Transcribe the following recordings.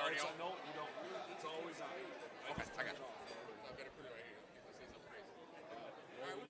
already it's on? no, you don't. It's always on. I Okay, just I turn got it you. off. So I better put it right here in case I say something crazy. All Roll right,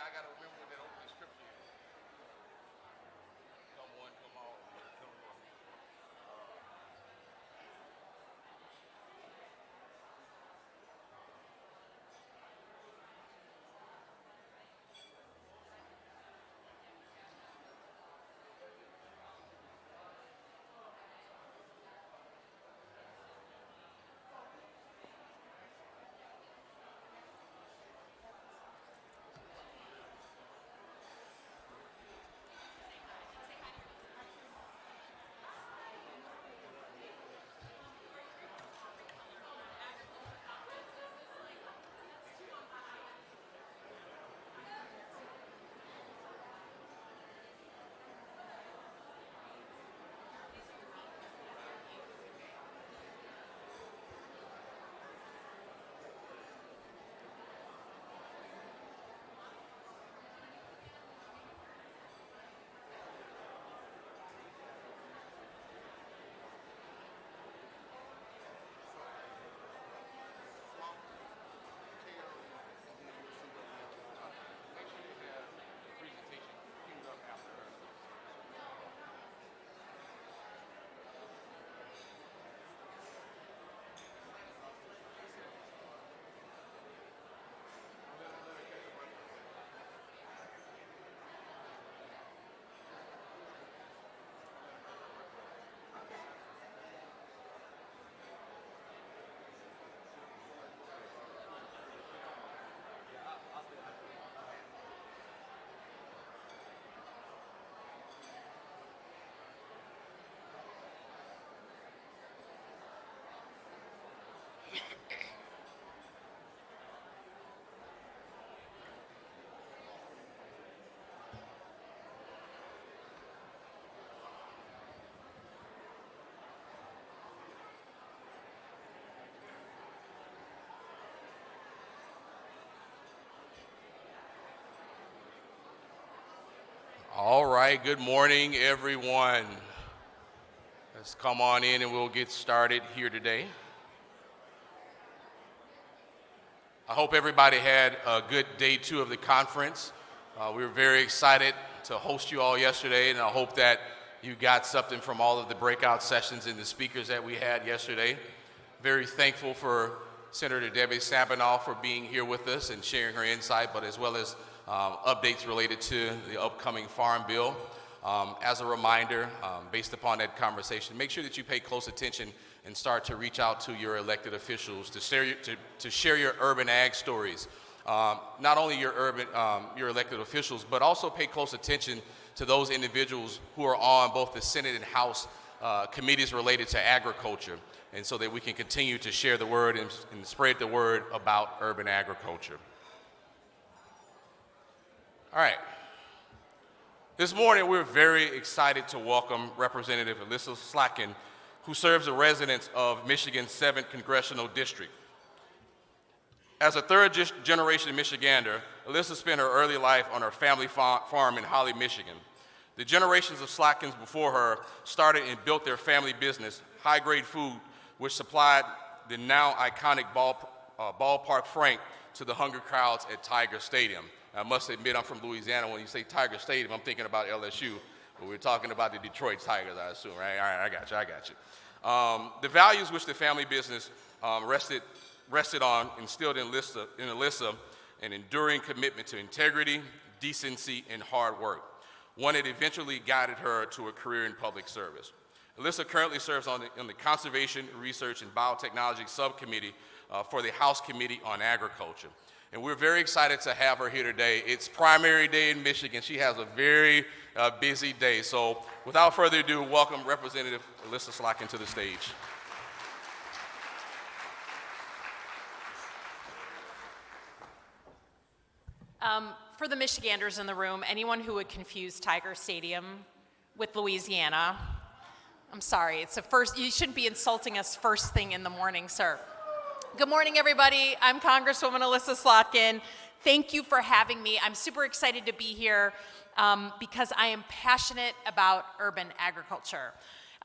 I got to remember what that opening scripture is. Come one, come all. Come one. Make sure you have the presentation queued up after her. All right, good morning, everyone. Let's come on in and we'll get started here today. I hope everybody had a good day 2 of the conference. We were very excited to host you all yesterday, and I hope that you got something from all of the breakout sessions and the speakers that we had yesterday. Very thankful for Senator Debbie Sabinoff for being here with us and sharing her insight, but as well as updates related to the upcoming Farm Bill. As a reminder, based upon that conversation, make sure that you pay close attention and start to reach out to your elected officials to share your urban ag stories. Not only your elected officials, but also pay close attention to those individuals who are on both the Senate and House committees related to agriculture, and so that we can continue to share the word and spread the word about urban agriculture. All right. This morning, we're very excited to welcome Representative Alyssa Slotkin, who serves the residents of Michigan's 7th Congressional District. As a third-generation Michigander, Alyssa spent her early life on her family farm in Holly, Michigan. The generations of Slotkins before her started and built their family business, High Grade Food, which supplied the now iconic ballpark Frank to the hungry crowds at Tiger Stadium. I must admit, I'm from Louisiana. When you say Tiger Stadium, I'm thinking about LSU, but we're talking about the Detroit Tigers, I assume, right? All right, I got you. The values which the family business rested on instilled in Alyssa an enduring commitment to integrity, decency, and hard work, one that eventually guided her to a career in public service. Alyssa currently serves on the Conservation, Research, and Biotechnology Subcommittee for the House Committee on Agriculture. And we're very excited to have her here today. It's primary day in Michigan. She has a very busy day. So without further ado, welcome Representative Alyssa Slotkin to the stage. For the Michiganders in the room, anyone who would confuse Tiger Stadium with Louisiana, I'm sorry, you shouldn't be insulting us first thing in the morning, sir. Good morning, everybody. I'm Congresswoman Alyssa Slotkin. Thank you for having me. I'm super excited to be here because I am passionate about urban agriculture.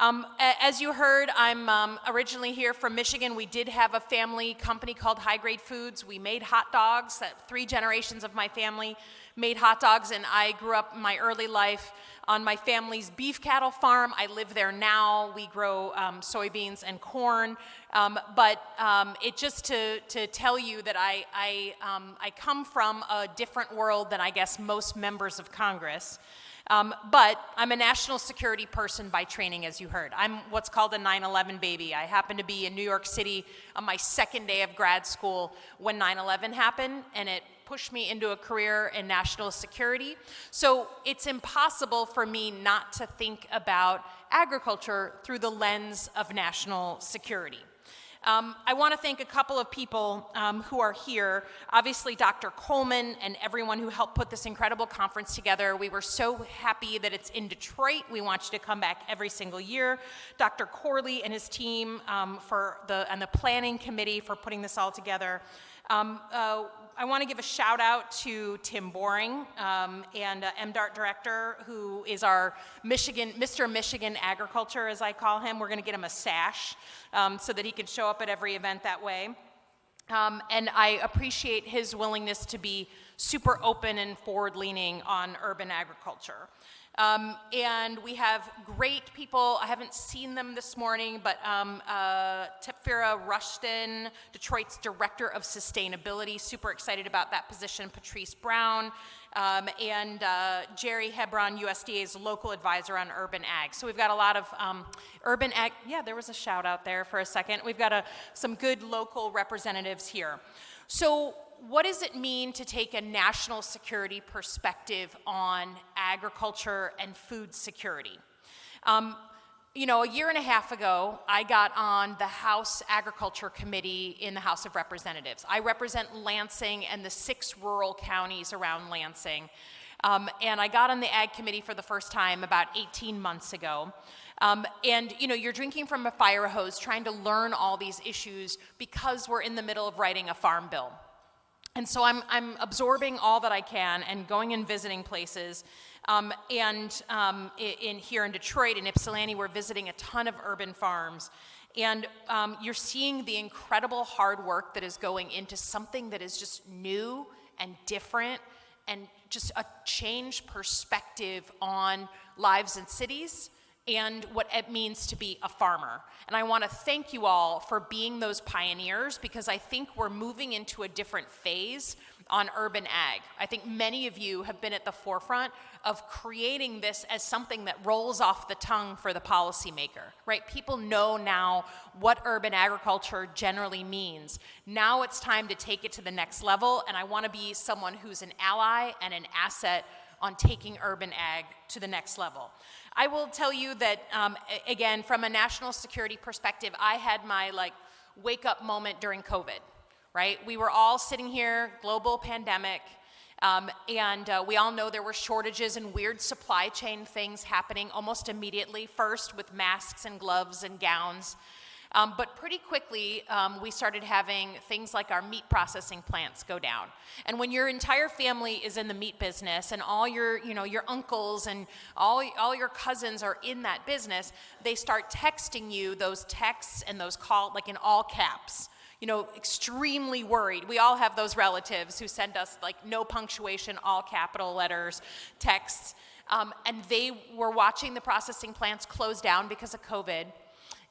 As you heard, I'm originally here from Michigan. We did have a family company called High Grade Foods. We made hot dogs. 3 generations of my family made hot dogs, and I grew up my early life on my family's beef cattle farm. I live there now. We grow soybeans and corn. But it just to tell you that I come from a different world than I guess most members of Congress. But I'm a national security person by training, as you heard. I'm what's called a 9/11 baby. I happened to be in New York City on my second day of grad school when 9/11 happened, and it pushed me into a career in national security. So it's impossible for me not to think about agriculture through the lens of national security. I want to thank a couple of people who are here. Obviously, Dr. Coleman and everyone who helped put this incredible conference together. We were so happy that it's in Detroit. We want you to come back every single year. Dr. Corley and his team and the planning committee for putting this all together. I want to give a shout out to Tim Boring and MDART director, who is our Mr. Michigan Agriculture, as I call him. We're going to get him a sash so that he can show up at every event that way. And I appreciate his willingness to be super open and forward-leaning on urban agriculture. And we have great people. I haven't seen them this morning, but Tipfira Rushton, Detroit's Director of Sustainability, super excited about that position. Patrice Brown, and Jerry Hebron, USDA's local advisor on urban ag. So we've got a lot of urban ag. Yeah, there was a shout out there for a second. We've got some good local representatives here. So what does it mean to take a national security perspective on agriculture and food security? You know, a year and a half ago, I got on the House Agriculture Committee in the House of Representatives. I represent Lansing and the 6 rural counties around Lansing. And I got on the Ag Committee for the first time about 18 months ago. And you know, you're drinking from a fire hose trying to learn all these issues because we're in the middle of writing a farm bill. And so I'm absorbing all that I can and going and visiting places. In here in Detroit, in Ypsilanti, we're visiting a ton of urban farms. And you're seeing the incredible hard work that is going into something that is just new and different and just a changed perspective on lives in cities and what it means to be a farmer. And I want to thank you all for being those pioneers, because I think we're moving into a different phase on urban ag. I think many of you have been at the forefront of creating this as something that rolls off the tongue for the policymaker, right? People know now what urban agriculture generally means. Now it's time to take it to the next level, and I want to be someone who's an ally and an asset on taking urban ag to the next level. I will tell you that, again, from a national security perspective, I had my wake-up moment during COVID, right? We were all sitting here, global pandemic, and we all know there were shortages and weird supply chain things happening almost immediately, first with masks and gloves and gowns. But pretty quickly, we started having things like our meat processing plants go down. And when your entire family is in the meat business and all your uncles and all your cousins are in that business, they start texting you those texts and those calls, like in all caps, extremely worried. We all have those relatives who send us no punctuation, all capital letters, texts. And they were watching the processing plants close down because of COVID.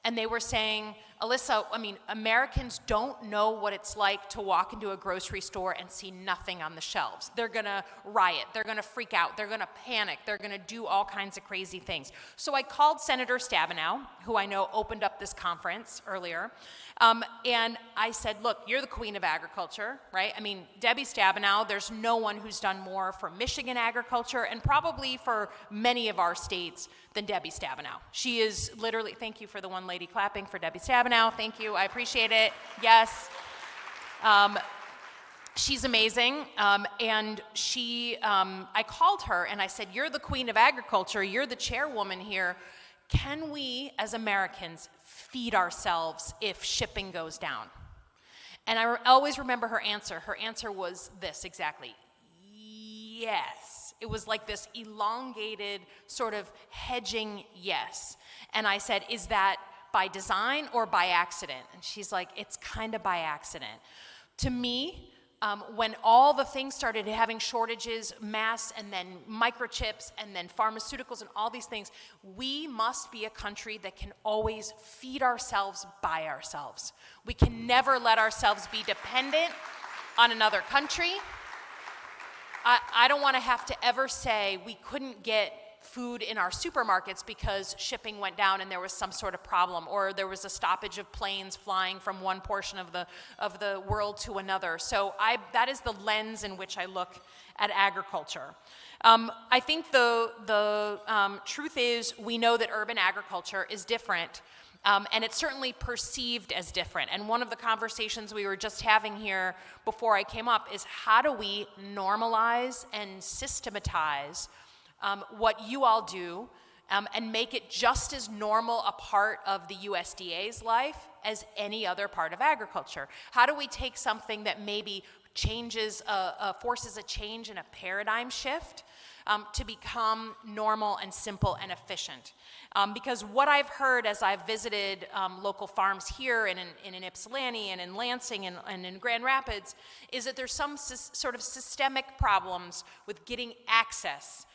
And they were saying, Alyssa, Americans don't know what it's like to walk into a grocery store and see nothing on the shelves. They're gonna riot, they're gonna freak out, they're gonna panic, they're gonna do all kinds of crazy things. So I called Senator Stabenow, who I know opened up this conference earlier, and I said, look, you're the queen of agriculture, right? Debbie Stabenow, there's no one who's done more for Michigan agriculture and probably for many of our states than Debbie Stabenow. She is literally, thank you for the one lady clapping for Debbie Stabenow. Thank you, I appreciate it. Yes. She's amazing, and I called her and I said, you're the queen of agriculture, you're the chairwoman here. Can we, as Americans, feed ourselves if shipping goes down? And I always remember her answer. Her answer was this exactly: yes. It was like this elongated sort of hedging yes. And I said, is that by design or by accident? And she's like, it's kind of by accident. To me, when all the things started having shortages, mass, and then microchips, and then pharmaceuticals, and all these things, we must be a country that can always feed ourselves by ourselves. We can never let ourselves be dependent on another country. I don't want to have to ever say we couldn't get food in our supermarkets because shipping went down and there was some sort of problem, or there was a stoppage of planes flying from one portion of the world to another. So that is the lens in which I look at agriculture. I think the truth is we know that urban agriculture is different, and it's certainly perceived as different. And one of the conversations we were just having here before I came up is how do we normalize and systematize what you all do, and make it just as normal a part of the USDA's life as any other part of agriculture? How do we take something that maybe forces a change and a paradigm shift to become normal and simple and efficient? Because what I've heard as I've visited local farms here and in Ypsilanti and in Lansing and in Grand Rapids is that there's some sort of systemic problems with getting access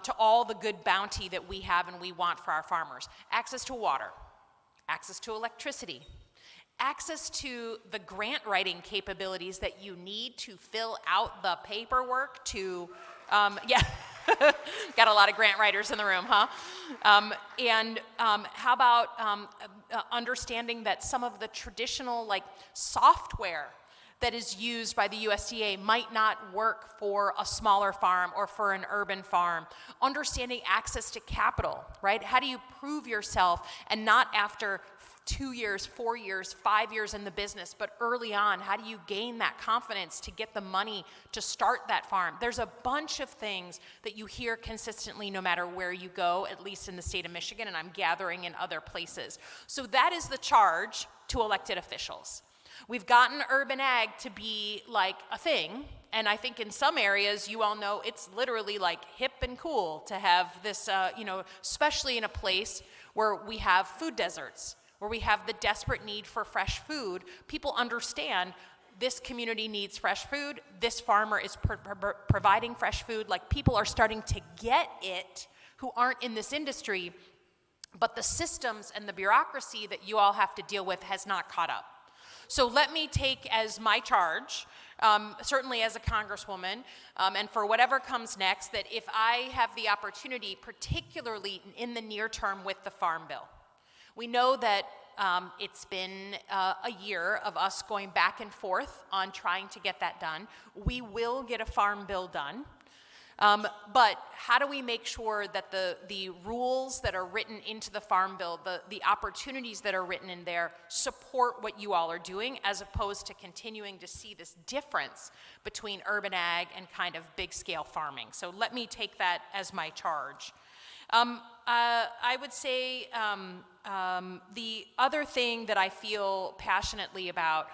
to all the good bounty that we have and we want for our farmers. Access to water, access to electricity, access to the grant writing capabilities that you need to fill out the paperwork to, got a lot of grant writers in the room, huh? How about understanding that some of the traditional software that is used by the USDA might not work for a smaller farm or for an urban farm. Understanding access to capital, right? How do you prove yourself, and not after 2 years, 4 years, 5 years in the business, but early on? How do you gain that confidence to get the money to start that farm? There's a bunch of things that you hear consistently no matter where you go, at least in the state of Michigan, and I'm gathering in other places. So that is the charge to elected officials. We've gotten urban ag to be like a thing, and I think in some areas, you all know, it's literally like hip and cool to have this, especially in a place where we have food deserts, where we have the desperate need for fresh food. People understand this community needs fresh food, this farmer is providing fresh food, like people are starting to get it who aren't in this industry, but the systems and the bureaucracy that you all have to deal with has not caught up. So let me take as my charge, certainly as a congresswoman, and for whatever comes next, that if I have the opportunity, particularly in the near term with the Farm Bill. We know that it's been a year of us going back and forth on trying to get that done. We will get a Farm Bill done. But how do we make sure that the rules that are written into the Farm Bill, the opportunities that are written in there, support what you all are doing, as opposed to continuing to see this difference between urban ag and kind of big scale farming? So let me take that as my charge. I would say the other thing that I feel passionately about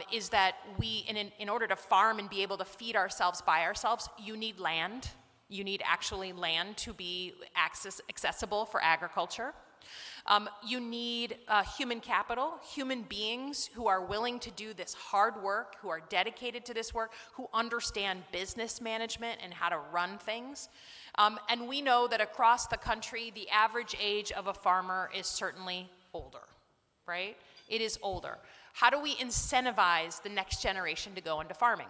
is that we, in order to farm and be able to feed ourselves by ourselves, you need land. You need actually land to be accessible for agriculture. You need human capital, human beings who are willing to do this hard work, who are dedicated to this work, who understand business management and how to run things. And we know that across the country, the average age of a farmer is certainly older, right? It is older. How do we incentivize the next generation to go into farming?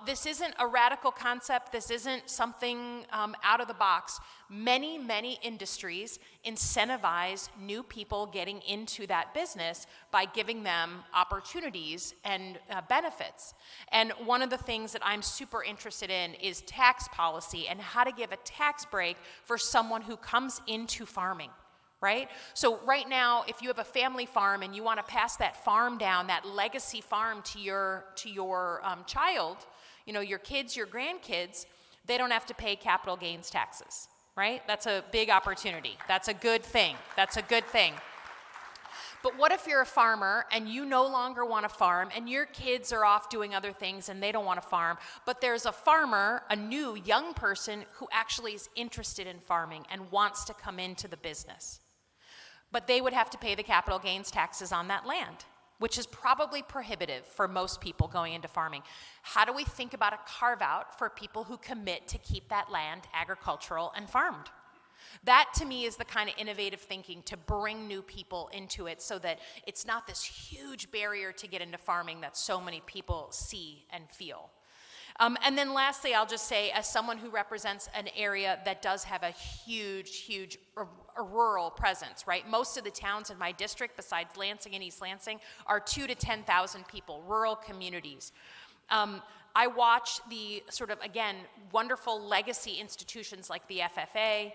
This isn't a radical concept. This isn't something out of the box. Many, many industries incentivize new people getting into that business by giving them opportunities and benefits. And one of the things that I'm super interested in is tax policy and how to give a tax break for someone who comes into farming. Right? So right now, if you have a family farm and you want to pass that farm down, that legacy farm to your child, your kids, your grandkids, they don't have to pay capital gains taxes, right? That's a big opportunity. That's a good thing. That's a good thing. But what if you're a farmer and you no longer want to farm and your kids are off doing other things and they don't want to farm, but there's a farmer, a new young person who actually is interested in farming and wants to come into the business. But they would have to pay the capital gains taxes on that land, which is probably prohibitive for most people going into farming. How do we think about a carve out for people who commit to keep that land agricultural and farmed? That, to me, is the kind of innovative thinking to bring new people into it so that it's not this huge barrier to get into farming that so many people see and feel. And then lastly, I'll just say, as someone who represents an area that does have a huge rural presence, right? Most of the towns in my district, besides Lansing and East Lansing, are 2,000 to 10,000 people, rural communities. I watch the sort of, again, wonderful legacy institutions like the FFA,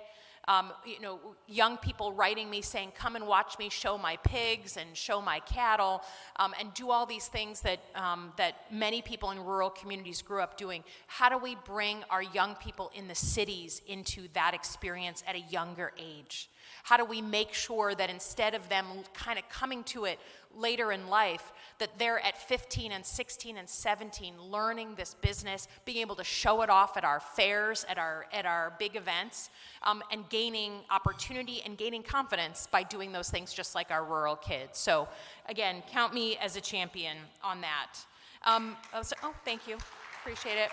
young people writing me saying, come and watch me show my pigs and show my cattle, and do all these things that many people in rural communities grew up doing. How do we bring our young people in the cities into that experience at a younger age? How do we make sure that instead of them kind of coming to it later in life, that they're at 15 and 16 and 17 learning this business, being able to show it off at our fairs, at our big events, and gaining opportunity and gaining confidence by doing those things just like our rural kids. So again, count me as a champion on that. Thank you, appreciate it.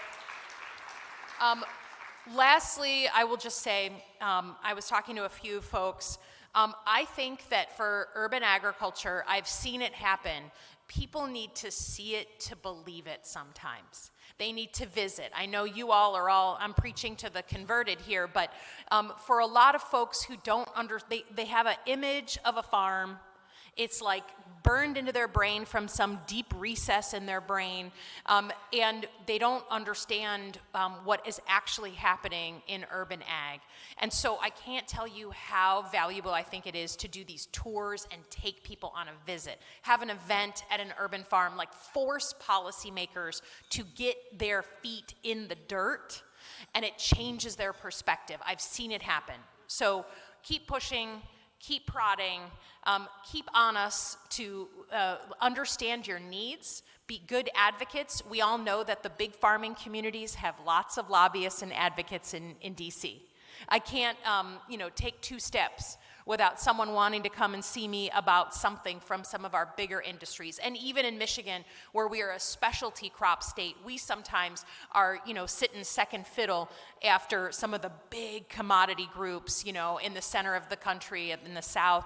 Lastly, I will just say, I was talking to a few folks. I think that for urban agriculture, I've seen it happen. People need to see it to believe it sometimes. They need to visit. I know you all are I'm preaching to the converted here, but for a lot of folks who don't they have an image of a farm. It's like burned into their brain from some deep recess in their brain, and they don't understand what is actually happening in urban ag. And so I can't tell you how valuable I think it is to do these tours and take people on a visit. Have an event at an urban farm, like force policymakers to get their feet in the dirt, and it changes their perspective. I've seen it happen. So keep pushing, keep prodding, keep on us to understand your needs, be good advocates. We all know that the big farming communities have lots of lobbyists and advocates in DC. I can't take 2 steps without someone wanting to come and see me about something from some of our bigger industries. And even in Michigan, where we are a specialty crop state, we sometimes are, sitting second fiddle after some of the big commodity groups, in the center of the country, in the South.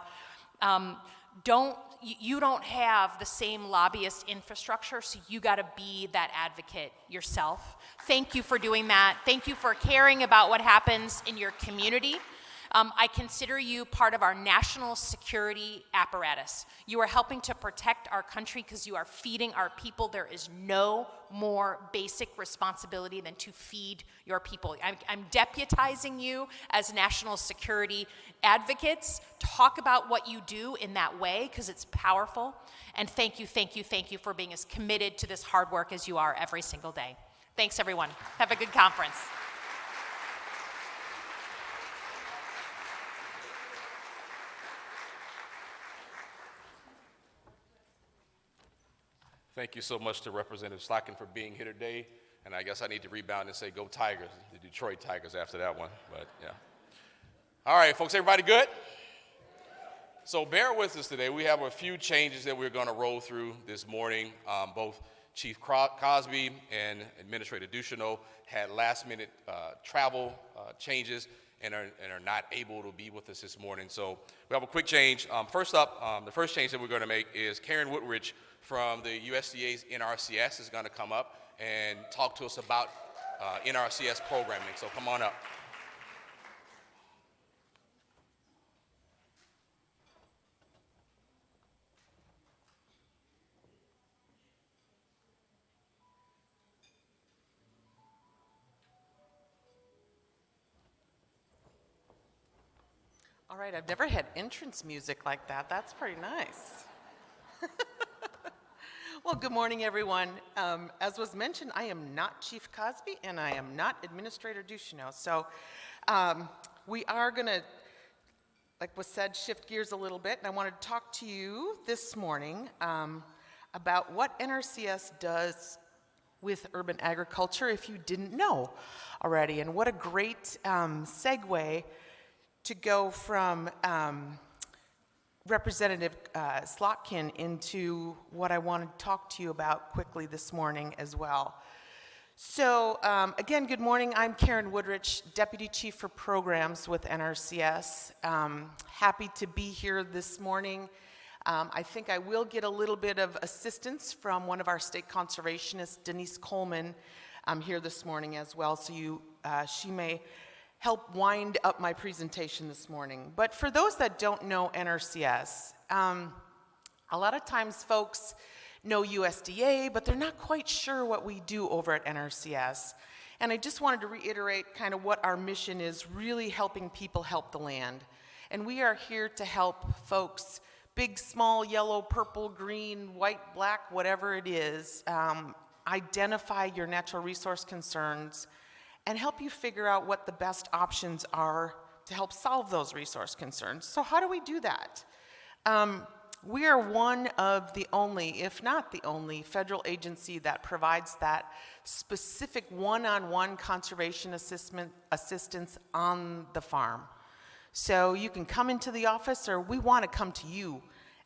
You don't have the same lobbyist infrastructure, so you got to be that advocate yourself. Thank you for doing that. Thank you for caring about what happens in your community. I consider you part of our national security apparatus. You are helping to protect our country because you are feeding our people. There is no more basic responsibility than to feed your people. I'm deputizing you as national security advocates. Talk about what you do in that way because it's powerful. And thank you for being as committed to this hard work as you are every single day. Thanks, everyone. Have a good conference. Thank you so much to Representative Slacken for being here today. And I guess I need to rebound and say, go Tigers, the Detroit Tigers after that one, but yeah. All right, folks, everybody good? So bear with us today. We have a few changes that we're gonna roll through this morning. Both Chief Cosby and Administrator Ducheneau had last-minute travel changes and are not able to be with us this morning. So we have a quick change. First up, the first change that we're gonna make is Karen Woodridge from the USDA's NRCS is gonna come up and talk to us about NRCS programming. So come on up. All right, I've never had entrance music like that. That's pretty nice. Well, good morning, everyone. As was mentioned, I am not Chief Cosby, and I am not Administrator Ducheneau. So we are going to like was said, shift gears a little bit, and I wanted to talk to you this morning about what NRCS does with urban agriculture if you didn't know already. And what a great segue to go from Representative Slotkin into what I want to talk to you about quickly this morning as well. So again, good morning. I'm Karen Woodrich, Deputy Chief for Programs with NRCS. Happy to be here this morning. I think I will get a little bit of assistance from one of our state conservationists, Denise Coleman, here this morning as well, so she may help wind up my presentation this morning. But for those that don't know NRCS, a lot of times folks know USDA, but they're not quite sure what we do over at NRCS. And I just wanted to reiterate kind of what our mission is, really helping people help the land. And we are here to help folks, big, small, yellow, purple, green, white, black, whatever it is, identify your natural resource concerns and help you figure out what the best options are to help solve those resource concerns. So how do we do that? We are one of the only, if not the only, federal agency that provides that specific one-on-one conservation assistance on the farm. So you can come into the office, or we want to come to you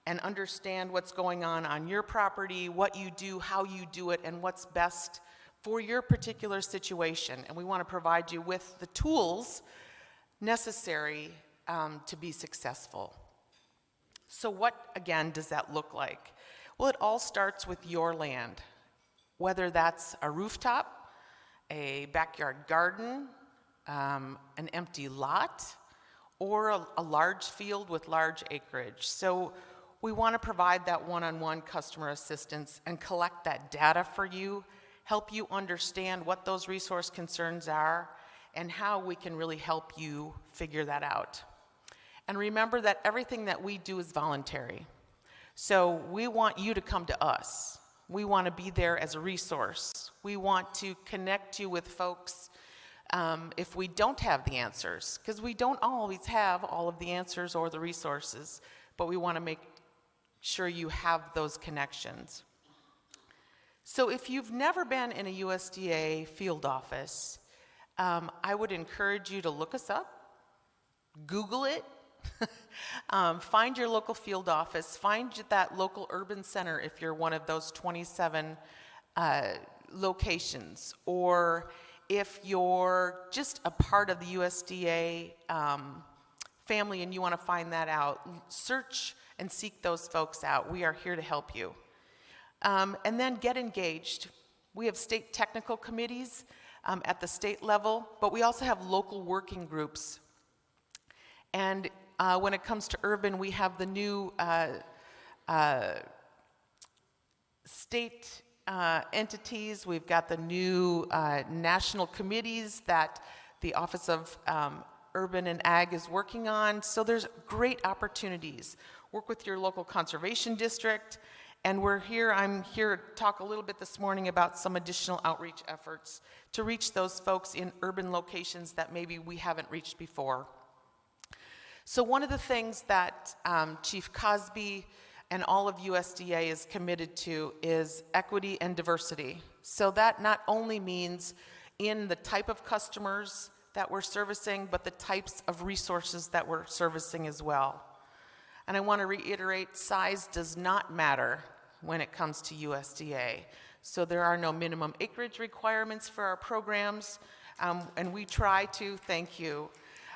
and understand what's going on your property, what you do, how you do it, and what's best for your particular situation. And we want to provide you with the tools necessary to be successful. So what, again, does that look like? Well, it all starts with your land, whether that's a rooftop, a backyard garden, an empty lot, or a large field with large acreage. So we want to provide that one-on-one customer assistance and collect that data for you, help you understand what those resource concerns are, and how we can really help you figure that out. And remember that everything that we do is voluntary. So we want you to come to us. We want to be there as a resource. We want to connect you with folks if we don't have the answers, because we don't always have all of the answers or the resources, but we want to make sure you have those connections. So if you've never been in a USDA field office, I would encourage you to look us up, Google it, find your local field office, find that local urban center if you're one of those 27 locations, or if you're just a part of the USDA family and you want to find that out, search and seek those folks out. We are here to help you. And then get engaged. We have state technical committees at the state level, but we also have local working groups. And when it comes to urban, we have the new state entities. We've got the new national committees that the Office of Urban and Ag is working on. So there's great opportunities. Work with your local conservation district. And I'm here to talk a little bit this morning about some additional outreach efforts to reach those folks in urban locations that maybe we haven't reached before. So one of the things that Chief Cosby and all of USDA is committed to is equity and diversity. So that not only means in the type of customers that we're servicing, but the types of resources that we're servicing as well. And I want to reiterate, size does not matter when it comes to USDA. So there are no minimum acreage requirements for our programs, and we try to, thank you.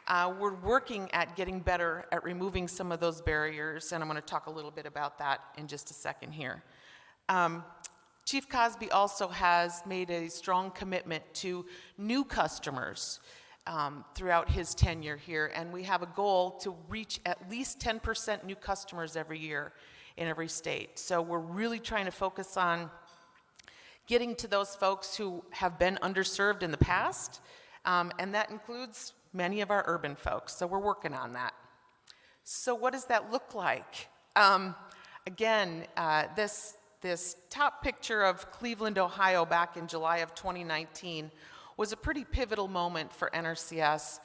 We're working at getting better at removing some of those barriers, and I'm going to talk a little bit about that in just a second here. Chief Cosby also has made a strong commitment to new customers throughout his tenure here, and we have a goal to reach at least 10% new customers every year in every state. So we're really trying to focus on getting to those folks who have been underserved in the past, and that includes many of our urban folks. So we're working on that. So what does that look like? Again, this top picture of Cleveland, Ohio back in July of 2019 was a pretty pivotal moment for NRCS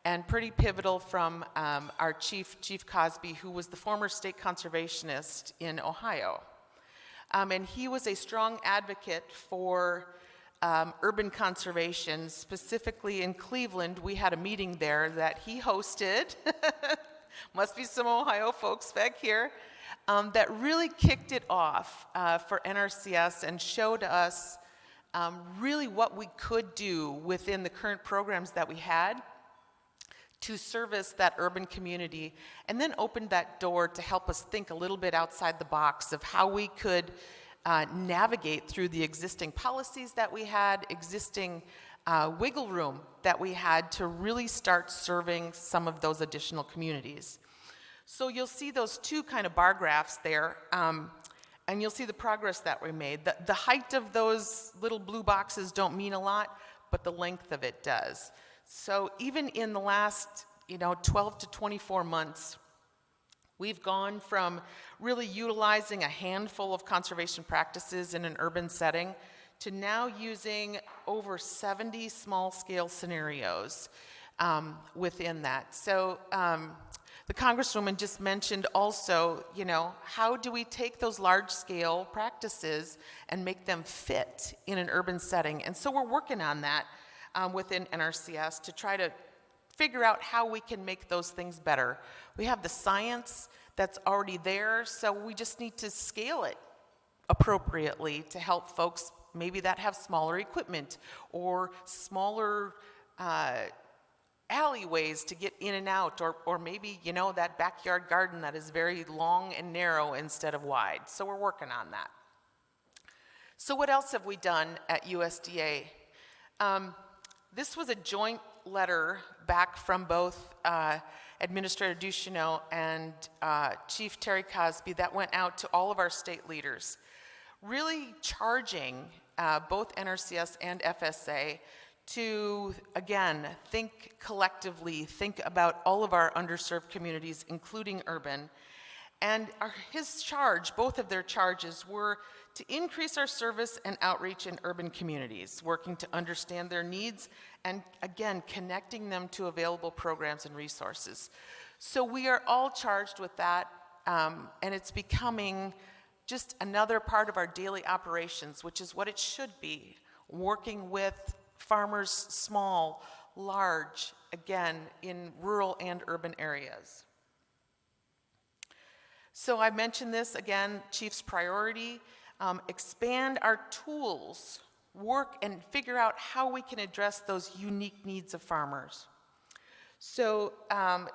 and pretty pivotal from our chief, Chief Cosby, who was the former state conservationist in Ohio. And he was a strong advocate for urban conservation. Specifically in Cleveland, we had a meeting there that he hosted. Must be some Ohio folks back here. That really kicked it off for NRCS and showed us really what we could do within the current programs that we had to service that urban community, and then opened that door to help us think a little bit outside the box of how we could navigate through the existing policies that we had, existing wiggle room that we had to really start serving some of those additional communities. So you'll see those two kind of bar graphs there, and you'll see the progress that we made. The height of those little blue boxes don't mean a lot, but the length of it does. So even in the last 12 to 24 months, we've gone from really utilizing a handful of conservation practices in an urban setting to now using over 70 small-scale scenarios within that. So the Congresswoman just mentioned also, how do we take those large-scale practices and make them fit in an urban setting? And so we're working on that within NRCS to try to figure out how we can make those things better. We have the science that's already there, so we just need to scale it appropriately to help folks maybe that have smaller equipment or smaller alleyways to get in and out, or maybe, that backyard garden that is very long and narrow instead of wide. So we're working on that. So what else have we done at USDA? This was a joint letter back from both Administrator Ducheneau and Chief Terry Cosby that went out to all of our state leaders, really charging both NRCS and FSA to, again, think collectively, think about all of our underserved communities, including urban. And his charge, both of their charges, were to increase our service and outreach in urban communities, working to understand their needs and, again, connecting them to available programs and resources. So we are all charged with that, and it's becoming just another part of our daily operations, which is what it should be, working with farmers, small, large, again, in rural and urban areas. So I mentioned this, again, Chief's priority, expand our tools, work and figure out how we can address those unique needs of farmers. So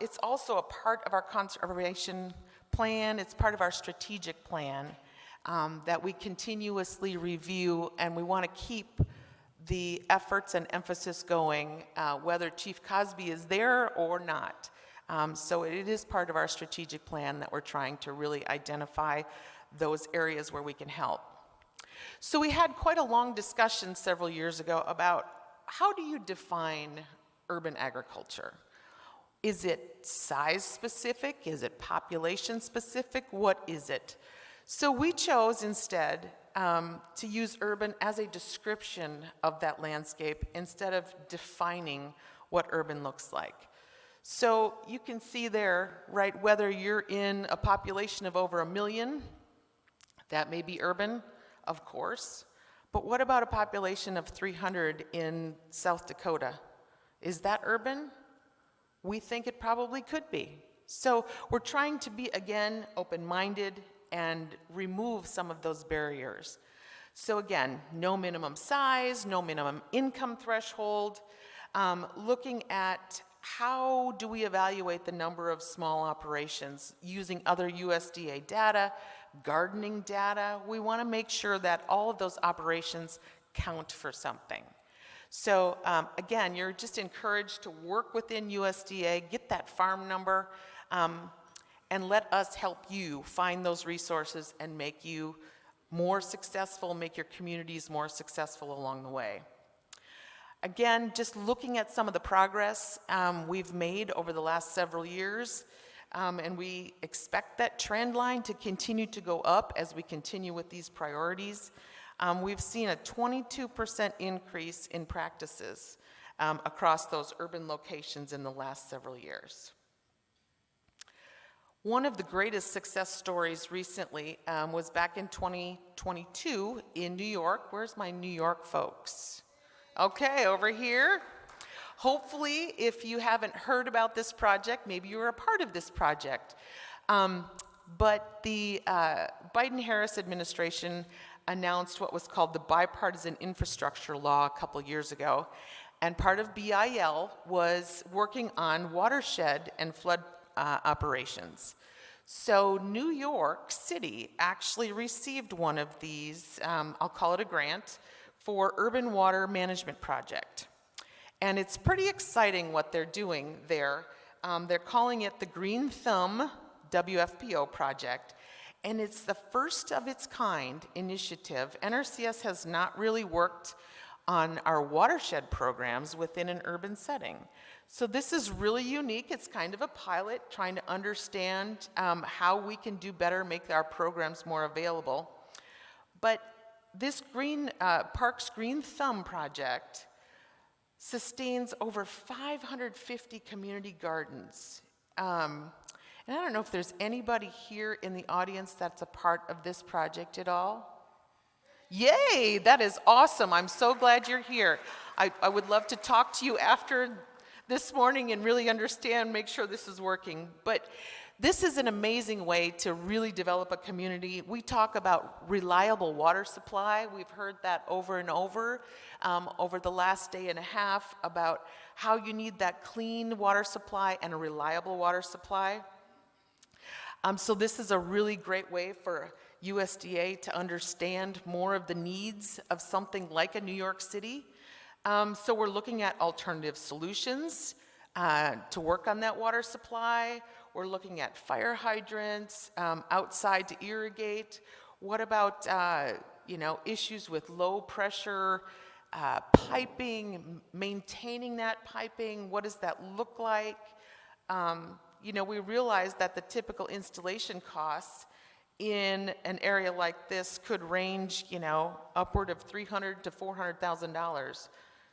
it's also a part of our conservation plan, it's part of our strategic plan that we continuously review, and we want to keep the efforts and emphasis going, whether Chief Cosby is there or not. So it is part of our strategic plan that we're trying to really identify those areas where we can help. So we had quite a long discussion several years ago about how do you define urban agriculture? Is it size specific? Is it population specific? What is it? So we chose instead to use urban as a description of that landscape instead of defining what urban looks like. So you can see there, right, whether you're in a population of over 1 million, that may be urban, of course. But what about a population of 300 in South Dakota? Is that urban? We think it probably could be. So we're trying to be, again, open-minded and remove some of those barriers. So again, no minimum size, no minimum income threshold, looking at how do we evaluate the number of small operations using other USDA data, gardening data. We want to make sure that all of those operations count for something. So again, you're just encouraged to work within USDA, get that farm number, and let us help you find those resources and make you more successful, make your communities more successful along the way. Again, just looking at some of the progress we've made over the last several years, and we expect that trend line to continue to go up as we continue with these priorities. We've seen a 22% increase in practices across those urban locations in the last several years. One of the greatest success stories recently was back in 2022 in New York. Where's my New York folks? Okay, over here. Hopefully, if you haven't heard about this project, maybe you were a part of this project. But the Biden-Harris administration announced what was called the Bipartisan Infrastructure Law a couple years ago. And part of BIL was working on watershed and flood operations. So New York City actually received one of these, I'll call it a grant, for urban water management project. And it's pretty exciting what they're doing there. They're calling it the Green Thumb WFPO project, and it's the first of its kind initiative. NRCS has not really worked on our watershed programs within an urban setting. So this is really unique. It's kind of a pilot, trying to understand how we can do better, make our programs more available. But this Parks Green Thumb project sustains over 550 community gardens. And I don't know if there's anybody here in the audience that's a part of this project at all. Yay, that is awesome. I'm so glad you're here. I would love to talk to you after this morning and really understand, make sure this is working. But this is an amazing way to really develop a community. We talk about reliable water supply. We've heard that over and over the last day and a half about how you need that clean water supply and a reliable water supply. So this is a really great way for USDA to understand more of the needs of something like a New York City. So we're looking at alternative solutions to work on that water supply. We're looking at fire hydrants outside to irrigate. What about issues with low pressure piping, maintaining that piping? What does that look like? We realize that the typical installation costs in an area like this could range, upward of $300,000 to $400,000.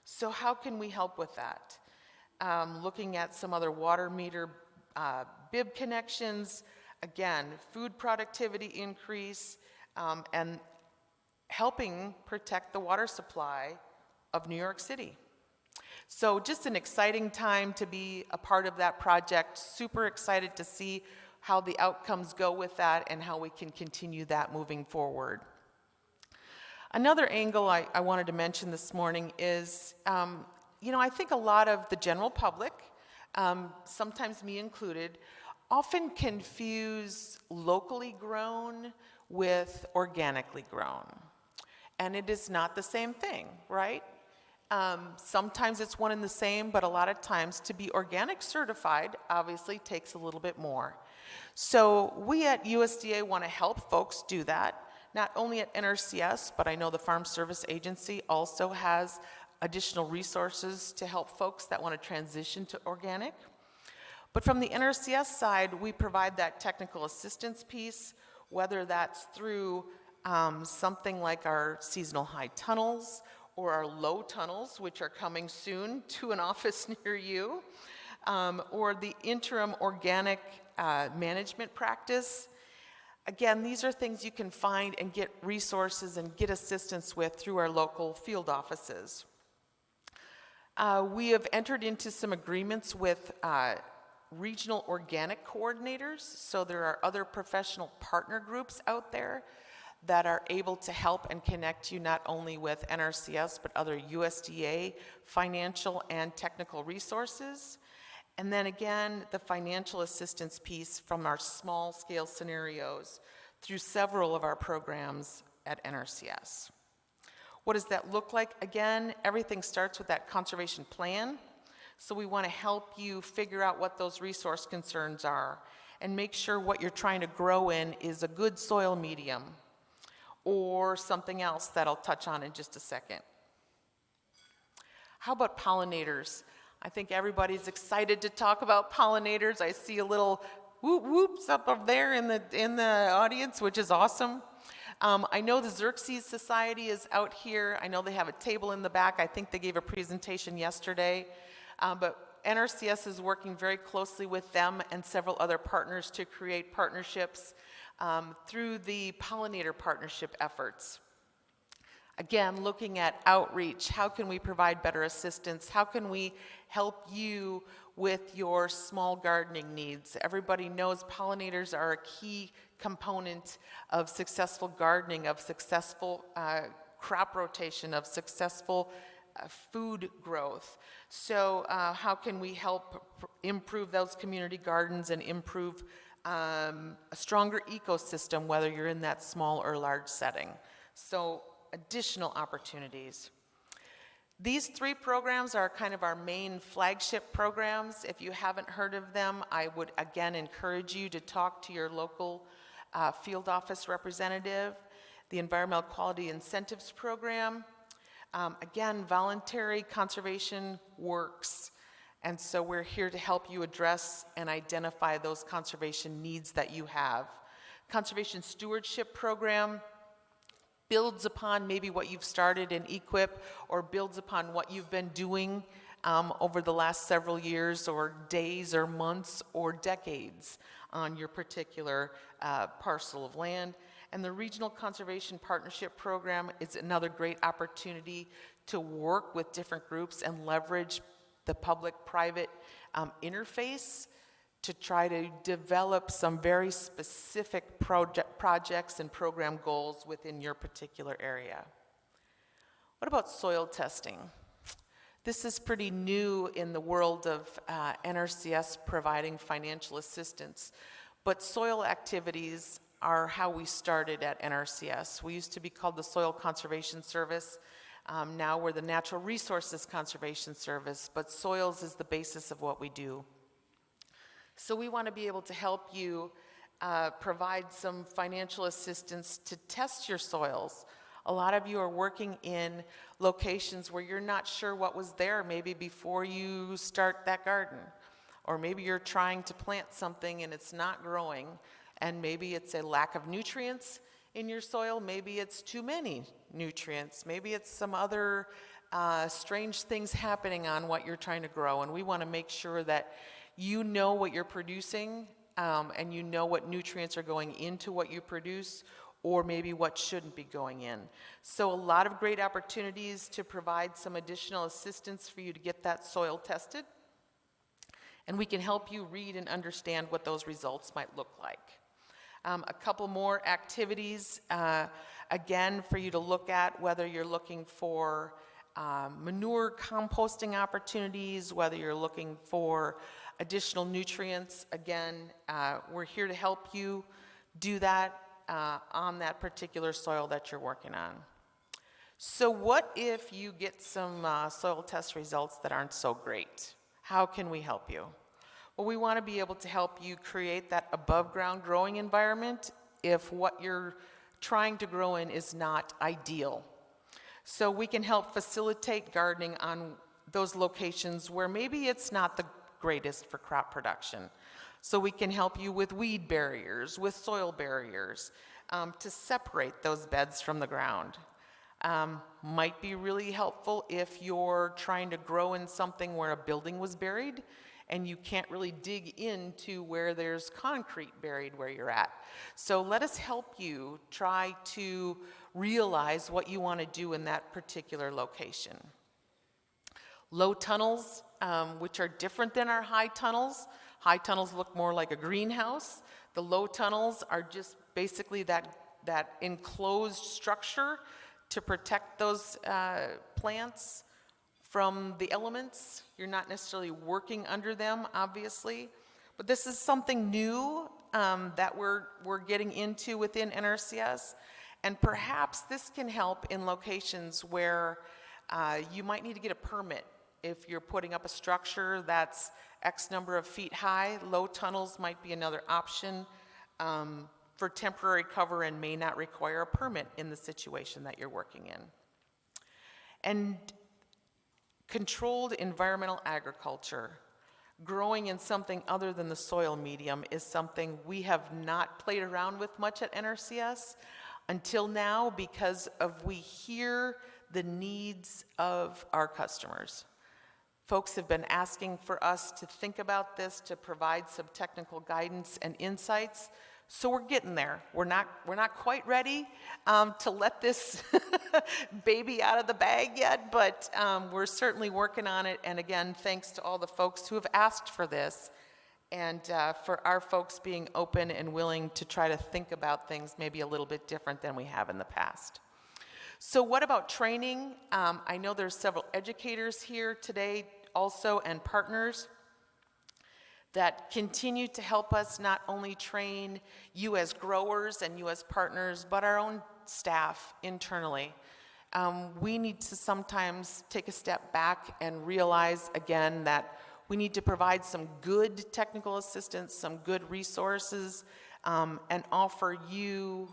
So how can we help with that? Looking at some other water meter bib connections, again, food productivity increase, and helping protect the water supply of New York City. So just an exciting time to be a part of that project. Super excited to see how the outcomes go with that and how we can continue that moving forward. Another angle I wanted to mention this morning is, I think a lot of the general public, sometimes me included, often confuse locally grown with organically grown. And it is not the same thing, right? Sometimes it's one and the same, but a lot of times to be organic certified obviously takes a little bit more. So we at USDA want to help folks do that, not only at NRCS, but I know the Farm Service Agency also has additional resources to help folks that want to transition to organic. But from the NRCS side, we provide that technical assistance piece, whether that's through something like our seasonal high tunnels or our low tunnels, which are coming soon to an office near you, or the interim organic management practice. Again, these are things you can find and get resources and get assistance with through our local field offices. We have entered into some agreements with regional organic coordinators, so there are other professional partner groups out there that are able to help and connect you not only with NRCS, but other USDA financial and technical resources. And then again, the financial assistance piece from our small scale scenarios through several of our programs at NRCS. What does that look like? Again, everything starts with that conservation plan. So we want to help you figure out what those resource concerns are and make sure what you're trying to grow in is a good soil medium or something else that I'll touch on in just a second. How about pollinators? I think everybody's excited to talk about pollinators. I see a little whoop whoops up there in the audience, which is awesome. I know the Xerxes Society is out here. I know they have a table in the back. I think they gave a presentation yesterday. But NRCS is working very closely with them and several other partners to create partnerships through the pollinator partnership efforts. Again, looking at outreach, how can we provide better assistance? How can we help you with your small gardening needs? Everybody knows pollinators are a key component of successful gardening, of successful crop rotation, of successful food growth. So how can we help improve those community gardens and improve a stronger ecosystem, whether you're in that small or large setting? So additional opportunities. These three programs are kind of our main flagship programs. If you haven't heard of them, I would again encourage you to talk to your local field office representative. The Environmental Quality Incentives Program. Again, voluntary conservation works. And so we're here to help you address and identify those conservation needs that you have. Conservation Stewardship Program builds upon maybe what you've started in EQIP or builds upon what you've been doing over the last several years or days or months or decades on your particular parcel of land. And the Regional Conservation Partnership Program is another great opportunity to work with different groups and leverage the public-private interface to try to develop some very specific projects and program goals within your particular area. What about soil testing? This is pretty new in the world of NRCS providing financial assistance, but soil activities are how we started at NRCS. We used to be called the Soil Conservation Service. Now we're the Natural Resources Conservation Service, but soils is the basis of what we do. So we want to be able to help you provide some financial assistance to test your soils. A lot of you are working in locations where you're not sure what was there maybe before you start that garden. Or maybe you're trying to plant something and it's not growing, and maybe it's a lack of nutrients in your soil, maybe it's too many nutrients, maybe it's some other strange things happening on what you're trying to grow, and we want to make sure that you know what you're producing and you know what nutrients are going into what you produce or maybe what shouldn't be going in. So a lot of great opportunities to provide some additional assistance for you to get that soil tested. And we can help you read and understand what those results might look like. A couple more activities, again, for you to look at, whether you're looking for manure composting opportunities, whether you're looking for additional nutrients. Again, we're here to help you do that on that particular soil that you're working on. So what if you get some soil test results that aren't so great? How can we help you? Well, we want to be able to help you create that above ground growing environment if what you're trying to grow in is not ideal. So we can help facilitate gardening on those locations where maybe it's not the greatest for crop production. So we can help you with weed barriers, with soil barriers, to separate those beds from the ground. Might be really helpful if you're trying to grow in something where a building was buried and you can't really dig into where there's concrete buried where you're at. So let us help you try to realize what you want to do in that particular location. Low tunnels, which are different than our high tunnels. High tunnels look more like a greenhouse. The low tunnels are just basically that enclosed structure to protect those plants from the elements. You're not necessarily working under them, obviously, but this is something new that we're getting into within NRCS, and perhaps this can help in locations where you might need to get a permit. If you're putting up a structure that's X number of feet high, low tunnels might be another option for temporary cover and may not require a permit in the situation that you're working in. And controlled environmental agriculture, growing in something other than the soil medium, is something we have not played around with much at NRCS. until now because we hear the needs of our customers. Folks have been asking for us to think about this, to provide some technical guidance and insights. So we're getting there. We're not quite ready to let this baby out of the bag yet, but we're certainly working on it. And again, thanks to all the folks who have asked for this, and for our folks being open and willing to try to think about things maybe a little bit different than we have in the past. So what about training? I know there's several educators here today also, and partners that continue to help us not only train you as growers and you as partners, but our own staff internally. We need to sometimes take a step back and realize again that we need to provide some good technical assistance, some good resources, and offer you,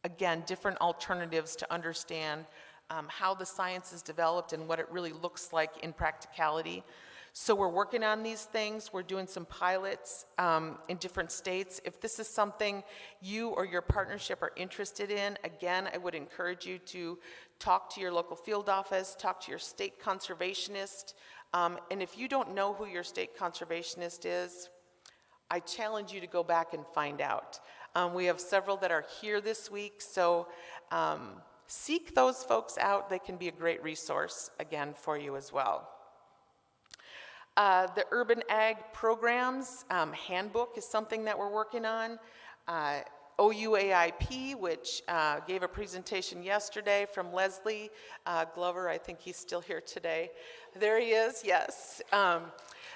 again, different alternatives to understand how the science is developed and what it really looks like in practicality. So we're working on these things. We're doing some pilots in different states. If this is something you or your partnership are interested in, again, I would encourage you to talk to your local field office, talk to your state conservationist. And if you don't know who your state conservationist is, I challenge you to go back and find out. We have several that are here this week, so seek those folks out. They can be a great resource, again, for you as well. The Urban Ag Programs Handbook is something that we're working on. OUAIP, which gave a presentation yesterday from Leslie Glover. I think he's still here today. There he is, yes.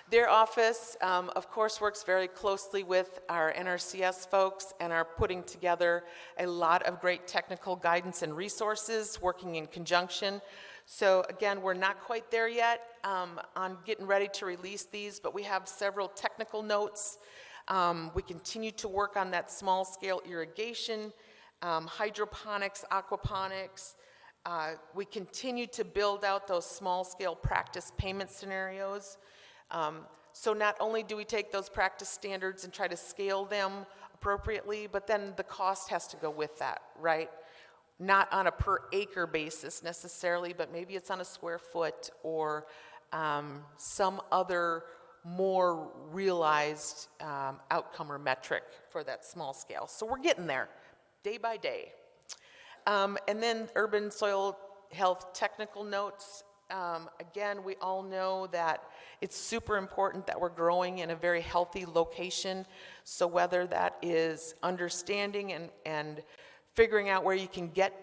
Their office, of course, works very closely with our NRCS folks and are putting together a lot of great technical guidance and resources, working in conjunction. So again, we're not quite there yet on getting ready to release these, but we have several technical notes. We continue to work on that small-scale irrigation, hydroponics, aquaponics. We continue to build out those small-scale practice payment scenarios. So not only do we take those practice standards and try to scale them appropriately, but then the cost has to go with that, right? Not on a per acre basis necessarily, but maybe it's on a square foot or some other more realized outcome or metric for that small scale. So we're getting there day by day. And then urban soil health technical notes. Again, we all know that it's super important that we're growing in a very healthy location. So whether that is understanding and figuring out where you can get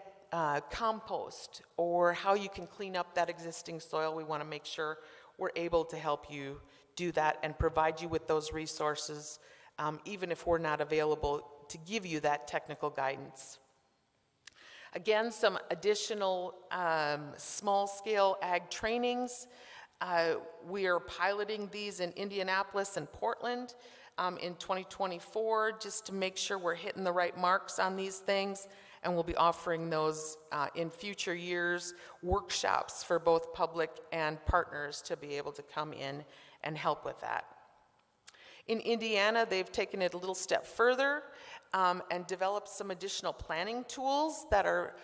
compost or how you can clean up that existing soil, we want to make sure we're able to help you do that and provide you with those resources, even if we're not available to give you that technical guidance. Again, some additional small-scale ag trainings. We are piloting these in Indianapolis and Portland in 2024, just to make sure we're hitting the right marks on these things, and we'll be offering those in future years, workshops for both public and partners to be able to come in and help with that. In Indiana, they've taken it a little step further and developed some additional planning tools that are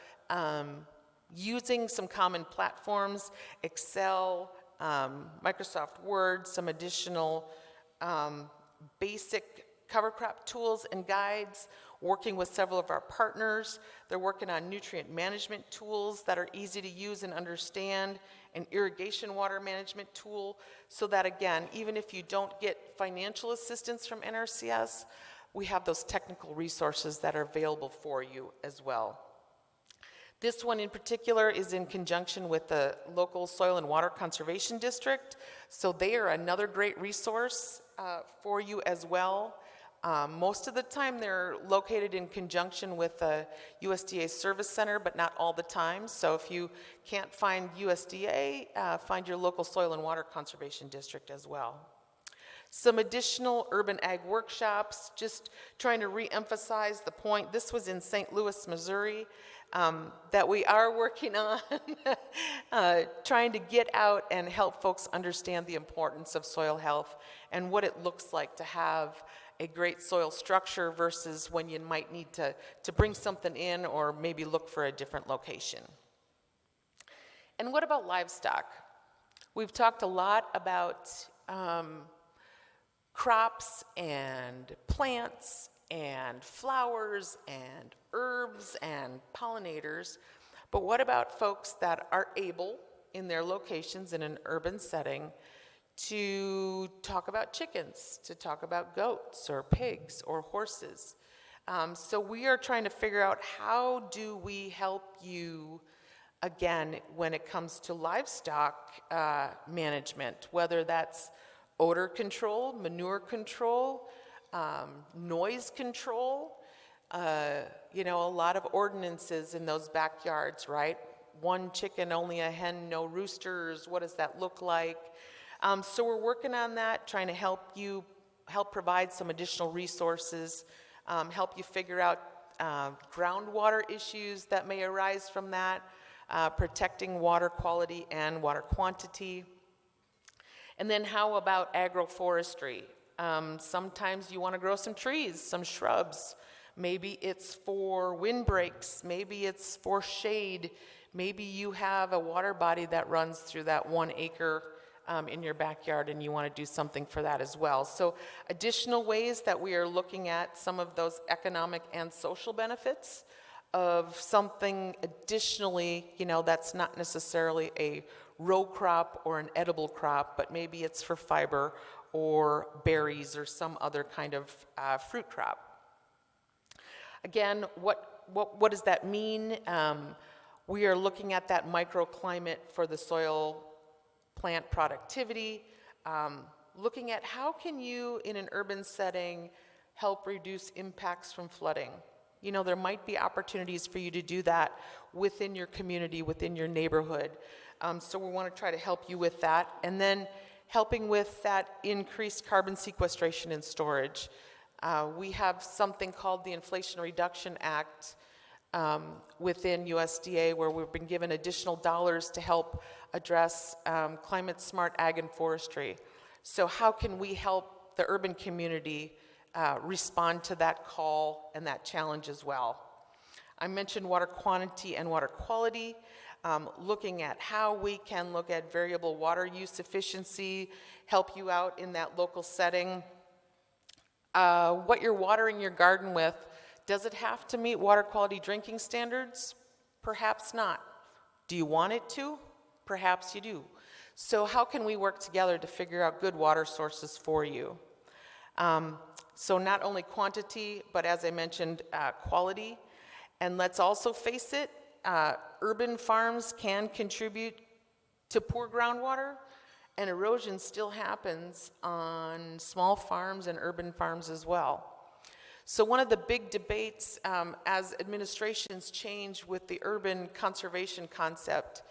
using some common platforms, Excel, Microsoft Word, some additional basic cover crop tools and guides, working with several of our partners. They're working on nutrient management tools that are easy to use and understand, an irrigation water management tool, so that again, even if you don't get financial assistance from NRCS, we have those technical resources that are available for you as well. This one in particular is in conjunction with the local Soil and Water Conservation District, so they are another great resource for you as well. Most of the time they're located in conjunction with the USDA Service Center, but not all the time. So if you can't find USDA, find your local Soil and Water Conservation District as well. Some additional urban ag workshops, just trying to re-emphasize the point. This was in St. Louis, Missouri. that we are working on, trying to get out and help folks understand the importance of soil health and what it looks like to have a great soil structure versus when you might need to bring something in or maybe look for a different location. And what about livestock? We've talked a lot about crops and plants and flowers and herbs and pollinators, but what about folks that are able in their locations in an urban setting to talk about chickens, to talk about goats or pigs or horses? So we are trying to figure out how do we help you, again, when it comes to livestock management, whether that's odor control, manure control, noise control, a lot of ordinances in those backyards, right? One chicken, only a hen, no roosters. What does that look like? So we're working on that, trying to help provide some additional resources, help you figure out groundwater issues that may arise from that, protecting water quality and water quantity. And then how about agroforestry? Sometimes you want to grow some trees, some shrubs. Maybe it's for windbreaks. Maybe it's for shade. Maybe you have a water body that runs through that 1 acre in your backyard and you want to do something for that as well. So additional ways that we are looking at some of those economic and social benefits of something additionally, that's not necessarily a row crop or an edible crop, but maybe it's for fiber or berries or some other kind of fruit crop. Again, what does that mean? We are looking at that microclimate for the soil plant productivity, looking at how can you, in an urban setting, help reduce impacts from flooding. There might be opportunities for you to do that within your community, within your neighborhood. So we want to try to help you with that. And then helping with that increased carbon sequestration and storage. We have something called the Inflation Reduction Act within USDA where we've been given additional dollars to help address climate smart ag and forestry. So how can we help the urban community respond to that call and that challenge as well? I mentioned water quantity and water quality, looking at how we can look at variable water use efficiency, help you out in that local setting. What you're watering your garden with, does it have to meet water quality drinking standards? Perhaps not. Do you want it to? Perhaps you do. So how can we work together to figure out good water sources for you? So not only quantity, but as I mentioned, quality. And let's also face it, urban farms can contribute to poor groundwater, and erosion still happens on small farms and urban farms as well. So one of the big debates as administrations change with the urban conservation concept,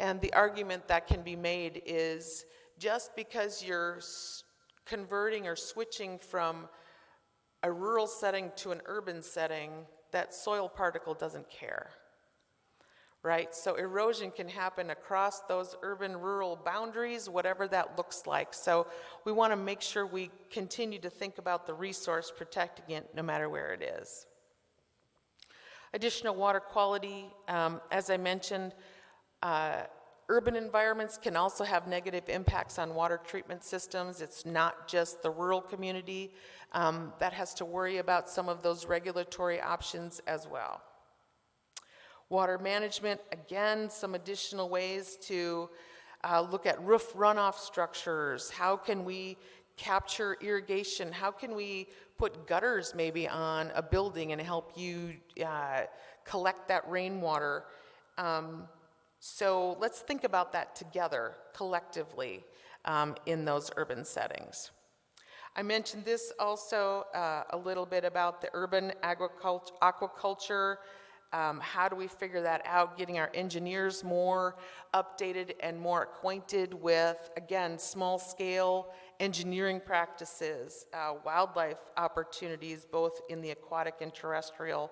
and the argument that can be made is just because you're converting or switching from a rural setting to an urban setting, that soil particle doesn't care, right? So erosion can happen across those urban-rural boundaries, whatever that looks like. So we want to make sure we continue to think about the resource, protecting it no matter where it is. Additional water quality, as I mentioned, urban environments can also have negative impacts on water treatment systems. It's not just the rural community that has to worry about some of those regulatory options as well. Water management, again, some additional ways to look at roof runoff structures. How can we capture irrigation? How can we put gutters maybe on a building and help you collect that rainwater? So let's think about that together, collectively, in those urban settings. I mentioned this also a little bit about the urban aquaculture. How do we figure that out? Getting our engineers more updated and more acquainted with, again, small-scale engineering practices, wildlife opportunities, both in the aquatic and terrestrial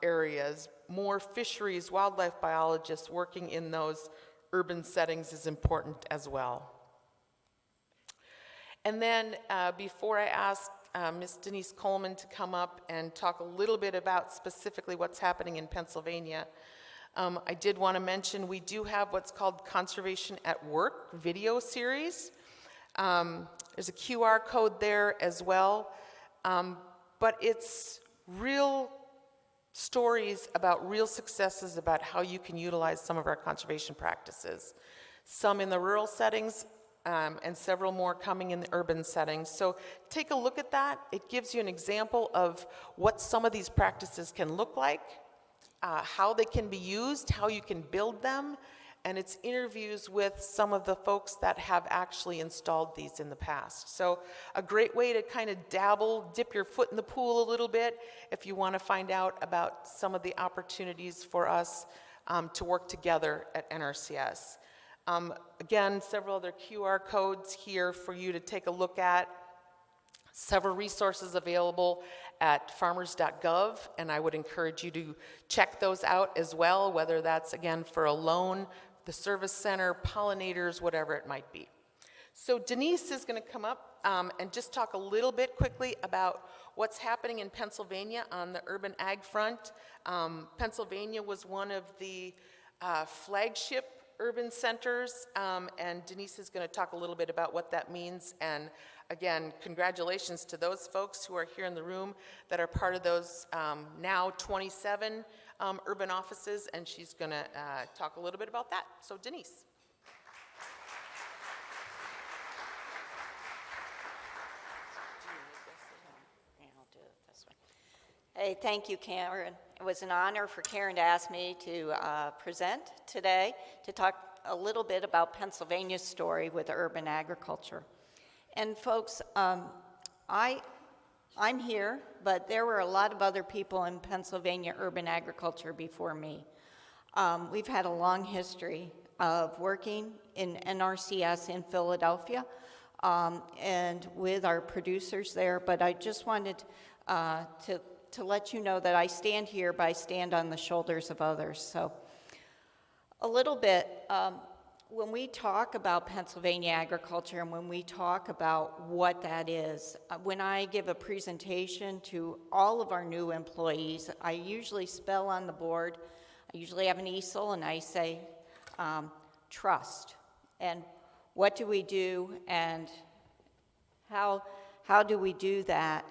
areas. More fisheries, wildlife biologists working in those urban settings is important as well. And then before I ask Ms. Denise Coleman to come up and talk a little bit about specifically what's happening in Pennsylvania, I did want to mention we do have what's called Conservation at Work video series. There's a QR code there as well, but it's real stories about real successes about how you can utilize some of our conservation practices. Some in the rural settings, and several more coming in the urban settings. So take a look at that. It gives you an example of what some of these practices can look like, how they can be used, how you can build them, and it's interviews with some of the folks that have actually installed these in the past. So a great way to kind of dabble, dip your foot in the pool a little bit if you want to find out about some of the opportunities for us to work together at NRCS. Again, several other QR codes here for you to take a look at. Several resources available at farmers.gov, and I would encourage you to check those out as well, whether that's, again, for a loan, the service center, pollinators, whatever it might be. So Denise is going to come up and just talk a little bit quickly about what's happening in Pennsylvania on the urban ag front. Pennsylvania was one of the flagship urban centers, and Denise is going to talk a little bit about what that means. And again, congratulations to those folks who are here in the room that are part of those now 27 urban offices, and she's going to talk a little bit about that. So Denise. I'll do it this way. Hey, thank you, Karen. It was an honor for Karen to ask me to present today to talk a little bit about Pennsylvania's story with urban agriculture. And folks, I'm here, but there were a lot of other people in Pennsylvania urban agriculture before me. We've had a long history of working in NRCS in Philadelphia and with our producers there, but I just wanted to let you know that I stand here, but I stand on the shoulders of others. So a little bit, when we talk about Pennsylvania agriculture and when we talk about what that is, when I give a presentation to all of our new employees, I usually spell on the board, I usually have an easel, and I say, trust. And what do we do, and how do we do that?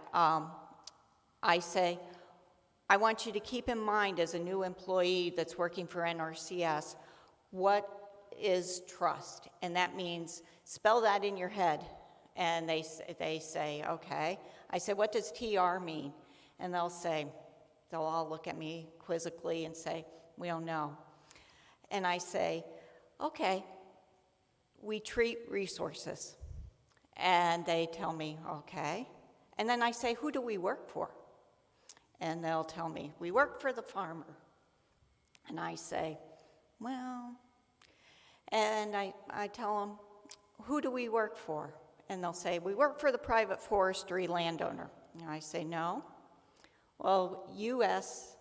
I say, I want you to keep in mind as a new employee that's working for NRCS, what is trust? And that means spell that in your head. And they say, okay. I say, what does TR mean? And they'll all look at me quizzically and say, we don't know. And I say, okay, we treat resources. And they tell me, okay. And then I say, who do we work for? And they'll tell me, we work for the farmer. And I say, well, and I tell them, who do we work for? And they'll say, we work for the private forestry landowner. And I say, no. Well, UST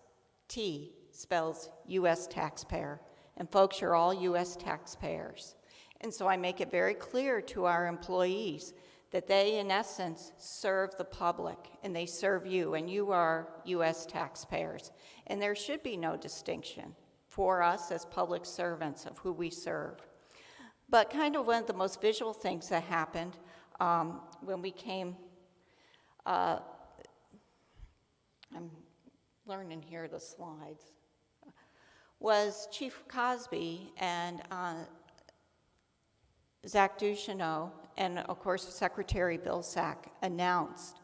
spells U.S. taxpayer. And folks, you're all U.S. taxpayers. And so I make it very clear to our employees that they, in essence, serve the public, and they serve you, and you are U.S. taxpayers. And there should be no distinction for us as public servants of who we serve. But kind of one of the most visual things that happened when we came, I'm learning here the slides, was Chief Cosby and Zach Ducheneau, and of course Secretary Vilsack announced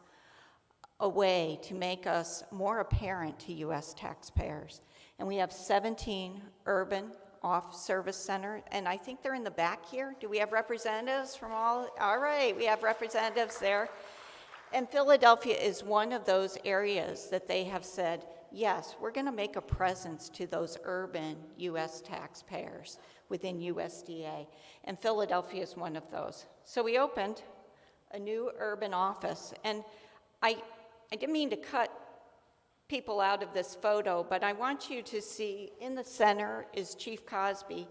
a way to make us more apparent to U.S. taxpayers. And we have 17 urban off-service centers, and I think they're in the back here. Do we have representatives from all? All right, we have representatives there. And Philadelphia is one of those areas that they have said, yes, we're going to make a presence to those urban U.S. taxpayers within USDA, and Philadelphia is one of those. So we opened a new urban office, and I didn't mean to cut people out of this photo, but I want you to see in the center is Chief Cosby,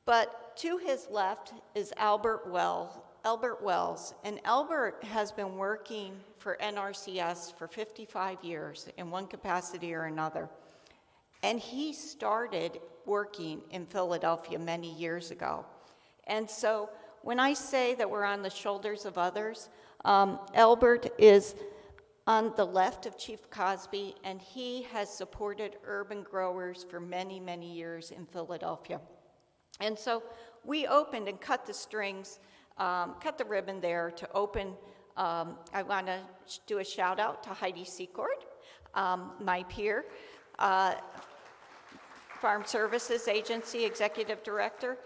but to his left is Albert Wells, and Albert has been working for NRCS for 55 years in one capacity or another. And he started working in Philadelphia many years ago. And so when I say that we're on the shoulders of others, Albert is on the left of Chief Cosby, and he has supported urban growers for many, many years in Philadelphia. And so we opened and cut the strings, cut the ribbon there to open. I want to do a shout out to Heidi Secord, my peer, Farm Services Agency Executive Director.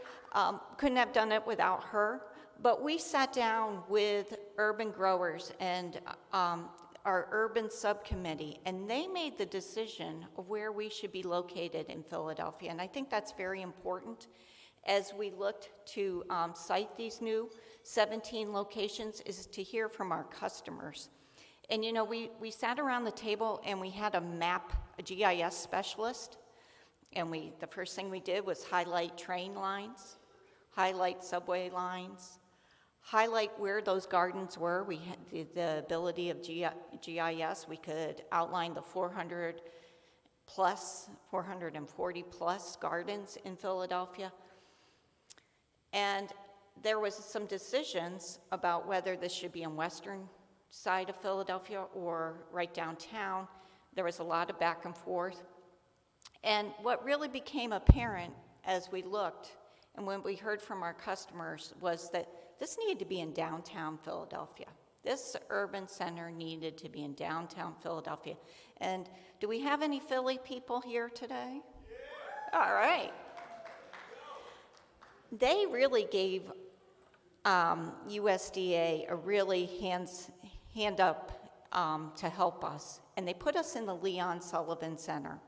Couldn't have done it without her. But we sat down with urban growers and our urban subcommittee, and they made the decision of where we should be located in Philadelphia. And I think that's very important as we looked to site these new 17 locations, is to hear from our customers. And you know, we sat around the table and we had a map, a GIS specialist, and the first thing we did was highlight train lines, highlight subway lines, highlight where those gardens were. We had the ability of GIS. We could outline the 440 plus gardens in Philadelphia. And there was some decisions about whether this should be on western side of Philadelphia or right downtown. There was a lot of back and forth. And what really became apparent as we looked and when we heard from our customers was that this needed to be in downtown Philadelphia. This urban center needed to be in downtown Philadelphia. And do we have any Philly people here today? Yeah. All right. They really gave USDA a really hand up to help us, and they put us in the Leon Sullivan Center.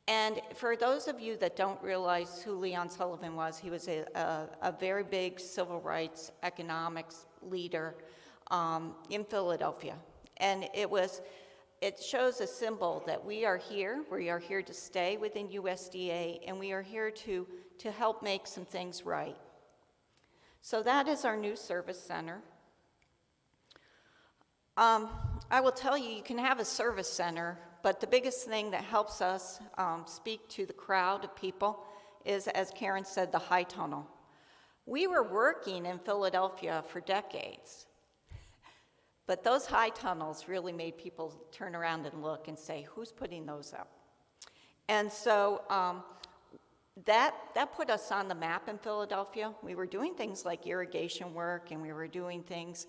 And for those of you that don't realize who Leon Sullivan was, he was a very big civil rights economics leader in Philadelphia. And it shows a symbol that we are here to stay within USDA, and we are here to help make some things right. So that is our new service center. I will tell you, you can have a service center, but the biggest thing that helps us speak to the crowd of people is, as Karen said, the high tunnel. We were working in Philadelphia for decades, but those high tunnels really made people turn around and look and say, who's putting those up? And so that put us on the map in Philadelphia. We were doing things like irrigation work, and we were doing things,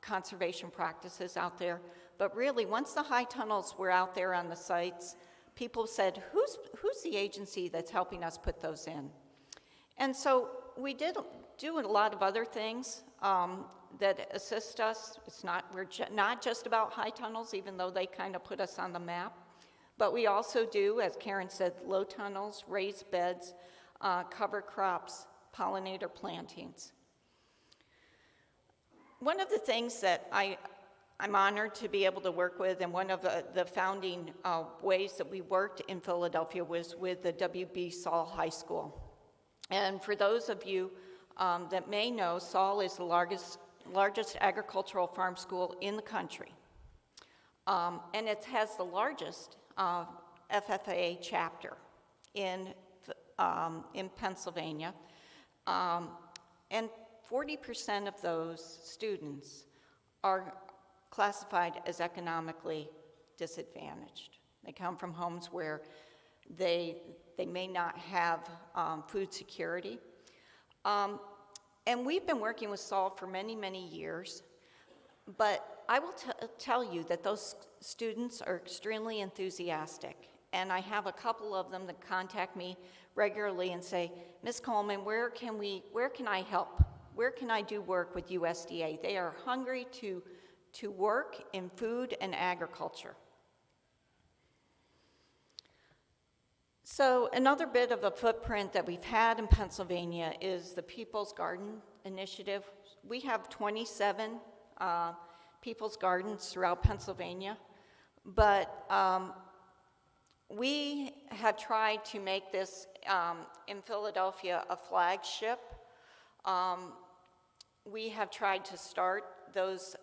conservation practices out there. But really, once the high tunnels were out there on the sites, people said, who's the agency that's helping us put those in? And so we did do a lot of other things that assist us. We're not just about high tunnels, even though they kind of put us on the map. But we also do, as Karen said, low tunnels, raised beds, cover crops, pollinator plantings. One of the things that I'm honored to be able to work with, and one of the founding ways that we worked in Philadelphia was with the W.B. Saul High School. And for those of you that may know, Saul is the largest agricultural farm school in the country. And it has the largest FFA chapter in Pennsylvania. And 40% of those students are classified as economically disadvantaged. They come from homes where they may not have food security. And we've been working with Saul for many, many years, but I will tell you that those students are extremely enthusiastic, and I have a couple of them that contact me regularly and say, Ms. Coleman, where can I help? Where can I do work with USDA? They are hungry to work in food and agriculture. So another bit of a footprint that we've had in Pennsylvania is the People's Garden Initiative. We have 27 People's Gardens throughout Pennsylvania. But we have tried to make this in Philadelphia a flagship. We have tried to start those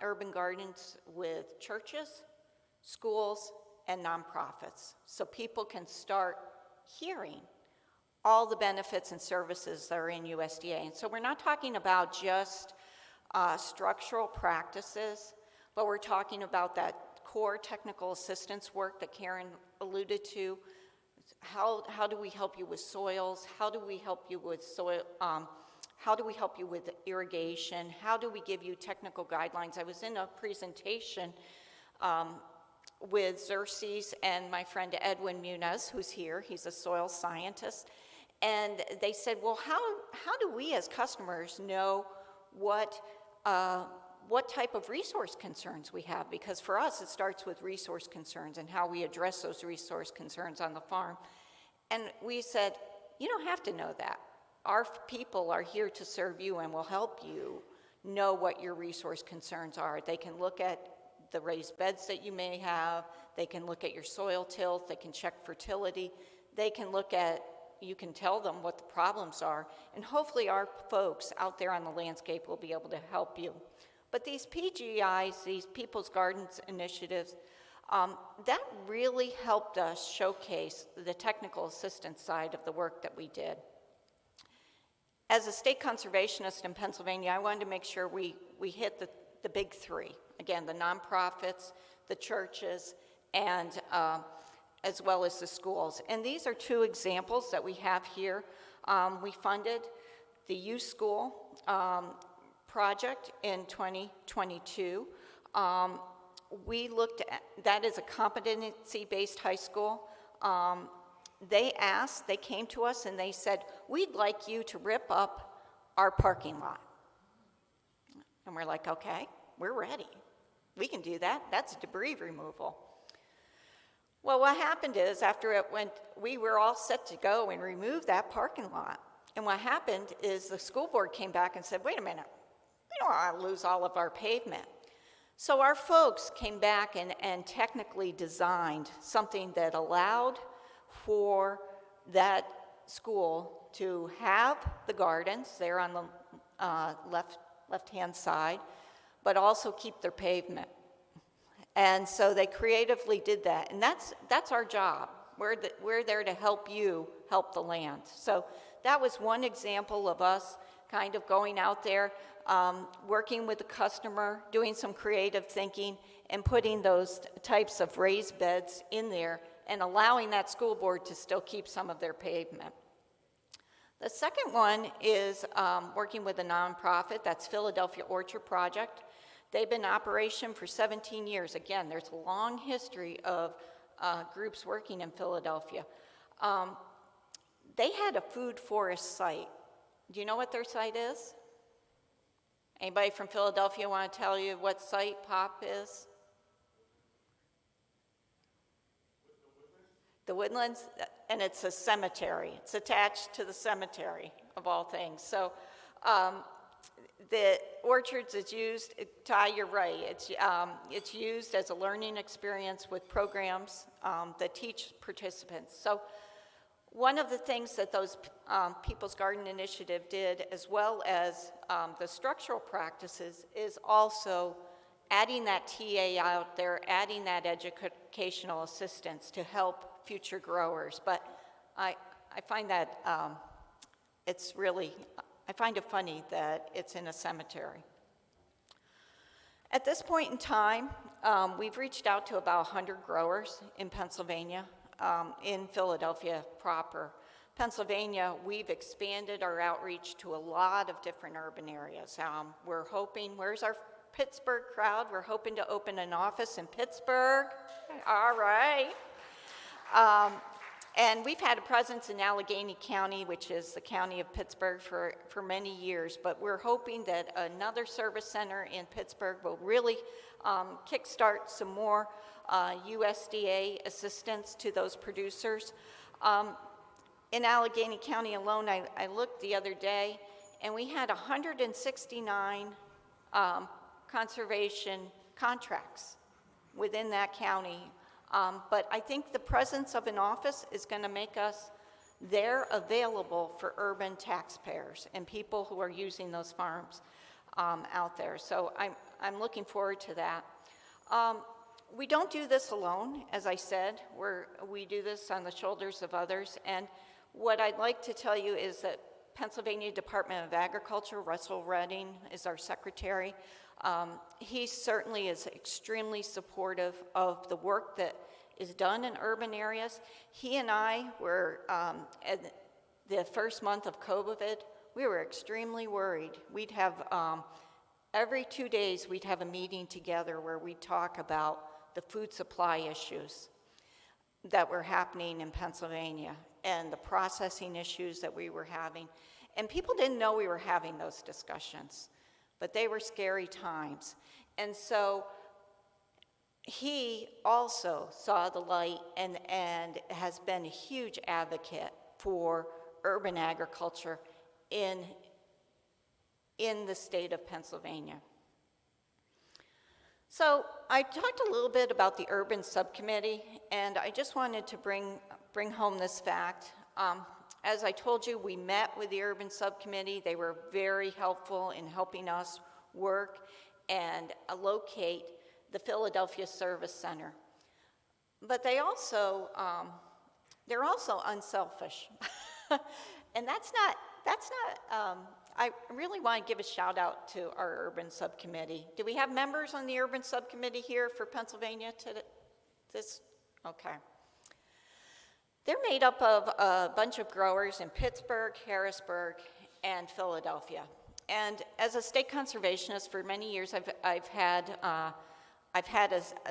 urban gardens with churches, schools, and nonprofits, so people can start hearing all the benefits and services that are in USDA. And so we're not talking about just structural practices, but we're talking about that core technical assistance work that Karen alluded to. How do we help you with soils? How do we help you with soil? How do we help you with irrigation? How do we give you technical guidelines? I was in a presentation with Xerxes and my friend Edwin Muniz, who's here. He's a soil scientist. And they said, well, how do we as customers know what type of resource concerns we have? Because for us, it starts with resource concerns and how we address those resource concerns on the farm. And we said, you don't have to know that. Our people are here to serve you and will help you know what your resource concerns are. They can look at the raised beds that you may have. They can look at your soil tilth. They can check fertility. They can look at, you can tell them what the problems are. And hopefully our folks out there on the landscape will be able to help you. But these PGIs, these People's Gardens initiatives, that really helped us showcase the technical assistance side of the work that we did. As a state conservationist in Pennsylvania, I wanted to make sure we hit the big three. Again, the nonprofits, the churches, and as well as the schools. And these are two examples that we have here. We funded the youth school project in 2022. We looked at that as a competency-based high school. They came to us and they said, we'd like you to rip up our parking lot. And we're like, okay, we're ready. We can do that. That's debris removal. Well, what happened is after it went, we were all set to go and remove that parking lot. And what happened is the school board came back and said, wait a minute, we don't want to lose all of our pavement. So our folks came back and technically designed something that allowed for that school to have the gardens there on the left-hand side, but also keep their pavement. And so they creatively did that, and that's our job. We're there to help you help the land. So that was one example of us kind of going out there, working with the customer, doing some creative thinking, and putting those types of raised beds in there and allowing that school board to still keep some of their pavement. The second one is working with a nonprofit, that's Philadelphia Orchard Project. They've been in operation for 17 years. Again, there's a long history of groups working in Philadelphia. They had a food forest site. Do you know what their site is? Anybody from Philadelphia want to tell you what site POP is? The Woodlands, and it's a cemetery. It's attached to the cemetery, of all things. So the orchards is used, Ty, you're right, it's used as a learning experience with programs that teach participants. So one of the things that those People's Garden Initiative did, as well as the structural practices, is also adding that TA out there, adding that educational assistance to help future growers. But I find that it's really, I find it funny that it's in a cemetery. At this point in time, we've reached out to about 100 growers in Pennsylvania, in Philadelphia proper. Pennsylvania, we've expanded our outreach to a lot of different urban areas. We're hoping, where's our Pittsburgh crowd? We're hoping to open an office in Pittsburgh. All right. And we've had a presence in Allegheny County, which is the county of Pittsburgh, for many years, but we're hoping that another service center in Pittsburgh will really kickstart some more USDA assistance to those producers. In Allegheny County alone, I looked the other day, and we had 169 conservation contracts within that county. But I think the presence of an office is going to make us there available for urban taxpayers and people who are using those farms out there. So I'm looking forward to that. We don't do this alone, as I said. We do this on the shoulders of others. And what I'd like to tell you is that Pennsylvania Department of Agriculture, Russell Redding is our secretary. He certainly is extremely supportive of the work that is done in urban areas. He and I were, at the first month of COVID, we were extremely worried. We'd have, every 2 days, we'd have a meeting together where we'd talk about the food supply issues that were happening in Pennsylvania and the processing issues that we were having. And people didn't know we were having those discussions, but they were scary times. And so he also saw the light and has been a huge advocate for urban agriculture in the state of Pennsylvania. So I talked a little bit about the urban subcommittee, and I just wanted to bring home this fact. As I told you, we met with the urban subcommittee. They were very helpful in helping us work and locate the Philadelphia Service Center. But they're also unselfish. And that's not I really want to give a shout out to our urban subcommittee. Do we have members on the urban subcommittee here for Pennsylvania today? Okay. They're made up of a bunch of growers in Pittsburgh, Harrisburg, and Philadelphia. And as a state conservationist for many years, I've had a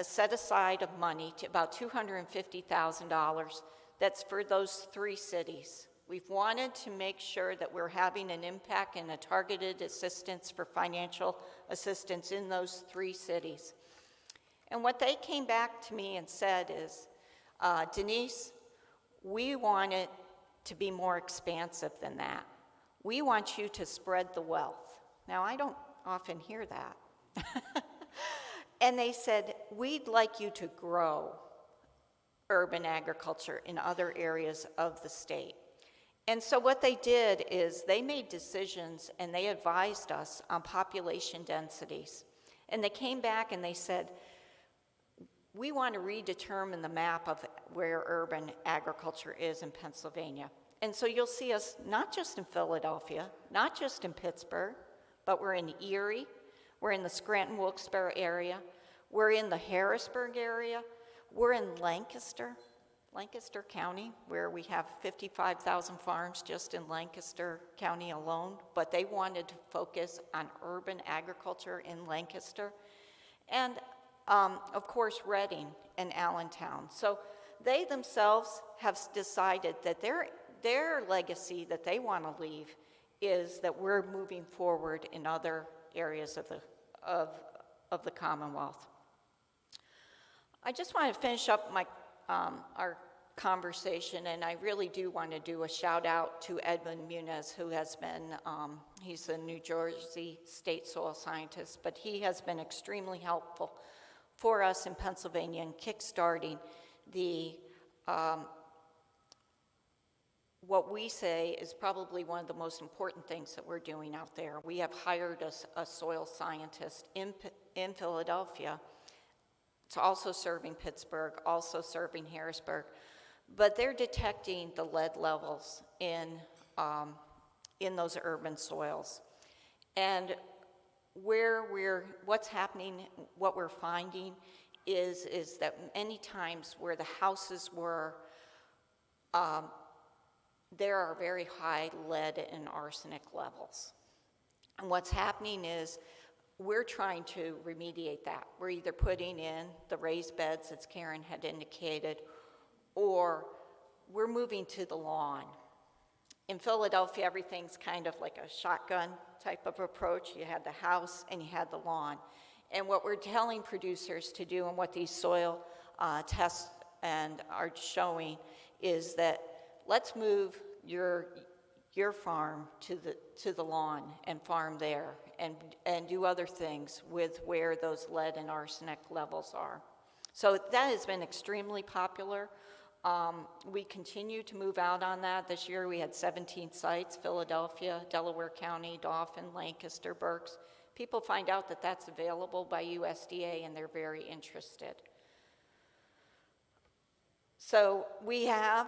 set aside of money to about $250,000 that's for those 3 cities. We've wanted to make sure that we're having an impact and a targeted assistance for financial assistance in those 3 cities. And what they came back to me and said is, Denise, we want it to be more expansive than that. We want you to spread the wealth. Now, I don't often hear that. And they said, we'd like you to grow urban agriculture in other areas of the state. And so what they did is they made decisions and they advised us on population densities. And they came back and they said, we want to redetermine the map of where urban agriculture is in Pennsylvania. And so you'll see us not just in Philadelphia, not just in Pittsburgh, but we're in Erie, we're in the Scranton-Wilkes-Barre area, we're in the Harrisburg area, we're in Lancaster County, where we have 55,000 farms just in Lancaster County alone, but they wanted to focus on urban agriculture in Lancaster. And of course, Reading and Allentown. So they themselves have decided that their legacy that they want to leave is that we're moving forward in other areas of the Commonwealth. I just want to finish up our conversation, and I really do want to do a shout out to Edmund Muniz, who has been, he's a New Jersey state soil scientist, but he has been extremely helpful for us in Pennsylvania in kickstarting the, what we say is probably one of the most important things that we're doing out there. We have hired a soil scientist in Philadelphia. It's also serving Pittsburgh, also serving Harrisburg, but they're detecting the lead levels in those urban soils. And what's happening, what we're finding is that many times where the houses were, there are very high lead and arsenic levels. And what's happening is we're trying to remediate that. We're either putting in the raised beds, as Karen had indicated, or we're moving to the lawn. In Philadelphia, everything's kind of like a shotgun type of approach. You had the house and you had the lawn. And what we're telling producers to do and what these soil tests are showing is that let's move your farm to the lawn and farm there and do other things with where those lead and arsenic levels are. So that has been extremely popular. We continue to move out on that. This year we had 17 sites, Philadelphia, Delaware County, Dauphin, Lancaster, Berks. People find out that that's available by USDA and they're very interested. So we have,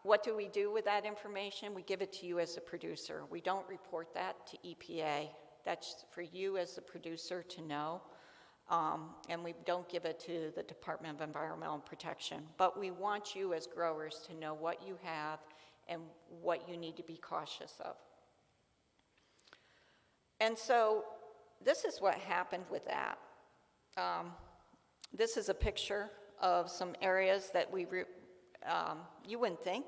what do we do with that information? We give it to you as a producer. We don't report that to EPA. That's for you as a producer to know. And we don't give it to the Department of Environmental Protection. But we want you as growers to know what you have and what you need to be cautious of. And so this is what happened with that. This is a picture of some areas that you wouldn't think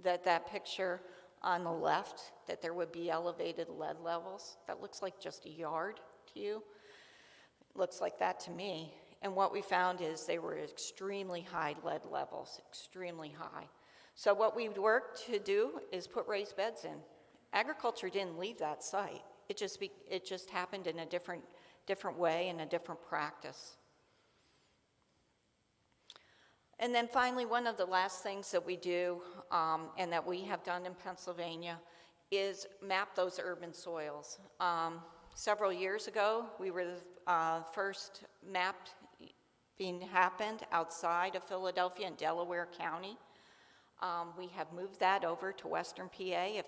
that that picture on the left, that there would be elevated lead levels. That looks like just a yard to you. Looks like that to me. And what we found is they were extremely high lead levels, extremely high. So what we worked to do is put raised beds in. Agriculture didn't leave that site. It just happened in a different way and a different practice. And then finally, one of the last things that we do and that we have done in Pennsylvania is map those urban soils. Several years ago, we were the first mapped being happened outside of Philadelphia in Delaware County. We have moved that over to Western PA.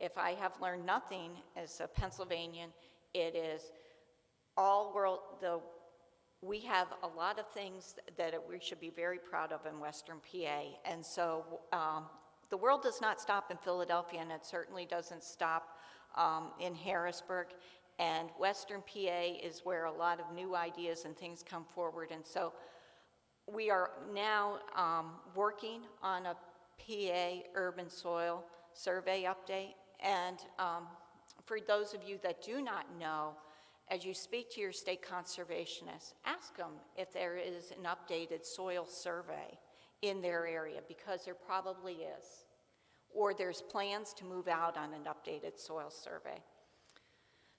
If I have learned nothing as a Pennsylvanian, it is all world, we have a lot of things that we should be very proud of in Western PA. And so the world does not stop in Philadelphia, and it certainly doesn't stop in Harrisburg. And Western PA is where a lot of new ideas and things come forward. And so we are now working on a PA urban soil survey update. And for those of you that do not know, as you speak to your state conservationists, ask them if there is an updated soil survey in their area, because there probably is. Or there's plans to move out on an updated soil survey.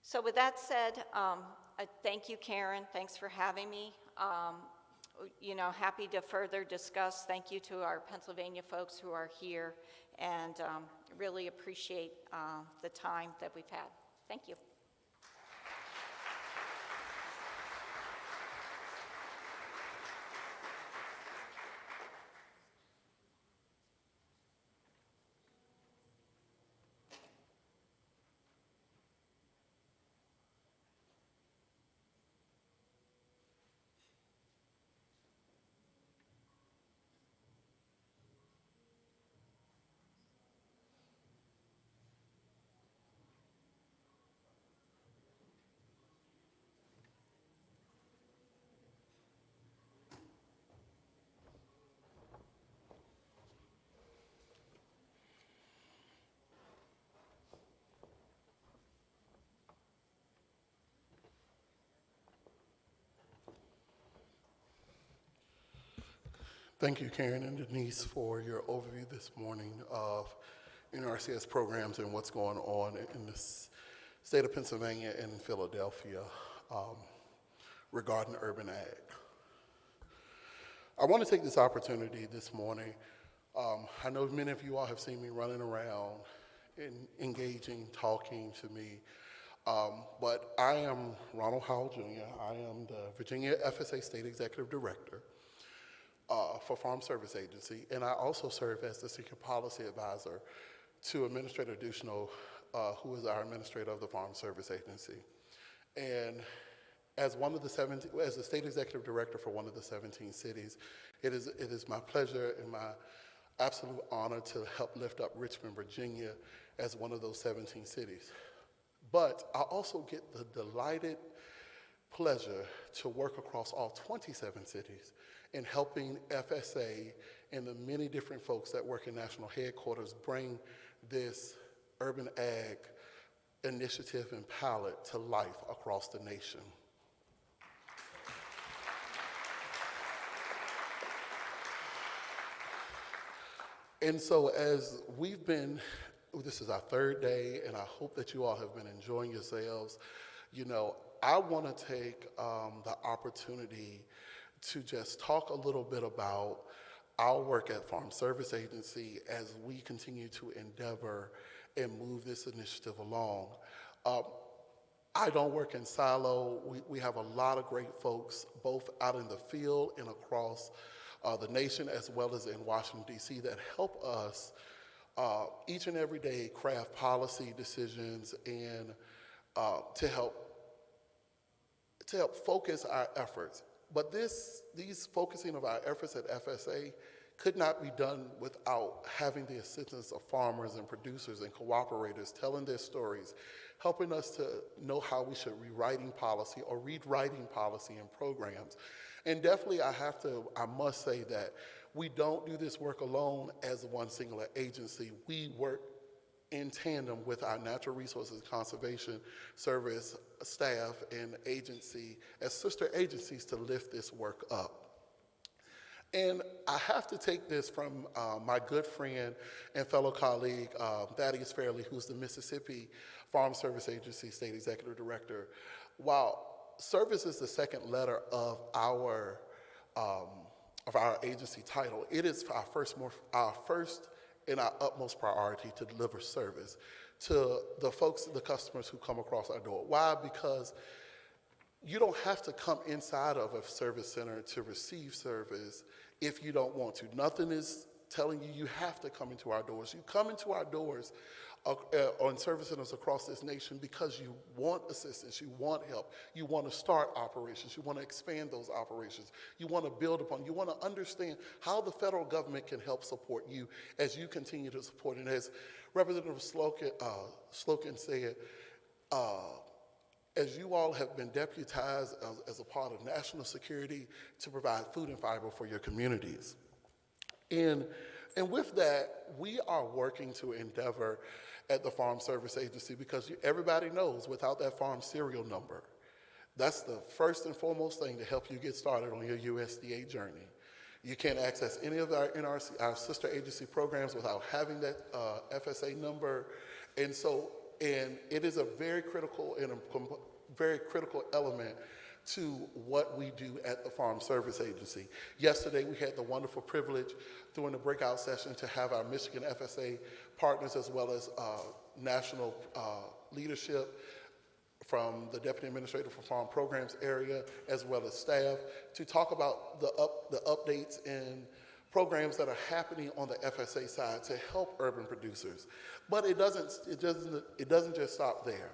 So with that said, thank you, Karen. Thanks for having me. Happy to further discuss. Thank you to our Pennsylvania folks who are here, and really appreciate the time that we've had. Thank you. Thank you, Karen and Denise, for your overview this morning of NRCS programs and what's going on in the state of Pennsylvania and Philadelphia regarding urban ag. I want to take this opportunity this morning. I know many of you all have seen me running around and engaging, talking to me, but I am Ronald Howell Jr. I am the Virginia FSA State Executive Director for Farm Service Agency, and I also serve as the Senior Policy Advisor to Administrator Duchesneau, who is our Administrator of the Farm Service Agency. And as the State Executive Director for one of the 17 cities, it is my pleasure and my absolute honor to help lift up Richmond, Virginia as one of those 17 cities. But I also get the delighted pleasure to work across all 27 cities in helping FSA and the many different folks that work in national headquarters bring this urban ag initiative and palette to life across the nation. And so as we've been, this is our third day, and I hope that you all have been enjoying yourselves. You know, I want to take the opportunity to just talk a little bit about our work at Farm Service Agency as we continue to endeavor and move this initiative along. I don't work in silo. We have a lot of great folks, both out in the field and across the nation, as well as in Washington, D.C., that help us each and every day craft policy decisions and to help focus our efforts. But these focusing of our efforts at FSA could not be done without having the assistance of farmers and producers and cooperators telling their stories, helping us to know how we should rewriting policy or rewriting policy and programs. And definitely I must say that we don't do this work alone as one singular agency. We work in tandem with our Natural Resources Conservation Service staff and agency as sister agencies to lift this work up. And I have to take this from my good friend and fellow colleague, Thaddeus Fairley, who's the Mississippi Farm Service Agency State Executive Director. While service is the second letter of our agency title, it is our first and our utmost priority to deliver service to the folks, the customers who come across our door. Why? Because you don't have to come inside of a service center to receive service if you don't want to. Nothing is telling you have to come into our doors. You come into our doors on service centers across this nation because you want assistance, you want help, you want to start operations, you want to expand those operations, you want to build upon, you want to understand how the federal government can help support you as you continue to support. And as Representative Slokin said, as you all have been deputized as a part of national security to provide food and fiber for your communities. And with that, we are working to endeavor at the Farm Service Agency because everybody knows without that farm serial number, that's the first and foremost thing to help you get started on your USDA journey. You can't access any of our NRC, our sister agency programs without having that FSA number. And it is a very critical element to what we do at the Farm Service Agency. Yesterday, we had the wonderful privilege during the breakout session to have our Michigan FSA partners as well as national leadership from the Deputy Administrator for Farm Programs area as well as staff to talk about the updates and programs that are happening on the FSA side to help urban producers. But it doesn't just stop there.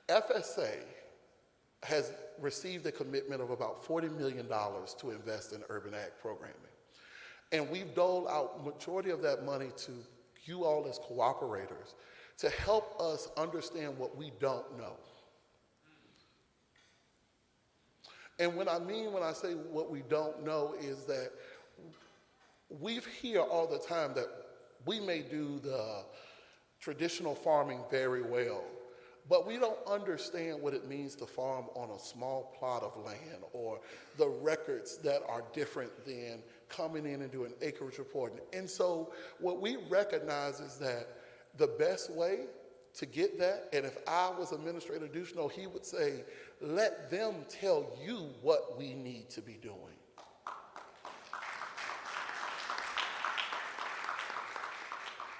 FSA has received a commitment of about $40 million to invest in urban ag programming. And we've doled out majority of that money to you all as cooperators to help us understand what we don't know. And when I say what we don't know is that we hear all the time that we may do the traditional farming very well, but we don't understand what it means to farm on a small plot of land or the records that are different than coming in and doing acreage reporting. And so what we recognize is that the best way to get that, and if I was Administrator Ducheneau, he would say, let them tell you what we need to be doing.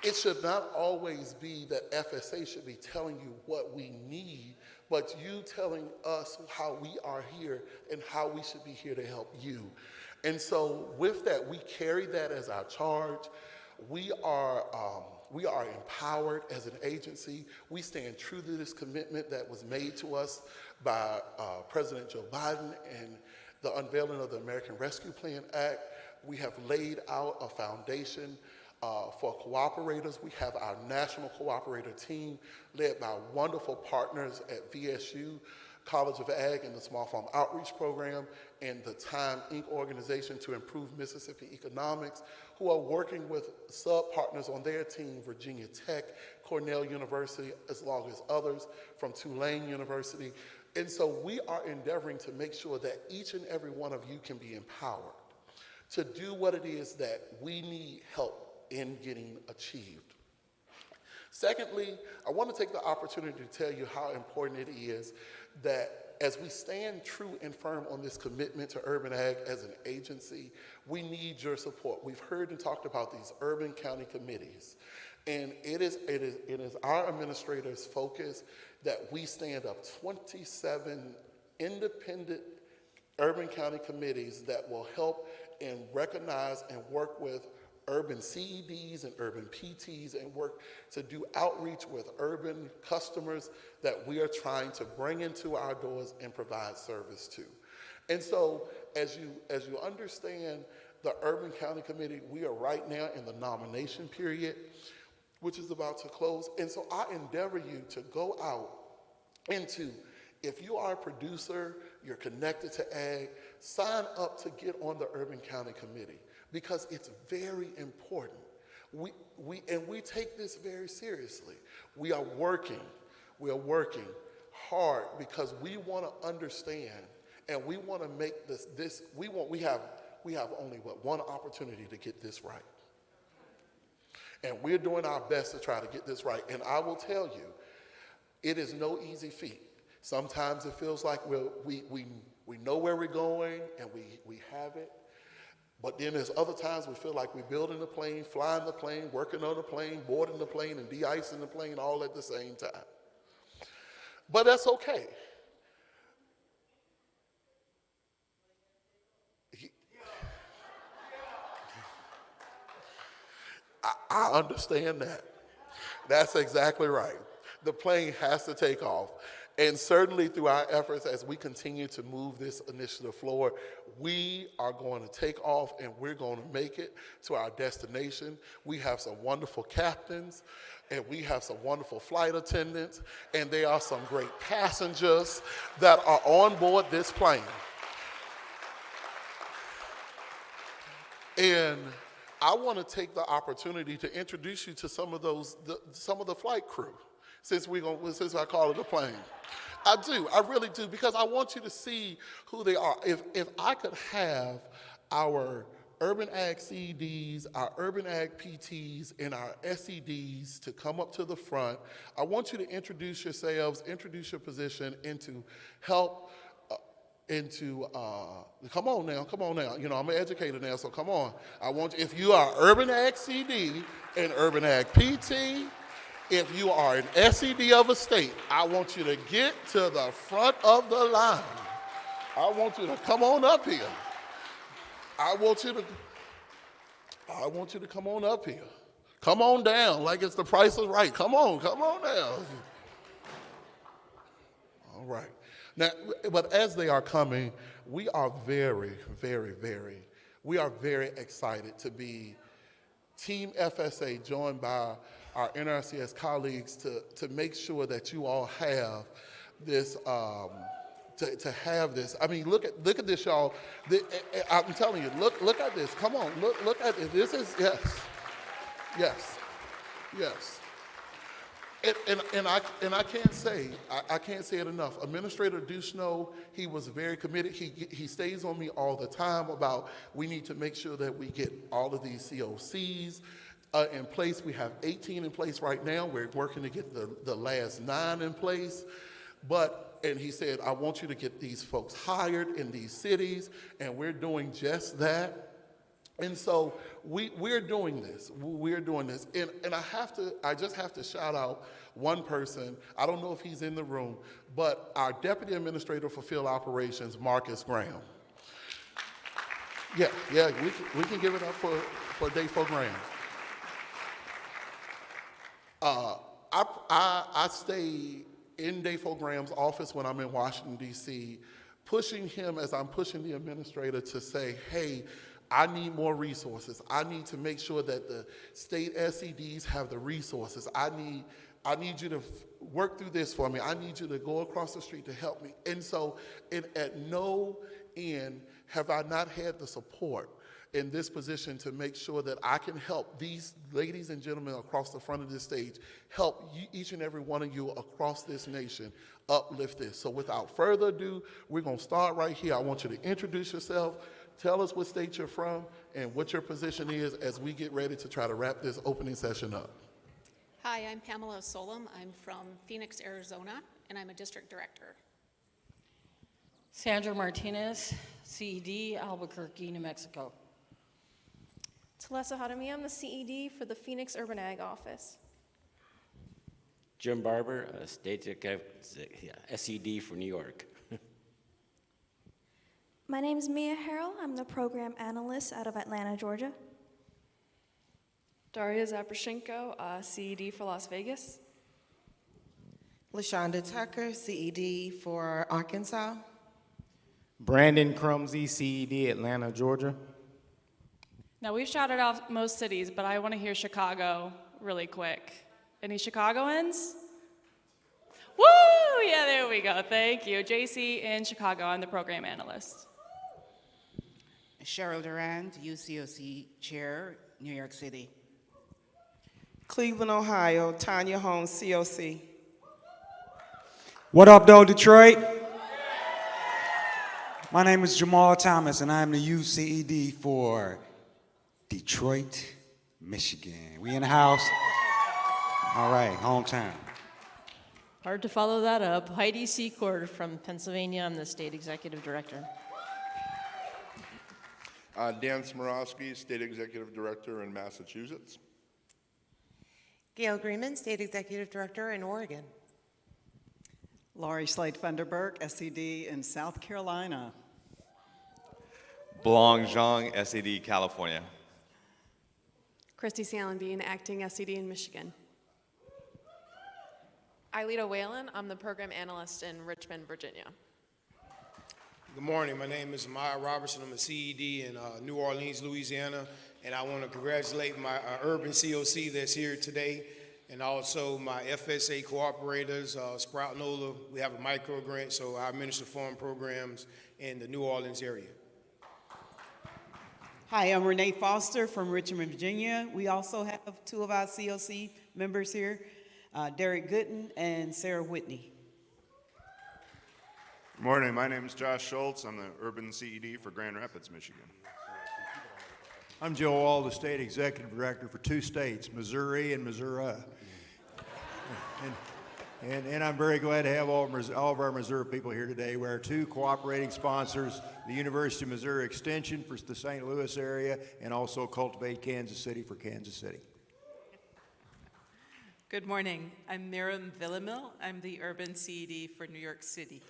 It should not always be that FSA should be telling you what we need, but you telling us how we are here and how we should be here to help you. And so with that, we carry that as our charge. We are empowered as an agency. We stand true to this commitment that was made to us by President Joe Biden and the unveiling of the American Rescue Plan Act. We have laid out a foundation for cooperators. We have our national cooperator team led by wonderful partners at VSU, College of Ag and the Small Farm Outreach Program, and the Time Inc. organization to improve Mississippi economics, who are working with sub-partners on their team, Virginia Tech, Cornell University, as well as others from Tulane University. And so we are endeavoring to make sure that each and every one of you can be empowered to do what it is that we need help in getting achieved. Secondly, I want to take the opportunity to tell you how important it is that as we stand true and firm on this commitment to urban ag as an agency, we need your support. We've heard and talked about these urban county committees. And it is our administrators' focus that we stand up 27 independent urban county committees that will help and recognize and work with urban CEDs and urban PTs and work to do outreach with urban customers that we are trying to bring into our doors and provide service to. And so as you understand the Urban County Committee, we are right now in the nomination period, which is about to close. And so I endeavor you to go out into, if you are a producer, you're connected to ag, sign up to get on the Urban County Committee because it's very important. We take this very seriously. We are working hard because we want to understand and we want to make we have only one opportunity to get this right. And we're doing our best to try to get this right. And I will tell you, it is no easy feat. Sometimes it feels like we know where we're going and we have it. But then there's other times we feel like we're building the plane, flying the plane, working on the plane, boarding the plane, and de-icing the plane all at the same time. But that's okay. I understand that. That's exactly right. The plane has to take off. And certainly through our efforts as we continue to move this initiative forward, we are going to take off and we're going to make it to our destination. We have some wonderful captains and we have some wonderful flight attendants and there are some great passengers that are on board this plane. And I want to take the opportunity to introduce you to some of the flight crew, since I call it a plane. I do, I really do, because I want you to see who they are. If I could have our urban ag CEDs, our urban ag PTs, and our SEDs to come up to the front, I want you to introduce yourselves, introduce your position, and to help come on now. You know, I'm an educator now, so come on. If you are urban ag CD and urban ag PT, if you are an SED of a state, I want you to get to the front of the line. I want you to come on up here. I want you to come on up here. Come on down like it's the Price is Right. Come on down. All right. Now, but as they are coming, we are very excited to be Team FSA joined by our NRCS colleagues to make sure that you all have this, to have this. I mean, look at this, y'all. I'm telling you, look at this. Come on, look at this. This is, yes. And I can't say it enough. Administrator Duchesneau, he was very committed. He stays on me all the time about we need to make sure that we get all of these COCs in place. We have 18 in place right now. We're working to get the last 9 in place. And he said, I want you to get these folks hired in these cities, and we're doing just that. And so we're doing this. And I just have to shout out one person. I don't know if he's in the room, but our Deputy Administrator for Field Operations, Marcus Graham. Yeah, we can give it up for Dayfo Graham. I stay in Dayfo Graham's office when I'm in Washington, D.C., pushing him as I'm pushing the administrator to say, hey, I need more resources. I need to make sure that the state SEDs have the resources. I need you to work through this for me. I need you to go across the street to help me. And so at no end have I not had the support in this position to make sure that I can help these ladies and gentlemen across the front of this stage, help each and every one of you across this nation uplift this. So without further ado, we're going to start right here. I want you to introduce yourself. Tell us what state you're from and what your position is as we get ready to try to wrap this opening session up. Hi, I'm Pamela Solom. I'm from Phoenix, Arizona, and I'm a district director. Sandra Martinez, CED, Albuquerque, New Mexico. Talesa Hadami, I'm the CED for the Phoenix Urban Ag Office. Jim Barber, SED for New York. My name is Mia Harrell. I'm the program analyst out of Atlanta, Georgia. Daria Zaprashenko, CED for Las Vegas. LaShonda Tucker, CED for Arkansas. Brandon Crumsey, CED, Atlanta, Georgia. Now, we've shouted out most cities, but I want to hear Chicago really quick. Any Chicagoans? Woo! Yeah, there we go. Thank you. JC in Chicago. I'm the program analyst. Cheryl Durand, UCOC Chair, New York City. Cleveland, Ohio, Tanya Holmes, COC. What up, though, Detroit? My name is Jamal Thomas, and I'm the UCED for Detroit, Michigan. We in the house? All right, hometown. Hard to follow that up. Heidi Secord from Pennsylvania. I'm the State Executive Director. Dan Smorowski, State Executive Director in Massachusetts. Gail Greenman, State Executive Director in Oregon. Laurie Slade Funderburk, SED in South Carolina. Belong Zhang, SED, California. Christy Salen-Bean, acting SED in Michigan. Ailita Whalen, I'm the program analyst in Richmond, Virginia. Good morning. My name is Maya Robertson. I'm a CED in New Orleans, Louisiana, and I want to congratulate my urban COC that's here today, and also my FSA cooperators, Sprout NOLA. We have a micro grant, so I administer farm programs in the New Orleans area. Hi, I'm Renee Foster from Richmond, Virginia. We also have two of our COC members here, Derek Gooden and Sarah Whitney. Good morning. My name is Josh Schultz. I'm the Urban CED for Grand Rapids, Michigan. I'm Joe Wall, the State Executive Director for two states, Missouri and Missouri. And I'm very glad to have all of our Missouri people here today. We're two cooperating sponsors, the University of Missouri Extension for the St. Louis area, and also Cultivate Kansas City for Kansas City. Good morning. I'm Miriam Villamil. I'm the Urban CED for New York City.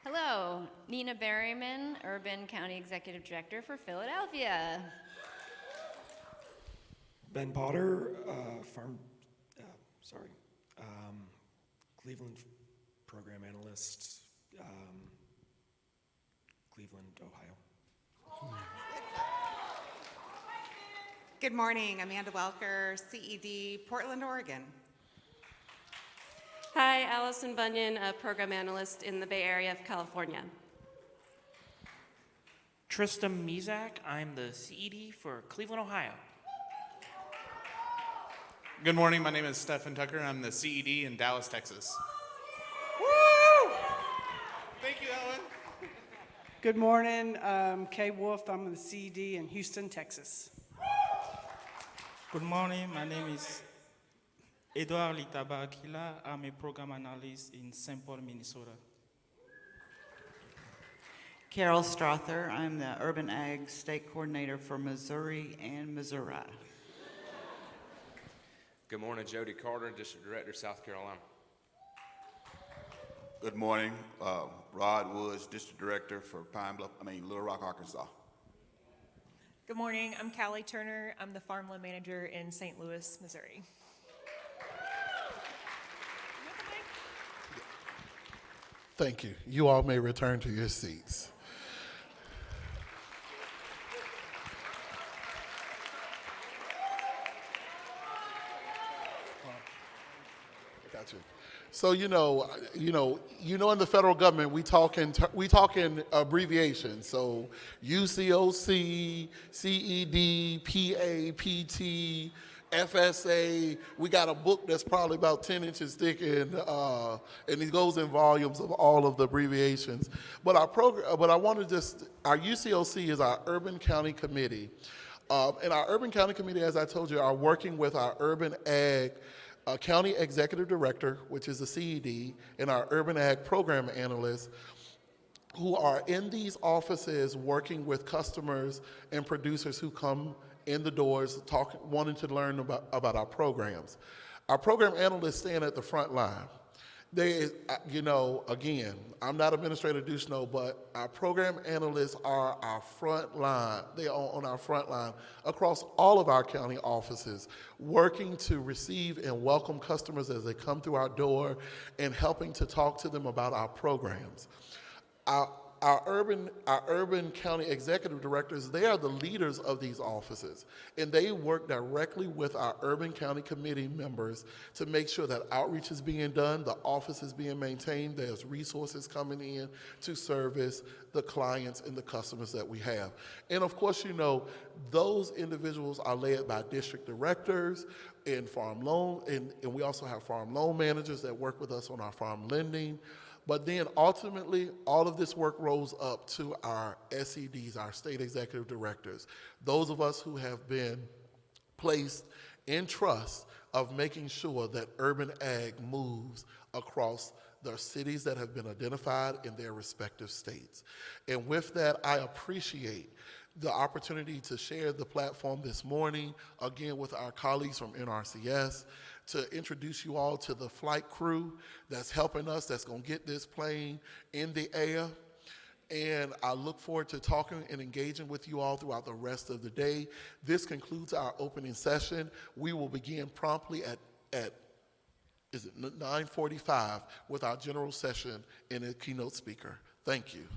Hello, Nina Berryman, Urban County Executive Director for Philadelphia. Ben Potter, Cleveland Program Analyst, Cleveland, Ohio. Good morning, Amanda Welker, CED, Portland, Oregon. Hi, Allison Bunyan, a program analyst in the Bay Area of California. Tristan Mizak, I'm the CED for Cleveland, Ohio. Good morning, my name is Stephen Tucker. I'm the CED in Dallas, Texas. Woo! Thank you, Ellen. Good morning, Kay Wolf. I'm the CED in Houston, Texas. Good morning, my name is Edouard Litaba Akila. I'm a program analyst in St. Paul, Minnesota. Carol Strother, I'm the Urban Ag State Coordinator for Missouri and Missouri. Good morning, Jody Carter, District Director, South Carolina. Good morning, Rod Woods, District Director for Little Rock, Arkansas. Good morning, I'm Callie Turner. I'm the Farmland Manager in St. Louis, Missouri. Thank you. You all may return to your seats. Got you. So in the federal government we talk in abbreviations. So UCOC, CED, PA, PT, FSA. We got a book that's probably about 10 inches thick, and it goes in volumes of all of the abbreviations. But our UCOC is our Urban County Committee, and our Urban County Committee, as I told you, are working with our urban ag a county executive director, which is the CED, and our urban ag program analyst, who are in these offices working with customers and producers who come in the doors wanting to learn about our programs. Our program analysts stand at the front line. They, again, I'm not Administrator Duchesneau, but our program analysts are our front line. They are on our front line across all of our county offices, working to receive and welcome customers as they come through our door and helping to talk to them about our programs. Our urban county executive directors, they are the leaders of these offices, and they work directly with our urban county committee members to make sure that outreach is being done, the office is being maintained, there's resources coming in to service the clients and the customers that we have. And of course, those individuals are led by district directors and farm loan, and we also have farm loan managers that work with us on our farm lending. But then ultimately, all of this work rolls up to our SEDs, our state executive directors, those of us who have been placed in trust of making sure that urban ag moves across the cities that have been identified in their respective states. And with that, I appreciate the opportunity to share the platform this morning, again with our colleagues from NRCS, to introduce you all to the flight crew that's helping us, that's going to get this plane in the air. And I look forward to talking and engaging with you all throughout the rest of the day. This concludes our opening session. We will begin promptly at 9:45 with our general session and a keynote speaker. Thank you.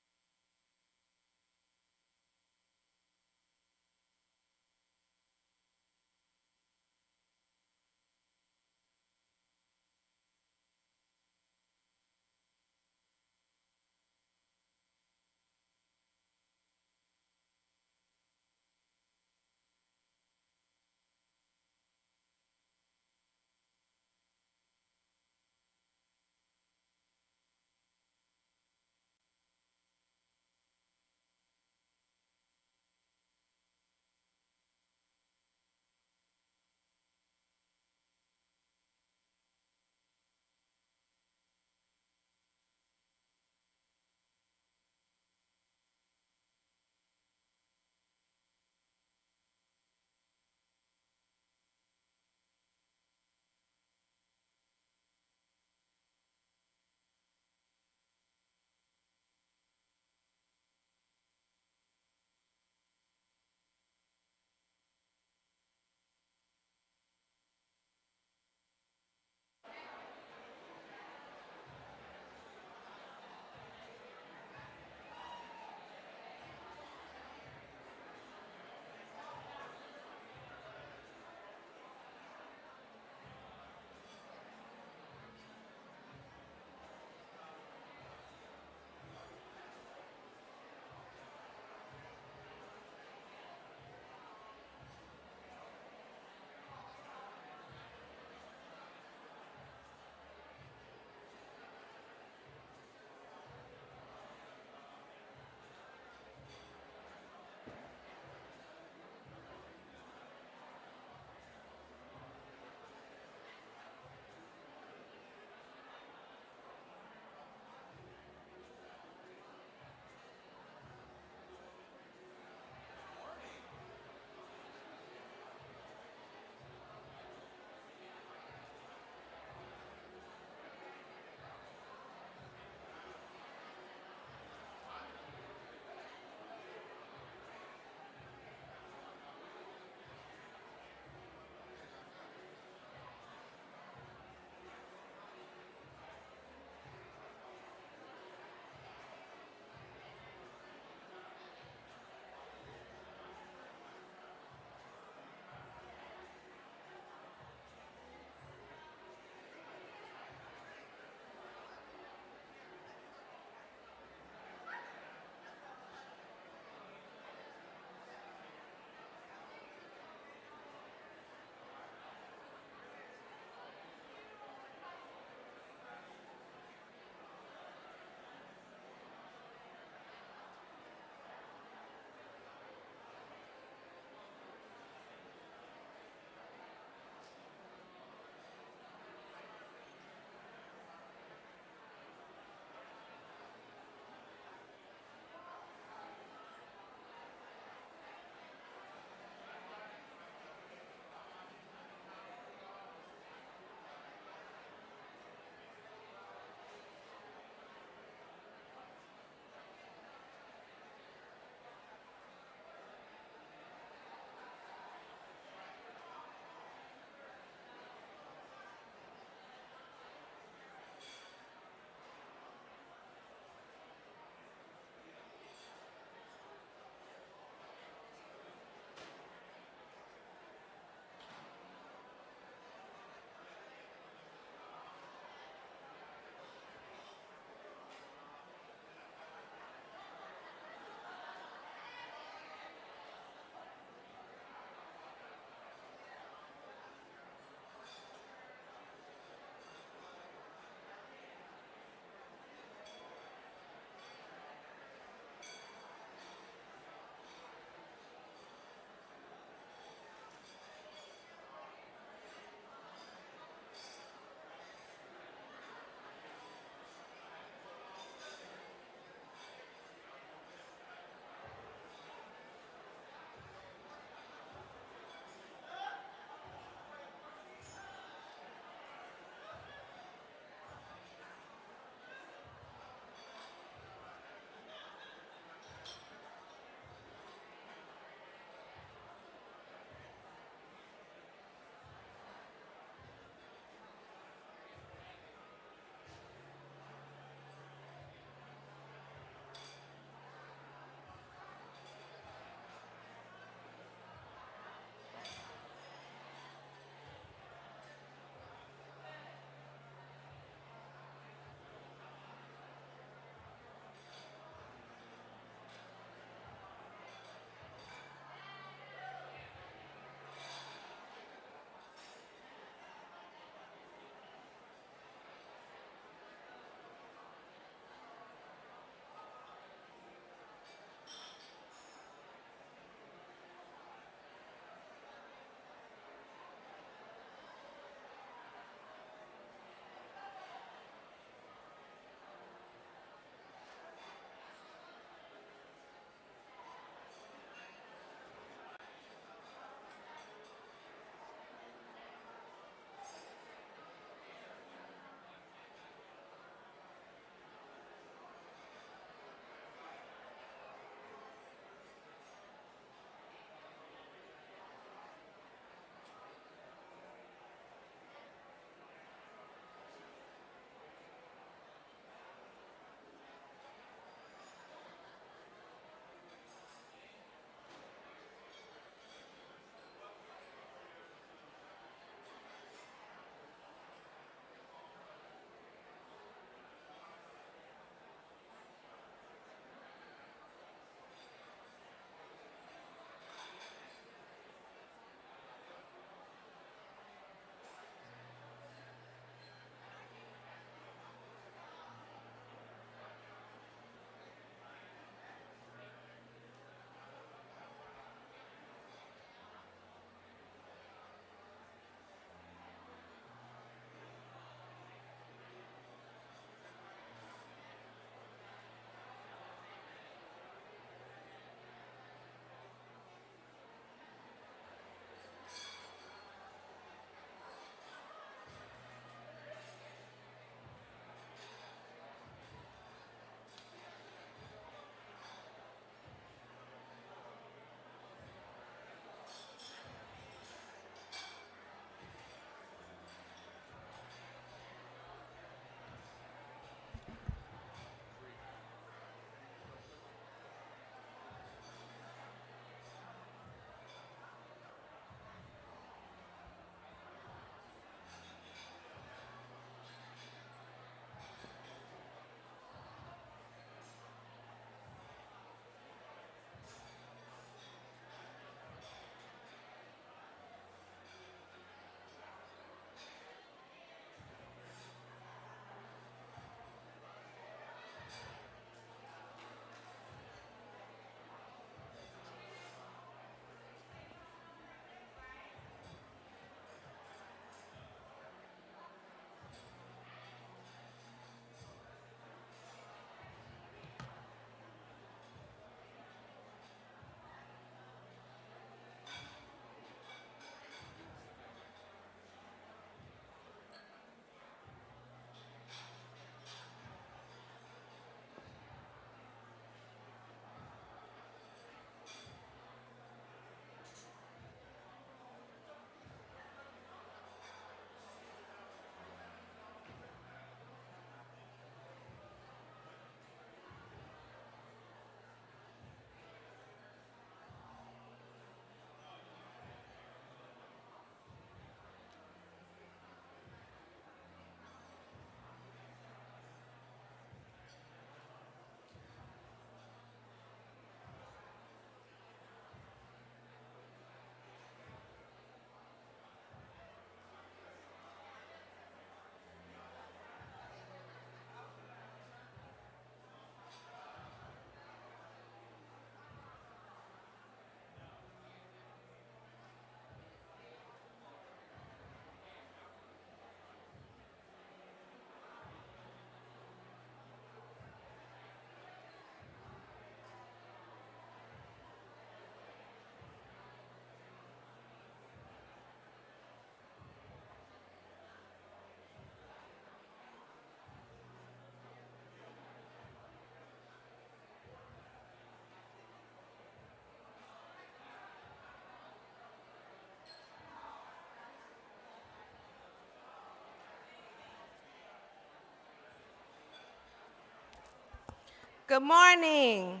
Good morning.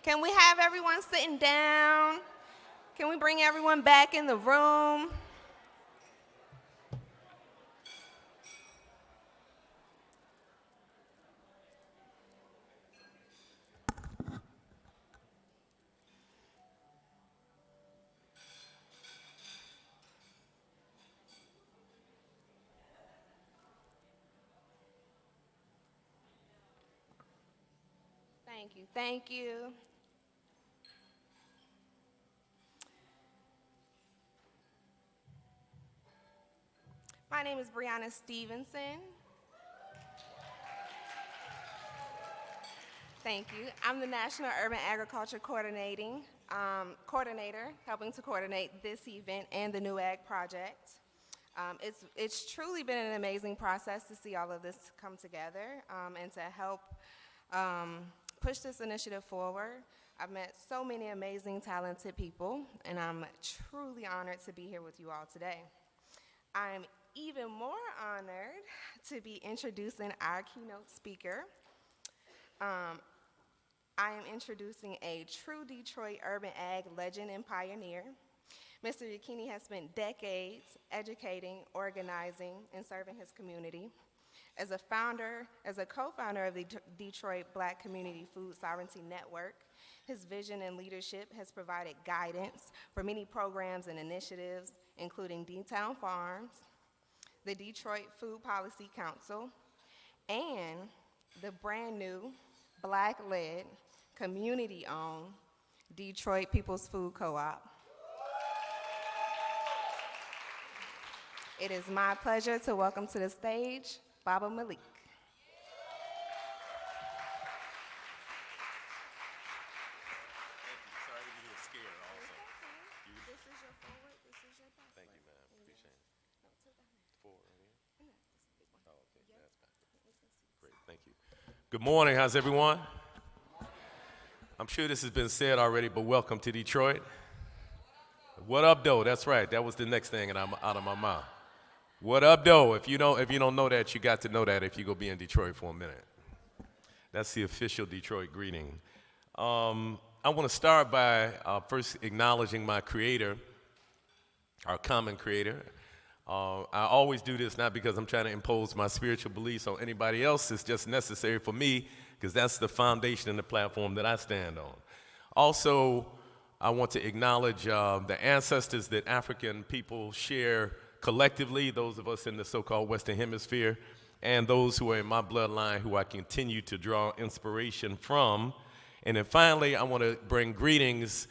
Can we have everyone sitting down? Can we bring everyone back in the room? Thank you, thank you. My name is Brianna Stevenson. Thank you. I'm the National Urban Agriculture Coordinator, helping to coordinate this event and the New Ag Project. It's truly been an amazing process to see all of this come together and to help push this initiative forward. I've met so many amazing, talented people, and I'm truly honored to be here with you all today. I'm even more honored to be introducing our keynote speaker. I am introducing a true Detroit urban ag legend and pioneer. Mr. Yakini has spent decades educating, organizing, and serving his community. As a co-founder of the Detroit Black Community Food Sovereignty Network, his vision and leadership has provided guidance for many programs and initiatives, including D-Town Farms, the Detroit Food Policy Council, and the brand new Black-led, community-owned Detroit People's Food Co-op. It is my pleasure to welcome to the stage Baba Malik. Sorry to give you a scare also. This is your forward, this is your back. Thank you, ma'am. Appreciate it. Forward right here? Oh, okay. That's back. Great, thank you. Good morning, how's everyone? I'm sure this has been said already, but welcome to Detroit. What up, though? That's right. That was the next thing, and I'm out of my mouth. What up, though? If you don't know that, you got to know that if you go be in Detroit for a minute. That's the official Detroit greeting. I want to start by first acknowledging my creator, our common creator. I always do this not because I'm trying to impose my spiritual beliefs on anybody else. It's just necessary for me because that's the foundation and the platform that I stand on. Also, I want to acknowledge the ancestors that African people share collectively, those of us in the so-called Western Hemisphere, and those who are in my bloodline who I continue to draw inspiration from. And then finally, I want to bring greetings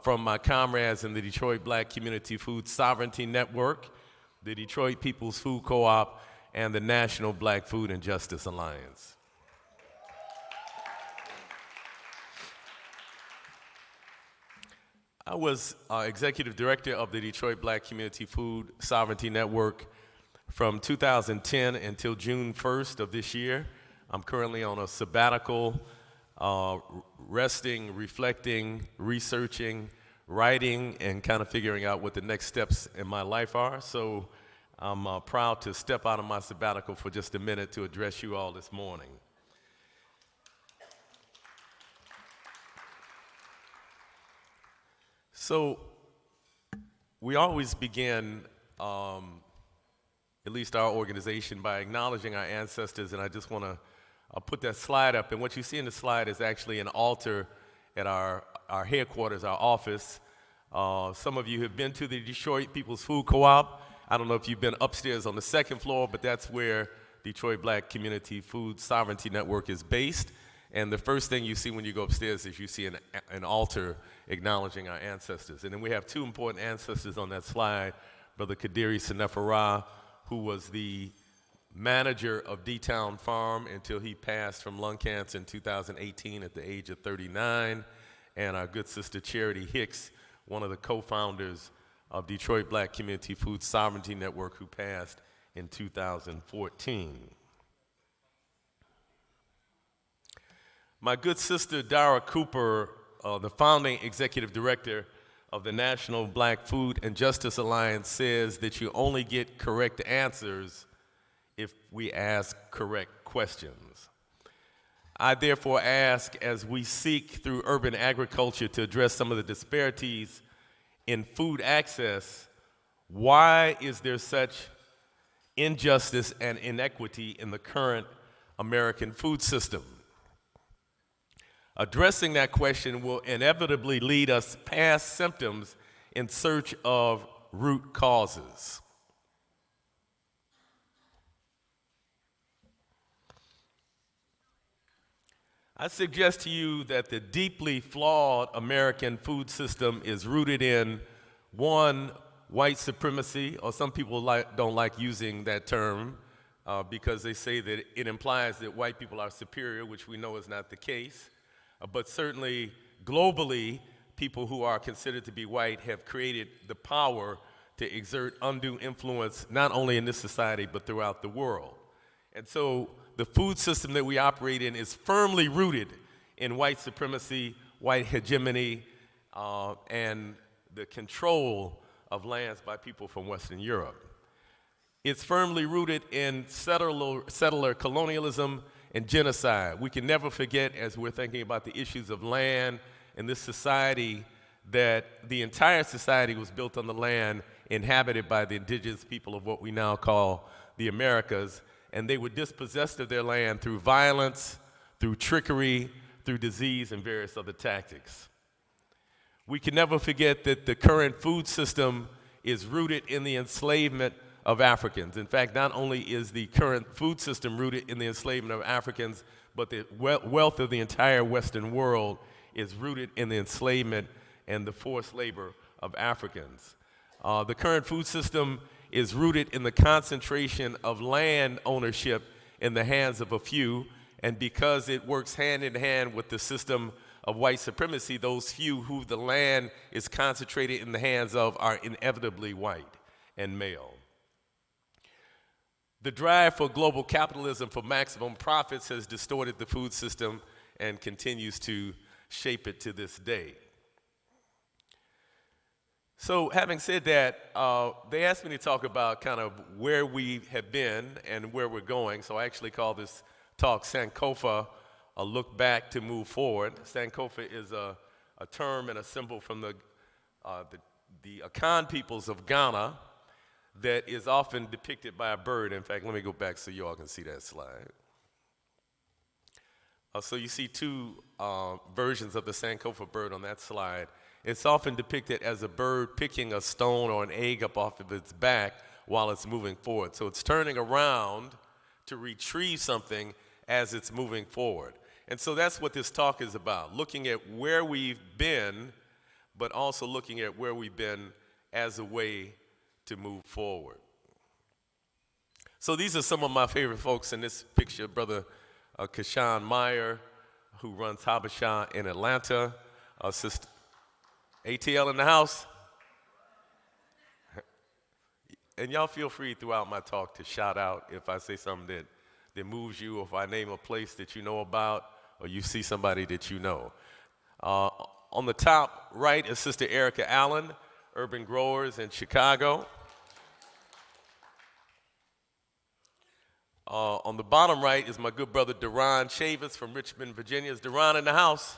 from my comrades in the Detroit Black Community Food Sovereignty Network, the Detroit People's Food Co-op, and the National Black Food and Justice Alliance. I was executive director of the Detroit Black Community Food Sovereignty Network from 2010 until June 1st of this year. I'm currently on a sabbatical, resting, reflecting, researching, writing, and kind of figuring out what the next steps in my life are. So I'm proud to step out of my sabbatical for just a minute to address you all this morning. So we always begin, at least our organization, by acknowledging our ancestors, and I just want to put that slide up. And what you see in the slide is actually an altar at our headquarters, our office. Some of you have been to the Detroit People's Food Co-op. I don't know if you've been upstairs on the second floor, but that's where Detroit Black Community Food Sovereignty Network is based. And the first thing you see when you go upstairs is you see an altar acknowledging our ancestors. And then we have two important ancestors on that slide, Brother Kadiri Senefara, who was the manager of D-Town Farm until he passed from lung cancer in 2018 at the age of 39, and our good sister Charity Hicks, one of the co-founders of Detroit Black Community Food Sovereignty Network, who passed in 2014. My good sister Dara Cooper, the founding executive director of the National Black Food and Justice Alliance, says that you only get correct answers if we ask correct questions. I therefore ask, as we seek through urban agriculture to address some of the disparities in food access, why is there such injustice and inequity in the current American food system? Addressing that question will inevitably lead us past symptoms in search of root causes. I suggest to you that the deeply flawed American food system is rooted in, one, white supremacy, or some people don't like using that term because they say that it implies that white people are superior, which we know is not the case. But certainly, globally, people who are considered to be white have created the power to exert undue influence, not only in this society, but throughout the world. And so the food system that we operate in is firmly rooted in white supremacy, white hegemony, and the control of lands by people from Western Europe. It's firmly rooted in settler colonialism and genocide. We can never forget, as we're thinking about the issues of land in this society, that the entire society was built on the land inhabited by the indigenous people of what we now call the Americas, and they were dispossessed of their land through violence, through trickery, through disease, and various other tactics. We can never forget that the current food system is rooted in the enslavement of Africans. In fact, not only is the current food system rooted in the enslavement of Africans, but the wealth of the entire Western world is rooted in the enslavement and the forced labor of Africans. The current food system is rooted in the concentration of land ownership in the hands of a few, and because it works hand in hand with the system of white supremacy, those few who the land is concentrated in the hands of are inevitably white and male. The drive for global capitalism for maximum profits has distorted the food system and continues to shape it to this day. So having said that, they asked me to talk about kind of where we have been and where we're going. So I actually call this talk Sankofa, a look back to move forward. Sankofa is a term and a symbol from the Akan peoples of Ghana that is often depicted by a bird. In fact, let me go back so you all can see that slide. So you see two versions of the Sankofa bird on that slide. It's often depicted as a bird picking a stone or an egg up off of its back while it's moving forward. So it's turning around to retrieve something as it's moving forward. And so that's what this talk is about, looking at where we've been, but also looking at where we've been as a way to move forward. So these are some of my favorite folks in this picture. Brother Kashan Meyer, who runs Habasha in Atlanta. Sister ATL in the house. And y'all feel free throughout my talk to shout out if I say something that moves you, or if I name a place that you know about, or you see somebody that you know. On the top right is Sister Erica Allen, Urban Growers in Chicago. On the bottom right is my good brother Duran Chavis from Richmond, Virginia. Is Duran in the house?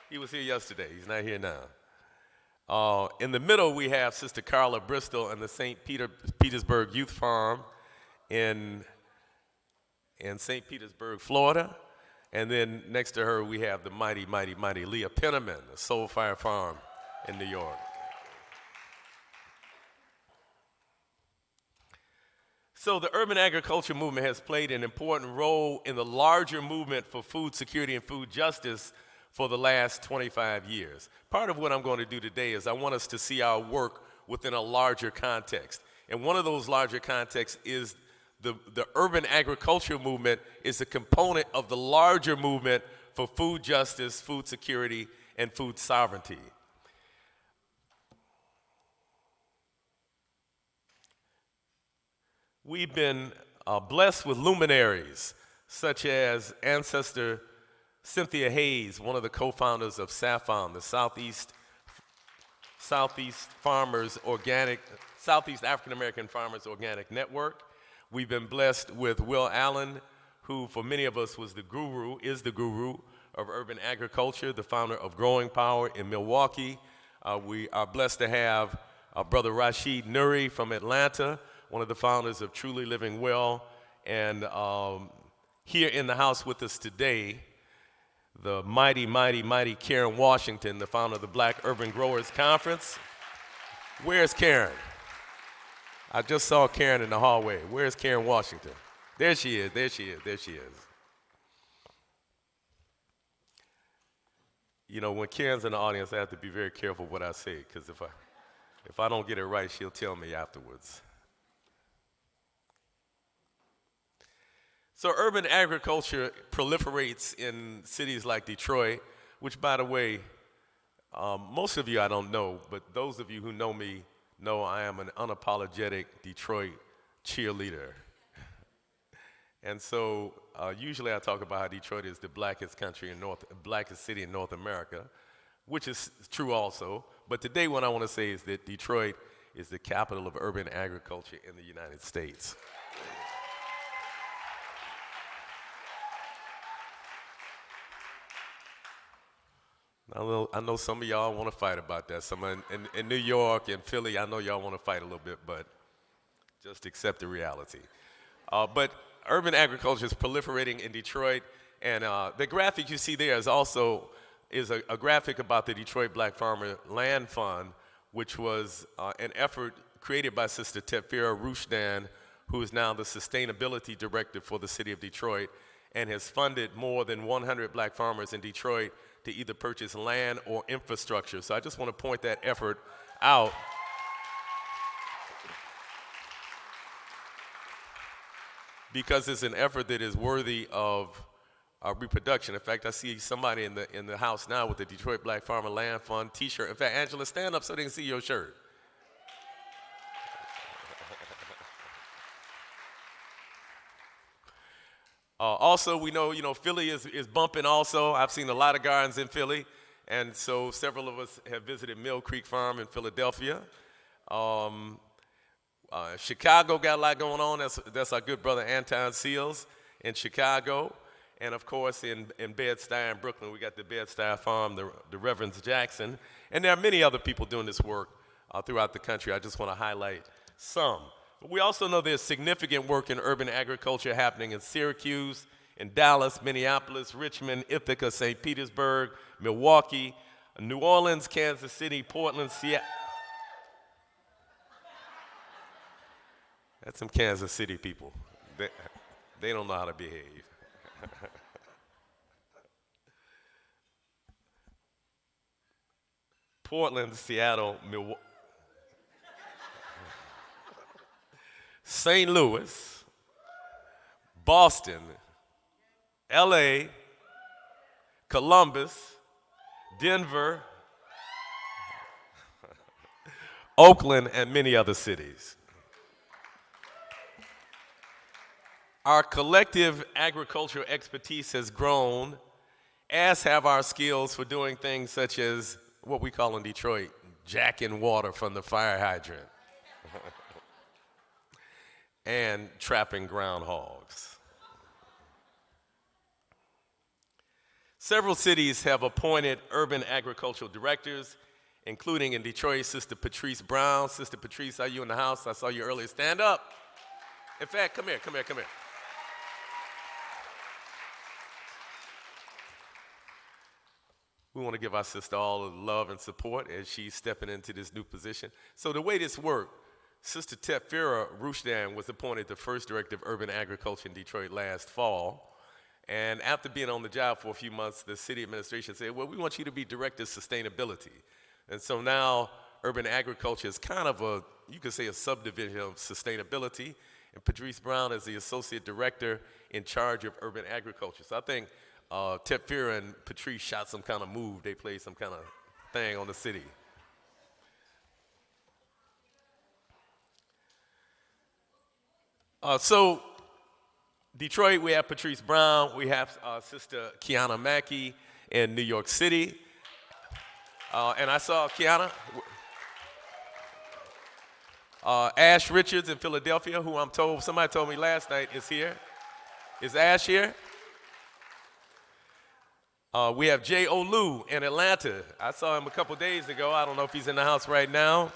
He was here yesterday. He's not here now. In the middle, we have Sister Carla Bristol and the St. Petersburg Youth Farm in St. Petersburg, Florida. And then next to her, we have the mighty, mighty, mighty Leah Penniman, the Soul Fire Farm in New York. So the urban agriculture movement has played an important role in the larger movement for food security and food justice for the last 25 years. Part of what I'm going to do today is I want us to see our work within a larger context. And one of those larger contexts is the urban agriculture movement is a component of the larger movement for food justice, food security, and food sovereignty. We've been blessed with luminaries such as ancestor Cynthia Hayes, one of the co-founders of SAFON, the Southeast African American Farmers Organic Network. We've been blessed with Will Allen, who for many of us is the guru of urban agriculture, the founder of Growing Power in Milwaukee. We are blessed to have Brother Rashid Nuri from Atlanta, one of the founders of Truly Living Well, and here in the house with us today, the mighty Karen Washington, the founder of the Black Urban Growers Conference. Where's Karen? I just saw Karen in the hallway. Where's Karen Washington? There she is. You know, when Karen's in the audience, I have to be very careful what I say, because if I don't get it right, she'll tell me afterwards. So urban agriculture proliferates in cities like Detroit, which, by the way, most of you I don't know, but those of you who know me know I am an unapologetic Detroit cheerleader. And so usually I talk about how Detroit is the blackest city in North America, which is true also. But today what I want to say is that Detroit is the capital of urban agriculture in the United States. I know some of y'all want to fight about that. Some in New York and Philly, I know y'all want to fight a little bit, but just accept the reality. But urban agriculture is proliferating in Detroit, and the graphic you see there is also a graphic about the Detroit Black Farmer Land Fund, which was an effort created by Sister Tefira Rushdan, who is now the Sustainability Director for the City of Detroit, and has funded more than 100 black farmers in Detroit to either purchase land or infrastructure. So I just want to point that effort out. Because it's an effort that is worthy of reproduction. In fact, I see somebody in the house now with the Detroit Black Farmer Land Fund t-shirt. In fact, Angela, stand up so they can see your shirt. Also, we know, Philly is bumping also. I've seen a lot of gardens in Philly, and so several of us have visited Mill Creek Farm in Philadelphia. Chicago got a lot going on. That's our good brother Anton Seals in Chicago. And of course, in Bed-Stuy in Brooklyn, we got the Bed-Stuy Farm, the Reverend Jackson. And there are many other people doing this work throughout the country. I just want to highlight some. But we also know there's significant work in urban agriculture happening in Syracuse, in Dallas, Minneapolis, Richmond, Ithaca, St. Petersburg, Milwaukee, New Orleans, Kansas City, Portland, Seattle. That's some Kansas City people. They don't know how to behave. Portland, Seattle, Milwaukee, St. Louis, Boston, LA, Columbus, Denver, Oakland, and many other cities. Our collective agricultural expertise has grown, as have our skills for doing things such as what we call in Detroit, jacking water from the fire hydrant and trapping groundhogs. Several cities have appointed urban agricultural directors, including in Detroit, Sister Patrice Brown. Sister Patrice, are you in the house? I saw you earlier. Stand up. In fact, come here. We want to give our sister all the love and support as she's stepping into this new position. So the way this worked, Sister Tefira Rushdan was appointed the first director of urban agriculture in Detroit last fall. And after being on the job for a few months, the city administration said, well, we want you to be director of sustainability. And so now urban agriculture is kind of you could say a subdivision of sustainability. And Patrice Brown is the associate director in charge of urban agriculture. So I think Tefira and Patrice shot some kind of move. They played some kind of thing on the city. So Detroit, we have Patrice Brown. We have Sister Kiana Mackey in New York City. And I saw Kiana. Ash Richards in Philadelphia, who somebody told me last night is here. Is Ash here? We have Jay Olu in Atlanta. I saw him a couple days ago. I don't know if he's in the house right now.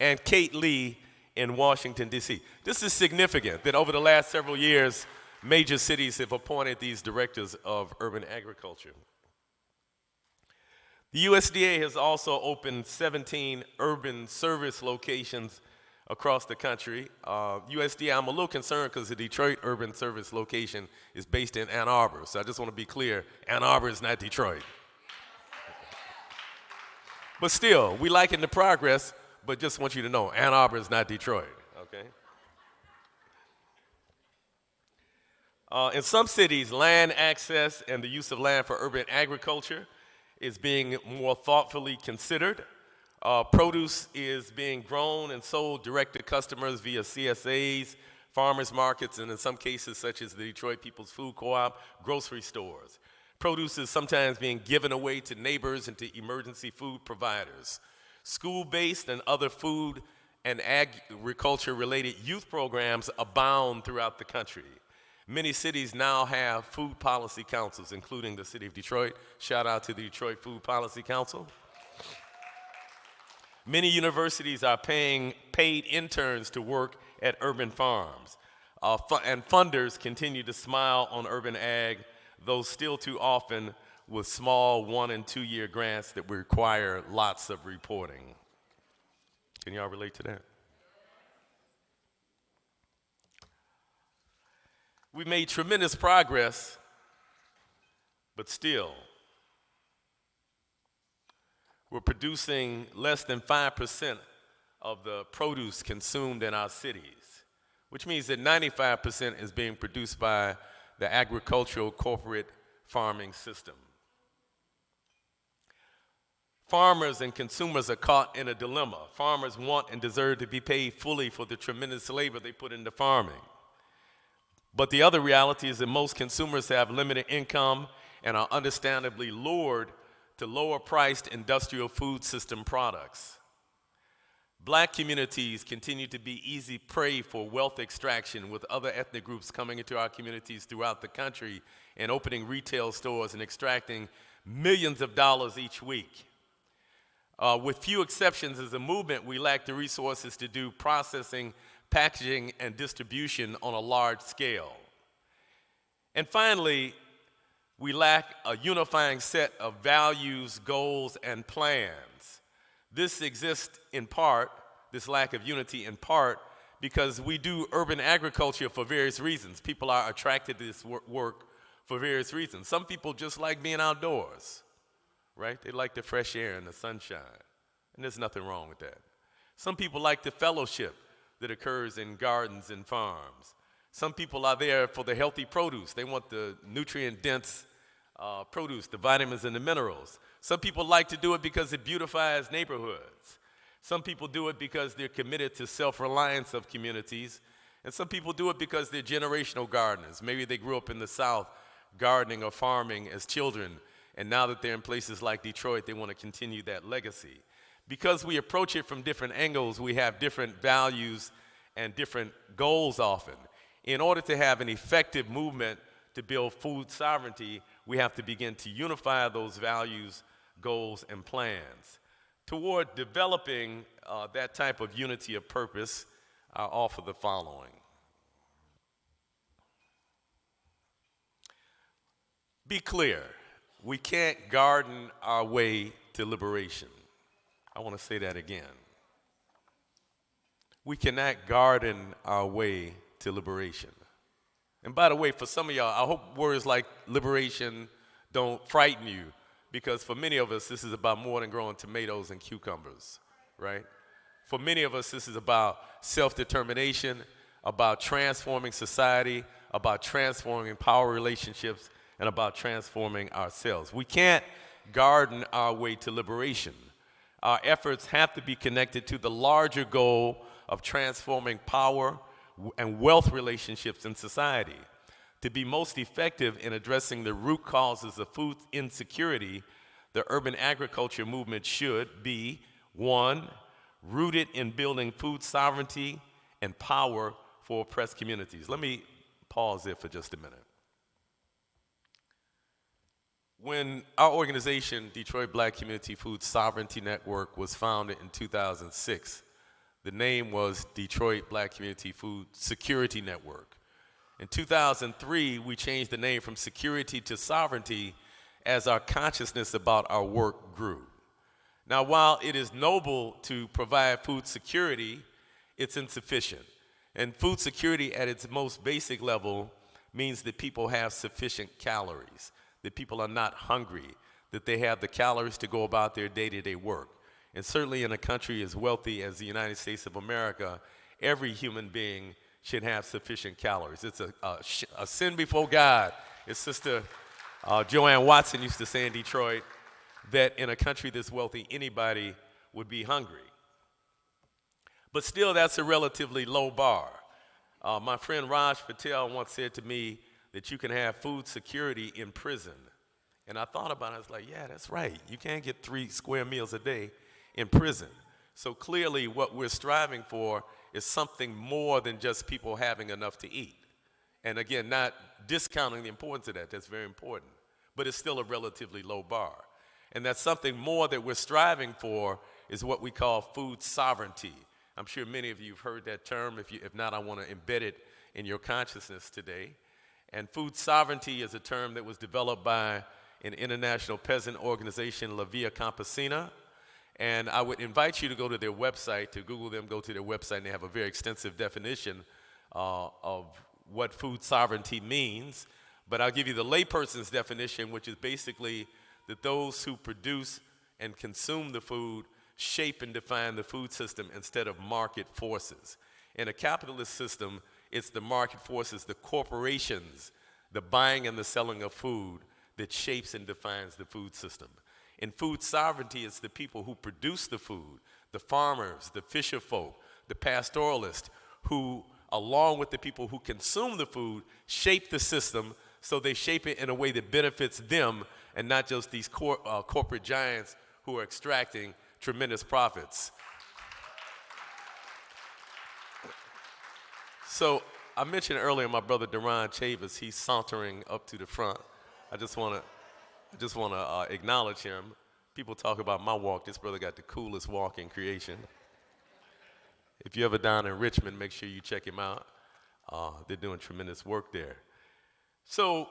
And Kate Lee in Washington, D.C. This is significant that over the last several years, major cities have appointed these directors of urban agriculture. The USDA has also opened 17 urban service locations across the country. USDA, I'm a little concerned because the Detroit urban service location is based in Ann Arbor. So I just want to be clear, Ann Arbor is not Detroit. But still, we liking the progress, but just want you to know, Ann Arbor is not Detroit, okay? In some cities, land access and the use of land for urban agriculture is being more thoughtfully considered. Produce is being grown and sold direct to customers via CSAs, farmers markets, and in some cases, such as the Detroit People's Food Co-op, grocery stores. Produce is sometimes being given away to neighbors and to emergency food providers. School-based and other food and agriculture-related youth programs abound throughout the country. Many cities now have food policy councils, including the city of Detroit. Shout out to the Detroit Food Policy Council. Many universities are paying paid interns to work at urban farms. And funders continue to smile on urban ag, though still too often with small 1- and 2-year grants that require lots of reporting. Can y'all relate to that? We made tremendous progress, but still, we're producing less than 5% of the produce consumed in our cities, which means that 95% is being produced by the agricultural corporate farming system. Farmers and consumers are caught in a dilemma. Farmers want and deserve to be paid fully for the tremendous labor they put into farming. But the other reality is that most consumers have limited income and are understandably lured to lower-priced industrial food system products. Black communities continue to be easy prey for wealth extraction, with other ethnic groups coming into our communities throughout the country and opening retail stores and extracting millions of dollars each week. With few exceptions, as a movement, we lack the resources to do processing, packaging, and distribution on a large scale. And finally, we lack a unifying set of values, goals, and plans. This exists in part, this lack of unity in part, because we do urban agriculture for various reasons. People are attracted to this work for various reasons. Some people just like being outdoors, right? They like the fresh air and the sunshine, and there's nothing wrong with that. Some people like the fellowship that occurs in gardens and farms. Some people are there for the healthy produce. They want the nutrient-dense produce, the vitamins and the minerals. Some people like to do it because it beautifies neighborhoods. Some people do it because they're committed to self-reliance of communities. And some people do it because they're generational gardeners. Maybe they grew up in the South gardening or farming as children, and now that they're in places like Detroit, they want to continue that legacy. Because we approach it from different angles, we have different values and different goals often. In order to have an effective movement to build food sovereignty, we have to begin to unify those values, goals, and plans. Toward developing that type of unity of purpose, I offer the following. Be clear, we can't garden our way to liberation. I want to say that again. We cannot garden our way to liberation. And by the way, for some of y'all, I hope words like liberation don't frighten you, because for many of us, this is about more than growing tomatoes and cucumbers, right? For many of us, this is about self-determination, about transforming society, about transforming power relationships, and about transforming ourselves. We can't garden our way to liberation. Our efforts have to be connected to the larger goal of transforming power and wealth relationships in society. To be most effective in addressing the root causes of food insecurity, the urban agriculture movement should be, 1, rooted in building food sovereignty and power for oppressed communities. Let me pause there for just a minute. When our organization, Detroit Black Community Food Sovereignty Network, was founded in 2006, the name was Detroit Black Community Food Security Network. In 2003, we changed the name from security to sovereignty as our consciousness about our work grew. Now, while it is noble to provide food security, it's insufficient. And food security at its most basic level means that people have sufficient calories, that people are not hungry, that they have the calories to go about their day-to-day work. And certainly in a country as wealthy as the United States of America, every human being should have sufficient calories. It's a sin before God, as Sister Joanne Watson used to say in Detroit, that in a country this wealthy, anybody would be hungry. But still, that's a relatively low bar. My friend Raj Patel once said to me that you can have food security in prison. And I thought about it, I was like, yeah, that's right. You can't get 3 square meals a day in prison. So clearly what we're striving for is something more than just people having enough to eat. And again, not discounting the importance of that, that's very important. But it's still a relatively low bar. And that's something more that we're striving for is what we call food sovereignty. I'm sure many of you have heard that term. If not, I want to embed it in your consciousness today. And food sovereignty is a term that was developed by an international peasant organization, La Via Campesina. And I would invite you to go to their website, to Google them, go to their website, and they have a very extensive definition of what food sovereignty means. But I'll give you the layperson's definition, which is basically that those who produce and consume the food shape and define the food system instead of market forces. In a capitalist system, it's the market forces, the corporations, the buying and the selling of food that shapes and defines the food system. In food sovereignty, it's the people who produce the food, the farmers, the fisher folk, the pastoralists, who, along with the people who consume the food, shape the system so they shape it in a way that benefits them and not just these corporate giants who are extracting tremendous profits. So I mentioned earlier my brother Duran Chavis, he's sauntering up to the front. I just want to acknowledge him. People talk about my walk. This brother got the coolest walk in creation. If you're ever down in Richmond, make sure you check him out. They're doing tremendous work there. So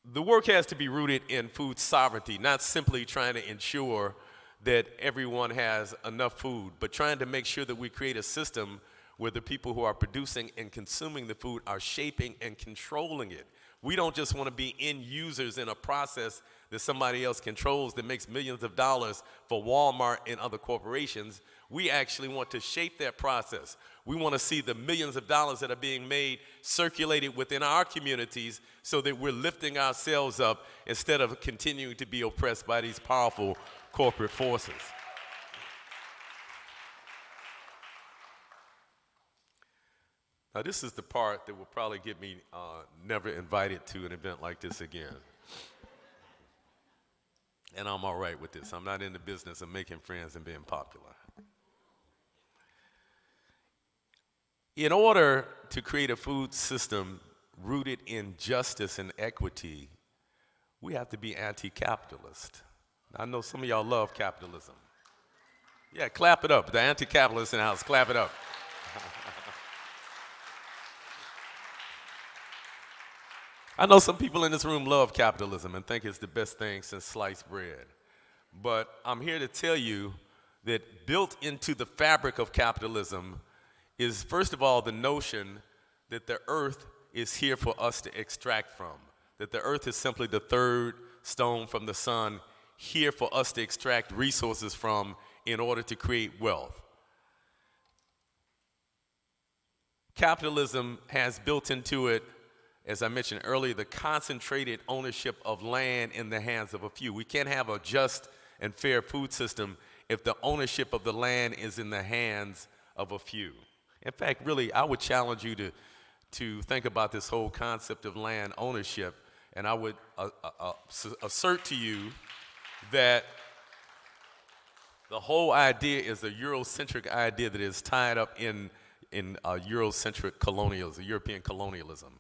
the work has to be rooted in food sovereignty, not simply trying to ensure that everyone has enough food, but trying to make sure that we create a system where the people who are producing and consuming the food are shaping and controlling it. We don't just want to be end users in a process that somebody else controls that makes millions of dollars for Walmart and other corporations. We actually want to shape that process. We want to see the millions of dollars that are being made circulated within our communities so that we're lifting ourselves up instead of continuing to be oppressed by these powerful corporate forces. Now, this is the part that will probably get me never invited to an event like this again. And I'm all right with this. I'm not in the business of making friends and being popular. In order to create a food system rooted in justice and equity, we have to be anti-capitalist. I know some of y'all love capitalism. Yeah, clap it up. The anti-capitalists in the house, clap it up. I know some people in this room love capitalism and think it's the best thing since sliced bread. But I'm here to tell you that built into the fabric of capitalism is, first of all, the notion that the earth is here for us to extract from, that the earth is simply the third stone from the sun, here for us to extract resources from in order to create wealth. Capitalism has built into it, as I mentioned earlier, the concentrated ownership of land in the hands of a few. We can't have a just and fair food system if the ownership of the land is in the hands of a few. In fact, really, I would challenge you to think about this whole concept of land ownership, and I would assert to you that the whole idea is a Eurocentric idea that is tied up in Eurocentric colonialism, European colonialism.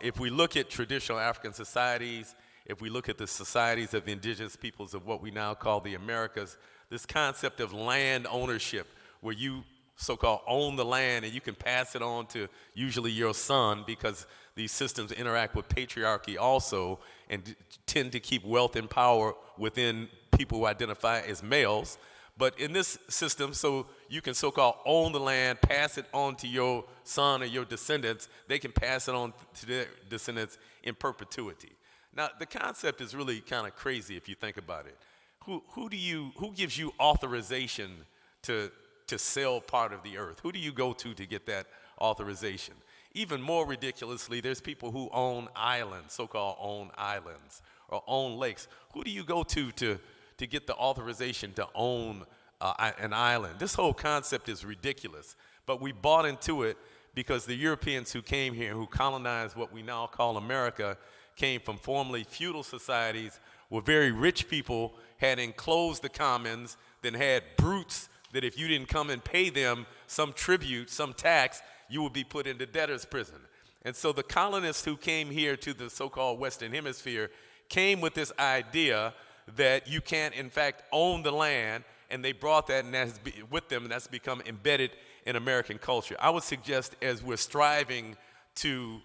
If we look at traditional African societies, if we look at the societies of the indigenous peoples of what we now call the Americas, this concept of land ownership, where you so-called own the land and you can pass it on to usually your son, because these systems interact with patriarchy also and tend to keep wealth and power within people who identify as males. But in this system, so you can so-called own the land, pass it on to your son or your descendants, they can pass it on to their descendants in perpetuity. Now, the concept is really kind of crazy if you think about it. Who gives you authorization to sell part of the earth? Who do you go to get that authorization? Even more ridiculously, there's people who own islands, so-called own islands, or own lakes. Who do you go to get the authorization to own an island? This whole concept is ridiculous, but we bought into it because the Europeans who came here, who colonized what we now call America, came from formerly feudal societies where very rich people had enclosed the commons, then had brutes that if you didn't come and pay them some tribute, some tax, you would be put into debtor's prison. And so the colonists who came here to the so-called Western Hemisphere came with this idea that you can't, in fact, own the land, and they brought that and with them, and that's become embedded in American culture. I would suggest, as we're striving to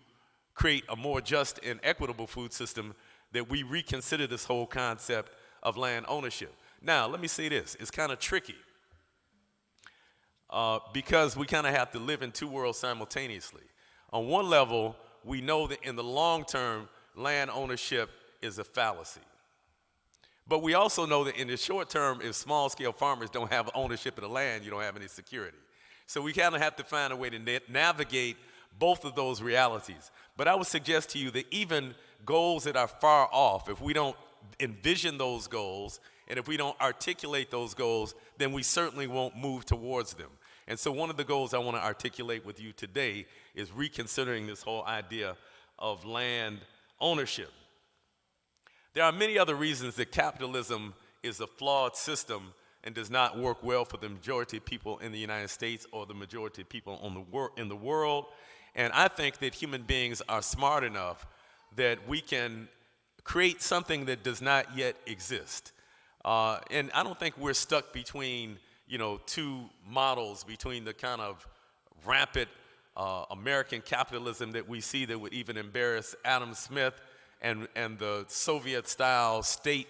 create a more just and equitable food system, that we reconsider this whole concept of land ownership. Now, let me say this. It's kind of tricky because we kind of have to live in two worlds simultaneously. On one level, we know that in the long term, land ownership is a fallacy. But we also know that in the short term, if small-scale farmers don't have ownership of the land, you don't have any security. So we kind of have to find a way to navigate both of those realities. But I would suggest to you that even goals that are far off, if we don't envision those goals and if we don't articulate those goals, then we certainly won't move towards them. And so one of the goals I want to articulate with you today is reconsidering this whole idea of land ownership. There are many other reasons that capitalism is a flawed system and does not work well for the majority of people in the United States or the majority of people in the world. And I think that human beings are smart enough that we can create something that does not yet exist. And I don't think we're stuck between, two models, between the kind of rampant American capitalism that we see that would even embarrass Adam Smith and the Soviet-style state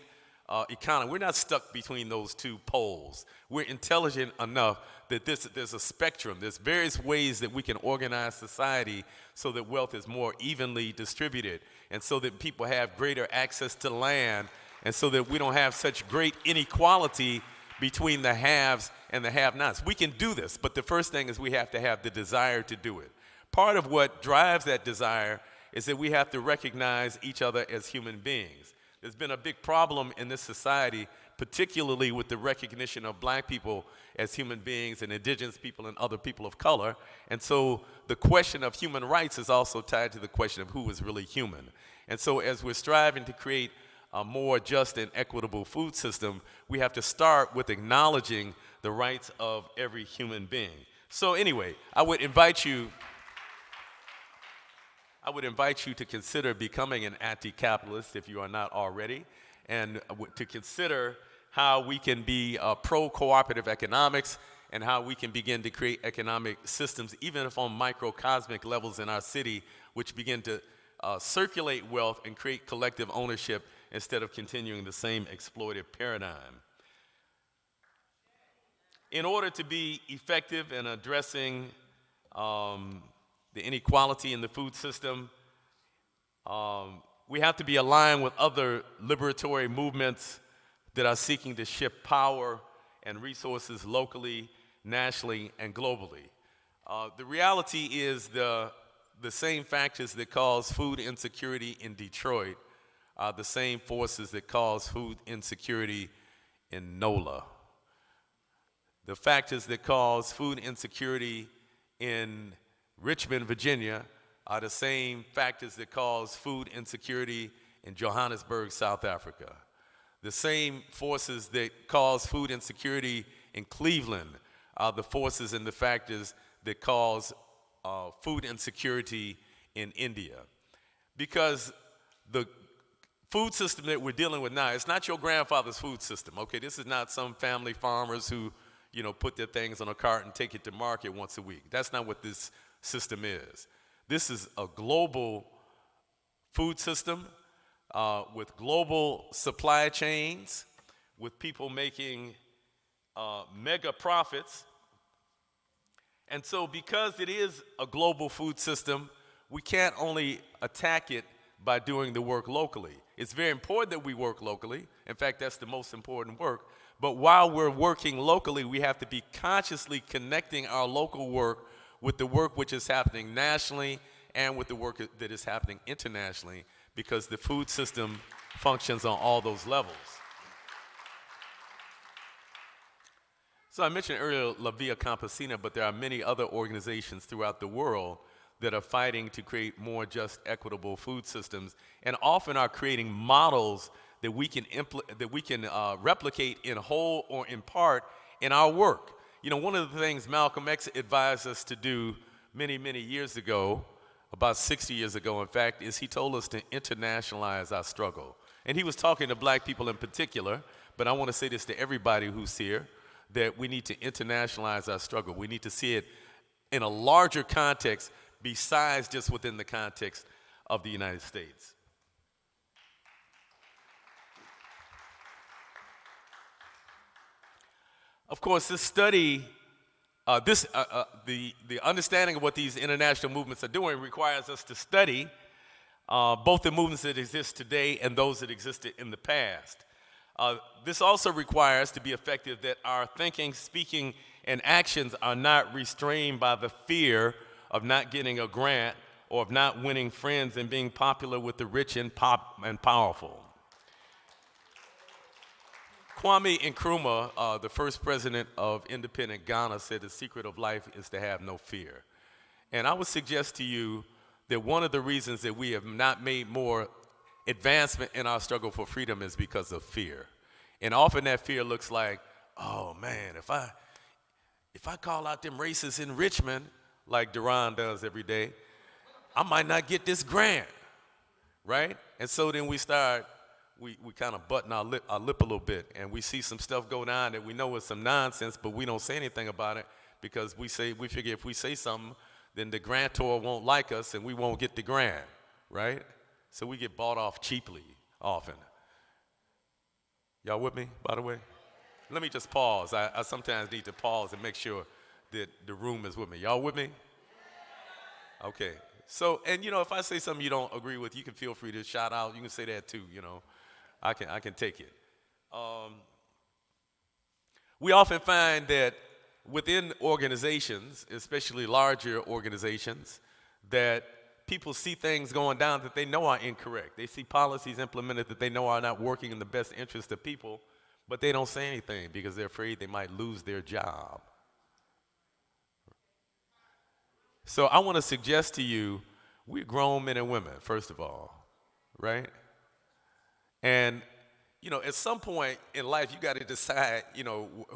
economy. We're not stuck between those two poles. We're intelligent enough that there's a spectrum. There's various ways that we can organize society so that wealth is more evenly distributed and so that people have greater access to land and so that we don't have such great inequality between the haves and the have-nots. We can do this, but the first thing is we have to have the desire to do it. Part of what drives that desire is that we have to recognize each other as human beings. There's been a big problem in this society, particularly with the recognition of black people as human beings and indigenous people and other people of color. And so the question of human rights is also tied to the question of who is really human. And so as we're striving to create a more just and equitable food system, we have to start with acknowledging the rights of every human being. So anyway, I would invite you to consider becoming an anti-capitalist if you are not already, and to consider how we can be pro-cooperative economics and how we can begin to create economic systems, even if on microcosmic levels in our city, which begin to circulate wealth and create collective ownership instead of continuing the same exploitive paradigm. In order to be effective in addressing the inequality in the food system, we have to be aligned with other liberatory movements that are seeking to shift power and resources locally, nationally, and globally. The reality is the same factors that cause food insecurity in Detroit are the same forces that cause food insecurity in NOLA. The factors that cause food insecurity in Richmond, Virginia, are the same factors that cause food insecurity in Johannesburg, South Africa. The same forces that cause food insecurity in Cleveland are the forces and the factors that cause food insecurity in India. Because the food system that we're dealing with now, it's not your grandfather's food system, okay? This is not some family farmers who, put their things on a cart and take it to market once a week. That's not what this system is. This is a global food system with global supply chains, with people making mega profits. And so because it is a global food system, we can't only attack it by doing the work locally. It's very important that we work locally. In fact, that's the most important work. But while we're working locally, we have to be consciously connecting our local work with the work which is happening nationally and with the work that is happening internationally, because the food system functions on all those levels. So I mentioned earlier La Via Campesina, but there are many other organizations throughout the world that are fighting to create more just, equitable food systems, and often are creating models that we can replicate in whole or in part in our work. One of the things Malcolm X advised us to do many, many years ago, about 60 years ago, in fact, is he told us to internationalize our struggle. And he was talking to black people in particular, but I want to say this to everybody who's here, that we need to internationalize our struggle. We need to see it in a larger context besides just within the context of the United States. Of course, this study, the understanding of what these international movements are doing requires us to study both the movements that exist today and those that existed in the past. This also requires, to be effective, that our thinking, speaking, and actions are not restrained by the fear of not getting a grant or of not winning friends and being popular with the rich and powerful. Kwame Nkrumah, the first president of independent Ghana, said the secret of life is to have no fear. And I would suggest to you that one of the reasons that we have not made more advancement in our struggle for freedom is because of fear. And often that fear looks like, oh man, if I call out them racists in Richmond, like Duran does every day, I might not get this grant, right? And so then we kind of button our lip a little bit, and we see some stuff go down that we know is some nonsense, but we don't say anything about it because we figure if we say something, then the grantor won't like us and we won't get the grant, right? So we get bought off cheaply often. Y'all with me, by the way? Let me just pause. I sometimes need to pause and make sure that the room is with me. Y'all with me? Okay. So, and if I say something you don't agree with, you can feel free to shout out. You can say that too, I can take it. We often find that within organizations, especially larger organizations, that people see things going down that they know are incorrect. They see policies implemented that they know are not working in the best interest of people, but they don't say anything because they're afraid they might lose their job. So I want to suggest to you, we're grown men and women, first of all, right? And, at some point in life, you got to decide,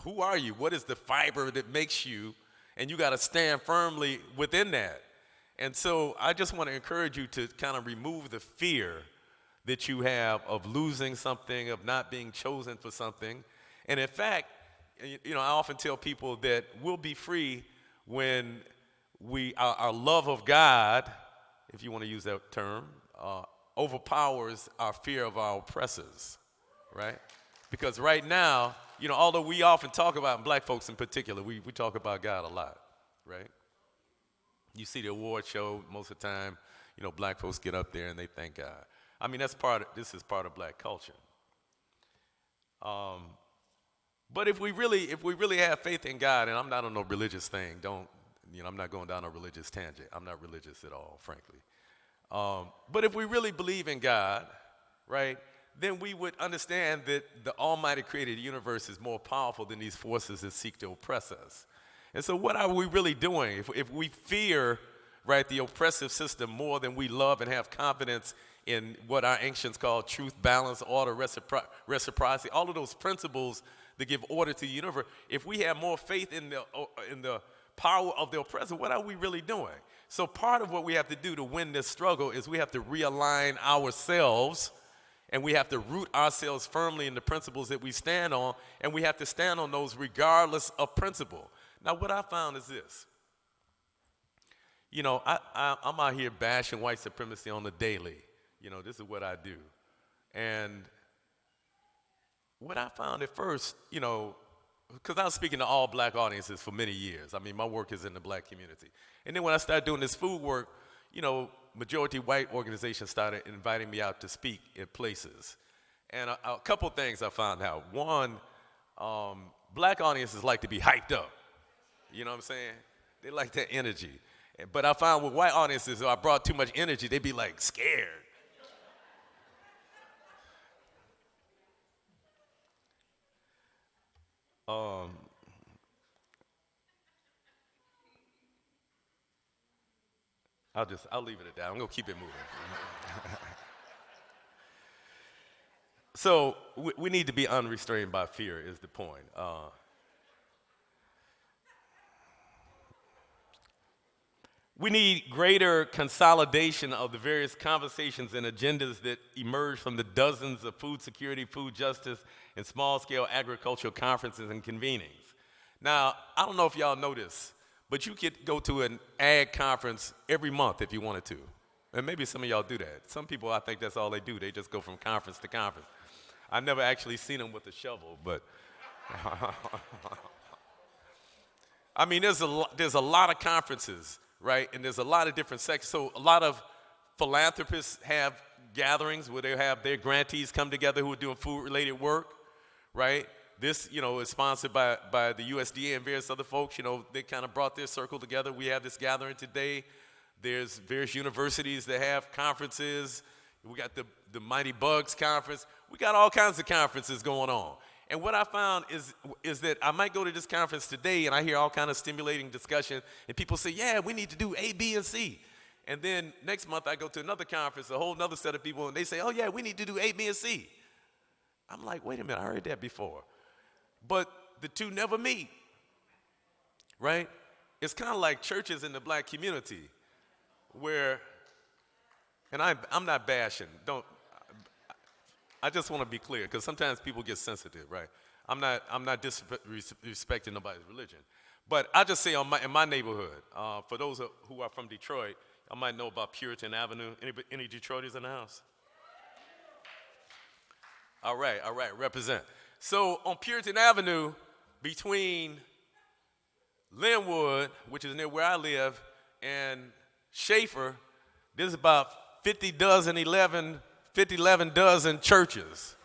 who are you? What is the fiber that makes you? And you got to stand firmly within that. And so I just want to encourage you to kind of remove the fear that you have of losing something, of not being chosen for something. And in fact, I often tell people that we'll be free when our love of God, if you want to use that term, overpowers our fear of our oppressors, right? Because right now, although we often talk about, and black folks in particular, we talk about God a lot, right? You see the award show, most of the time, black folks get up there and they thank God. I mean, this is part of black culture. But if we really have faith in God, and I'm not on no religious thing, I'm not going down a religious tangent. I'm not religious at all, frankly. But if we really believe in God, right, then we would understand that the Almighty created universe is more powerful than these forces that seek to oppress us. And so what are we really doing? If we fear, right, the oppressive system more than we love and have confidence in what our ancients call truth, balance, order, reciprocity, all of those principles that give order to the universe, if we have more faith in the power of the oppressor, what are we really doing? So part of what we have to do to win this struggle is we have to realign ourselves, and we have to root ourselves firmly in the principles that we stand on, and we have to stand on those regardless of principle. Now, what I found is this. You know, I'm out here bashing white supremacy on the daily. You know, this is what I do. And what I found at first, you know, because I was speaking to all black audiences for many years. I mean, my work is in the black community. And then when I started doing this food work, you know, majority white organizations started inviting me out to speak in places. And a couple things I found out. One, black audiences like to be hyped up. You know what I'm saying? They like that energy. But I found with white audiences, if I brought too much energy, they'd be like scared. I'll leave it at that. I'm gonna keep it moving. So we need to be unrestrained by fear is the point. We need greater consolidation of the various conversations and agendas that emerge from the dozens of food security, food justice, and small-scale agricultural conferences and convenings. Now, I don't know if y'all know this, but you could go to an ag conference every month if you wanted to. And maybe some of y'all do that. Some people, I think that's all they do. They just go from conference to conference. I've never actually seen them with a shovel, but I mean, there's a lot of conferences, right? And there's a lot of different sections. So a lot of philanthropists have gatherings where they have their grantees come together who are doing food-related work, right? This, you know, is sponsored by the USDA and various other folks. You know, they kind of brought their circle together. We have this gathering today. There's various universities that have conferences. We got the Mighty Bugs Conference. We got all kinds of conferences going on. And what I found is that I might go to this conference today and I hear all kind of stimulating discussion, and people say, yeah, we need to do A, B, and C. And then next month I go to another conference, a whole other set of people, and they say, oh, yeah, we need to do A, B, and C. I'm like, wait a minute, I heard that before. But the two never meet, right? It's kind of like churches in the black community where, and I'm not bashing, I just want to be clear, because sometimes people get sensitive, right? I'm not disrespecting nobody's religion. But I just say in my neighborhood, for those who are from Detroit, I might know about Puritan Avenue. Any Detroiters in the house? All right, represent. So on Puritan Avenue, between Linwood, which is near where I live, and Schaefer, there's about 11 dozen churches.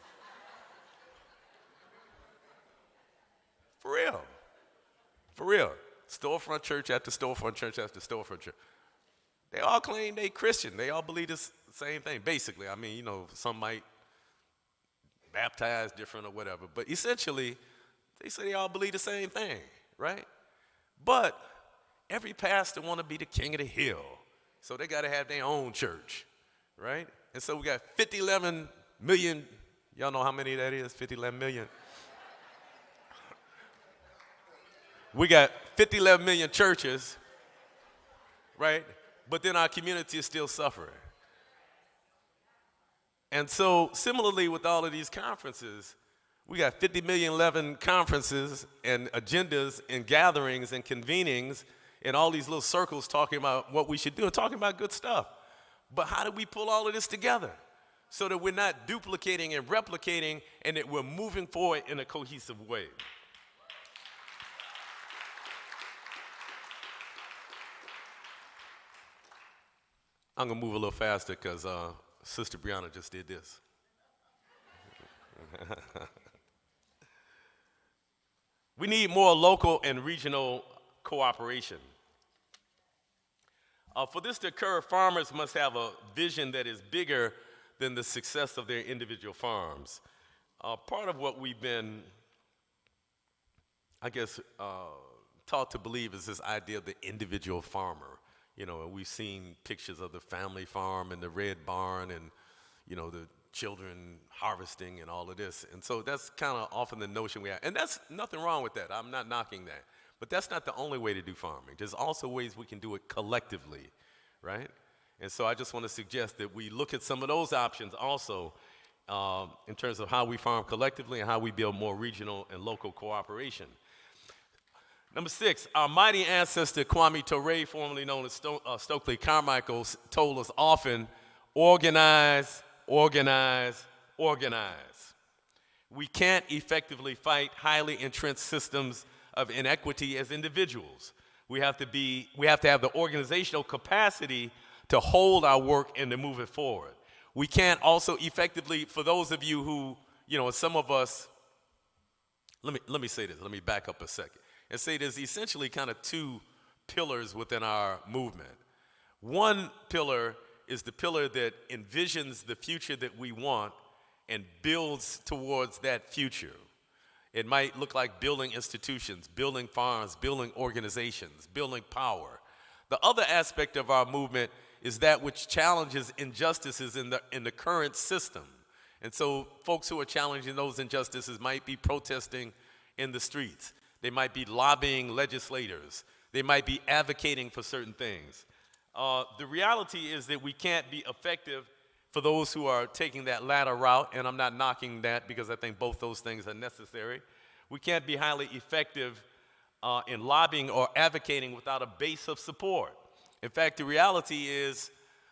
For real. Storefront church after storefront church after storefront church. They all claim they Christian. They all believe the same thing, basically. I mean, you know, some might baptize different or whatever. But essentially, they say they all believe the same thing, right? But every pastor want to be the king of the hill. So they got to have their own church, right? And so we got 11 million. Y'all know how many that is? 11 million. We got 11 million churches, right? But then our community is still suffering. And so similarly with all of these conferences, we got 11 conferences and agendas and gatherings and convenings and all these little circles talking about what we should do and talking about good stuff. But how do we pull all of this together so that we're not duplicating and replicating and that we're moving forward in a cohesive way? I'm going to move a little faster because Sister Brianna just did this. We need more local and regional cooperation. For this to occur, farmers must have a vision that is bigger than the success of their individual farms. Part of what we've been, I guess, taught to believe is this idea of the individual farmer. You know, and we've seen pictures of the family farm and the red barn and, you know, the children harvesting and all of this. And so that's kind of often the notion we have. And that's nothing wrong with that. I'm not knocking that. But that's not the only way to do farming. There's also ways we can do it collectively, right? And so I just want to suggest that we look at some of those options also in terms of how we farm collectively and how we build more regional and local cooperation. Number 6, our mighty ancestor Kwame Ture, formerly known as Stokely Carmichael, told us often, organize, organize, organize. We can't effectively fight highly entrenched systems of inequity as individuals. We have to have the organizational capacity to hold our work and to move it forward. We can't also effectively, for those of you who, some of us, let me say this, let me back up a second and say there's essentially kind of 2 pillars within our movement. One pillar is the pillar that envisions the future that we want and builds towards that future. It might look like building institutions, building farms, building organizations, building power. The other aspect of our movement is that which challenges injustices in the current system. And so folks who are challenging those injustices might be protesting in the streets. They might be lobbying legislators. They might be advocating for certain things. The reality is that we can't be effective for those who are taking that latter route, and I'm not knocking that because I think both those things are necessary. We can't be highly effective in lobbying or advocating without a base of support. In fact, the reality is,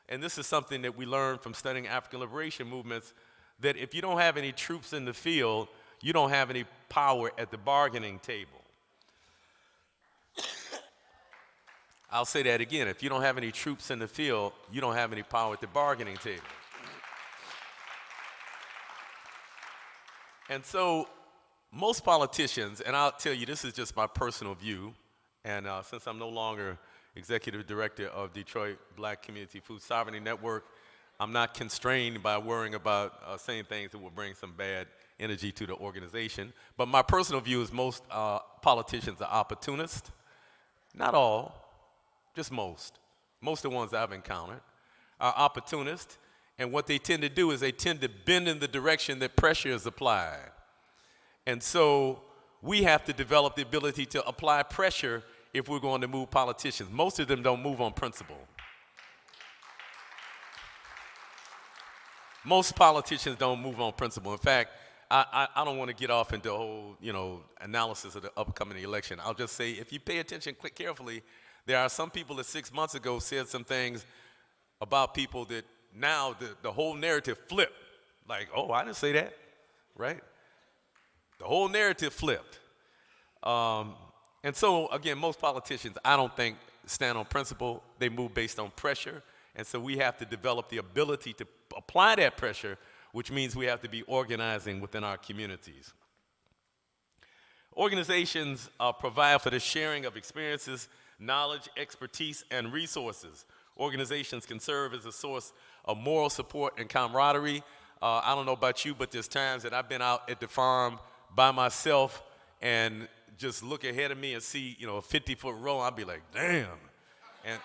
and this is something that we learned from studying African liberation movements, that if you don't have any troops in the field, you don't have any power at the bargaining table. I'll say that again. If you don't have any troops in the field, you don't have any power at the bargaining table. And so most politicians, and I'll tell you, this is just my personal view, and since I'm no longer executive director of Detroit Black Community Food Sovereignty Network, I'm not constrained by worrying about saying things that will bring some bad energy to the organization. But my personal view is most politicians are opportunists. Not all, just most. Most of the ones I've encountered are opportunists. And what they tend to do is they tend to bend in the direction that pressure is applied. And so we have to develop the ability to apply pressure if we're going to move politicians. Most of them don't move on principle. Most politicians don't move on principle. In fact, I don't want to get off into a whole, analysis of the upcoming election. I'll just say, if you pay attention carefully, there are some people that 6 months ago said some things about people that now the whole narrative flipped. Like, oh, I didn't say that, right? The whole narrative flipped. And so, again, most politicians, I don't think, stand on principle. They move based on pressure. And so we have to develop the ability to apply that pressure, which means we have to be organizing within our communities. Organizations provide for the sharing of experiences, knowledge, expertise, and resources. Organizations can serve as a source of moral support and camaraderie. I don't know about you, but there's times that I've been out at the farm by myself and just look ahead of me and see, a 50-foot row. I'll be like, damn. And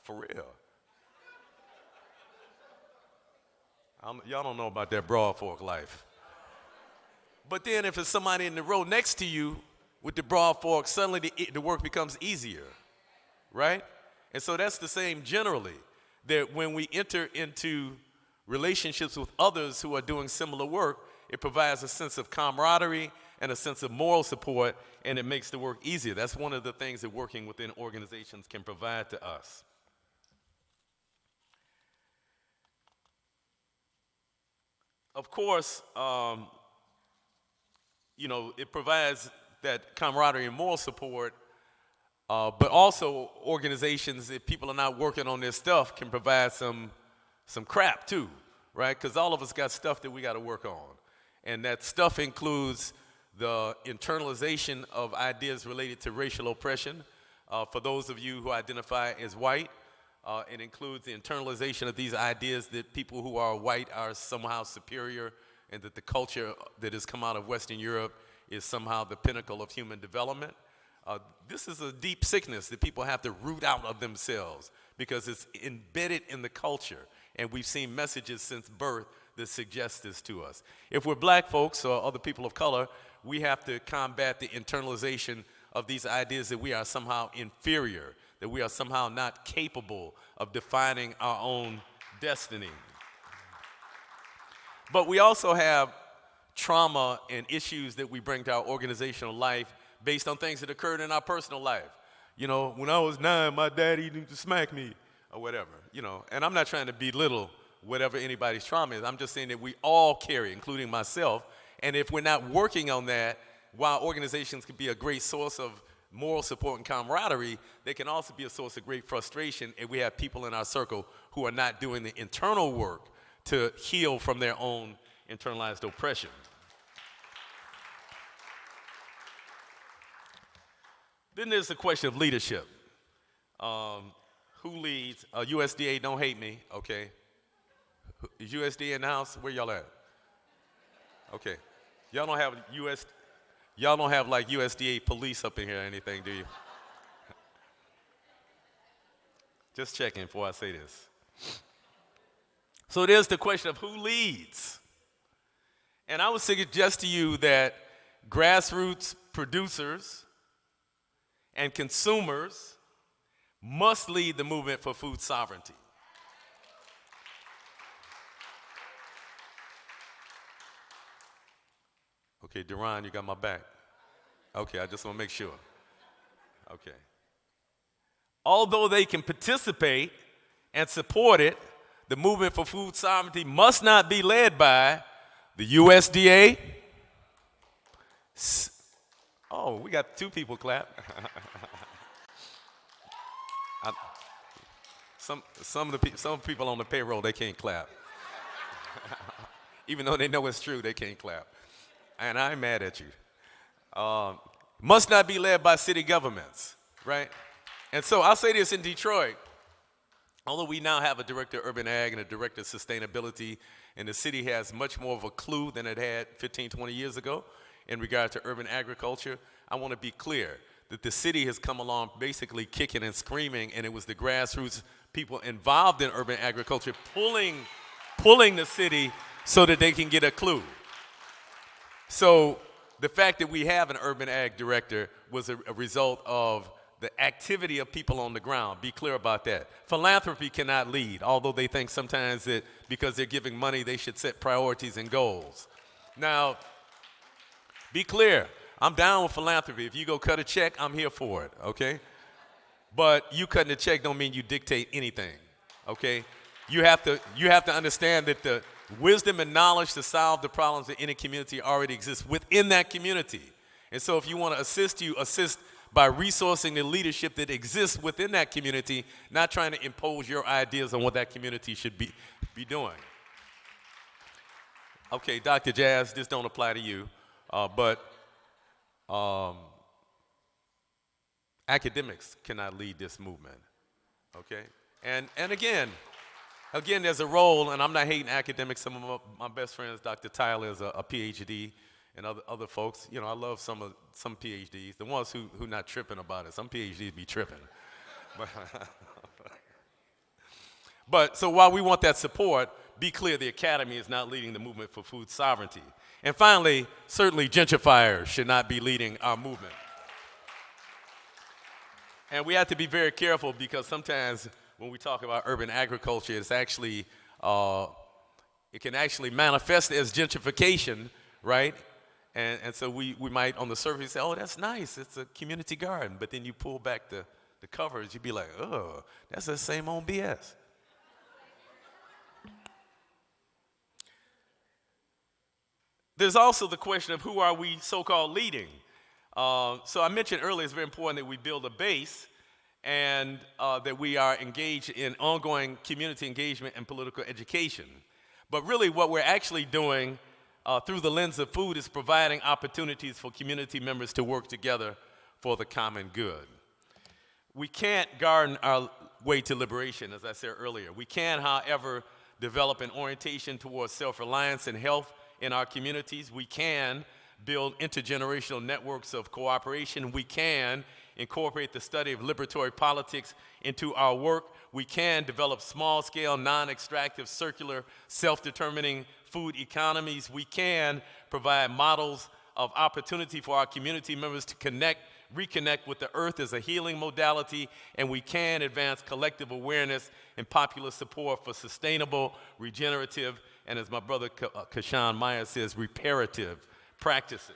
for real. Y'all don't know about that Broad Fork life. But then if it's somebody in the row next to you with the Broad Fork, suddenly the work becomes easier, right? And so that's the same generally, that when we enter into relationships with others who are doing similar work, it provides a sense of camaraderie and a sense of moral support, and it makes the work easier. That's one of the things that working within organizations can provide to us. Of course, it provides that camaraderie and moral support, but also organizations, if people are not working on their stuff, can provide some crap too, right? Because all of us got stuff that we got to work on. And that stuff includes the internalization of ideas related to racial oppression. For those of you who identify as white, it includes the internalization of these ideas that people who are white are somehow superior and that the culture that has come out of Western Europe is somehow the pinnacle of human development. This is a deep sickness that people have to root out of themselves because it's embedded in the culture. And we've seen messages since birth that suggest this to us. If we're black folks or other people of color, we have to combat the internalization of these ideas that we are somehow inferior, that we are somehow not capable of defining our own destiny. But we also have trauma and issues that we bring to our organizational life based on things that occurred in our personal life. You know, when I was 9, my daddy used to smack me or whatever, you know. And I'm not trying to belittle whatever anybody's trauma is. I'm just saying that we all carry, including myself. And if we're not working on that, while organizations can be a great source of moral support and camaraderie, they can also be a source of great frustration if we have people in our circle who are not doing the internal work to heal from their own internalized oppression. Then there's the question of leadership. Who leads? USDA, don't hate me, okay? Is USDA in the house? Where y'all at? Okay. Y'all don't have like USDA police up in here or anything, do you? Just checking before I say this. So there's the question of who leads. And I would suggest to you that grassroots producers and consumers must lead the movement for food sovereignty. Okay, Duran, you got my back. Okay, I just want to make sure. Okay. Although they can participate and support it, the movement for food sovereignty must not be led by the USDA. Oh, we got 2 people clap. Some people on the payroll, they can't clap. Even though they know it's true, they can't clap. And I'm mad at you. Must not be led by city governments, right? And so I'll say this in Detroit. Although we now have a director of urban ag and a director of sustainability, and the city has much more of a clue than it had 15, 20 years ago in regard to urban agriculture, I want to be clear that the city has come along basically kicking and screaming, and it was the grassroots people involved in urban agriculture pulling the city so that they can get a clue. So the fact that we have an urban ag director was a result of the activity of people on the ground. Be clear about that. Philanthropy cannot lead, although they think sometimes that because they're giving money, they should set priorities and goals. Now, be clear. I'm down with philanthropy. If you go cut a check, I'm here for it, okay? But you cutting a check don't mean you dictate anything, okay? You have to understand that the wisdom and knowledge to solve the problems in any community already exists within that community. And so if you want to assist, you assist by resourcing the leadership that exists within that community, not trying to impose your ideas on what that community should be doing. Okay, Dr. Jazz, this don't apply to you, but academics cannot lead this movement, okay? And again, there's a role, and I'm not hating academics. Some of my best friends, Dr. Tyler is a PhD, and other folks. You know, I love some PhDs, the ones who not tripping about it. Some PhDs be tripping. But so while we want that support, be clear the academy is not leading the movement for food sovereignty. And finally, certainly gentrifiers should not be leading our movement. And we have to be very careful because sometimes when we talk about urban agriculture, it's actually, it can actually manifest as gentrification, right? And so we might on the surface say, oh, that's nice, it's a community garden. But then you pull back the covers, you'd be like, oh, that's the same old BS. There's also the question of who are we so-called leading? So I mentioned earlier it's very important that we build a base and that we are engaged in ongoing community engagement and political education. But really what we're actually doing through the lens of food is providing opportunities for community members to work together for the common good. We can't garden our way to liberation, as I said earlier. We can, however, develop an orientation towards self-reliance and health in our communities. We can build intergenerational networks of cooperation. We can incorporate the study of liberatory politics into our work. We can develop small-scale, non-extractive, circular, self-determining food economies. We can provide models of opportunity for our community members to reconnect with the earth as a healing modality, and we can advance collective awareness and popular support for sustainable, regenerative, and as my brother Kashan Meyer says, reparative practices.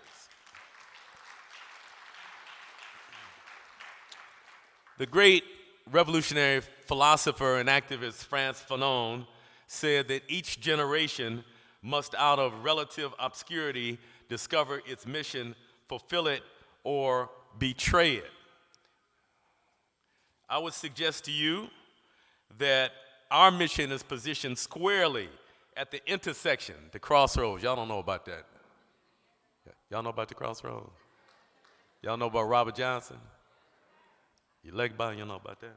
The great revolutionary philosopher and activist Frantz Fanon said that each generation must, out of relative obscurity, discover its mission, fulfill it, or betray it. I would suggest to you that our mission is positioned squarely at the intersection, the crossroads. Y'all don't know about that. Y'all know about the crossroads? Y'all know about Robert Johnson? Your leg bound, you know about that?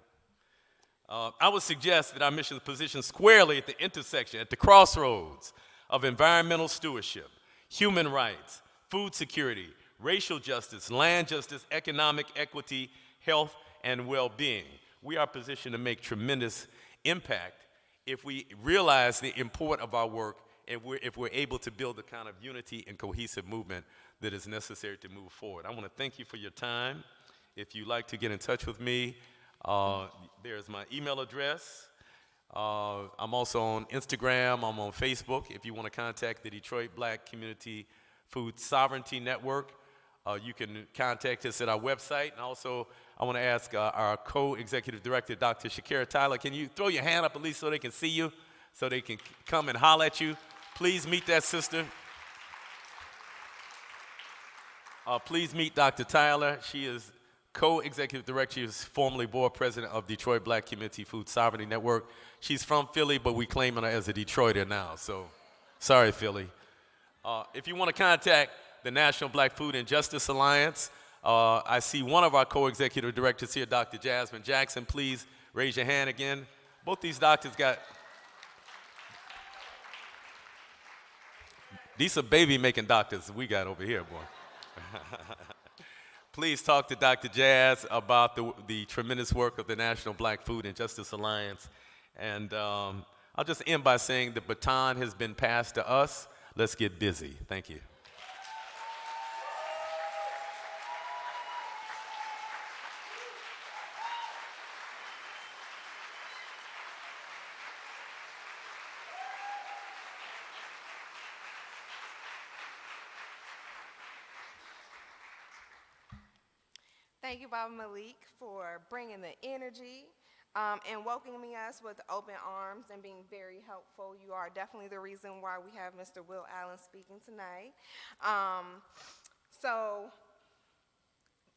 I would suggest that our mission is positioned squarely at the intersection, at the crossroads of environmental stewardship, human rights, food security, racial justice, land justice, economic equity, health, and well-being. We are positioned to make tremendous impact if we realize the import of our work and if we're able to build the kind of unity and cohesive movement that is necessary to move forward. I want to thank you for your time. If you'd like to get in touch with me, there's my email address. I'm also on Instagram. I'm on Facebook. If you want to contact the Detroit Black Community Food Sovereignty Network, you can contact us at our website. And also, I want to ask our co-executive director, Dr. Shakira Tyler, can you throw your hand up at least so they can see you, so they can come and holler at you? Please meet that sister. Please meet Dr. Tyler. She is co-executive director. She is formerly board president of Detroit Black Community Food Sovereignty Network. She's from Philly, but we claim her as a Detroiter now, so sorry, Philly. If you want to contact the National Black Food and Justice Alliance, I see one of our co-executive directors here, Dr. Jasmine Jackson. Please raise your hand again. Both these doctors got, these are baby-making doctors we got over here, boy. Please talk to Dr. Jazz about the tremendous work of the National Black Food and Justice Alliance. And I'll just end by saying the baton has been passed to us. Let's get busy. Thank you. Thank you, Baba Malik, for bringing the energy and welcoming us with open arms and being very helpful. You are definitely the reason why we have Mr. Will Allen speaking tonight. So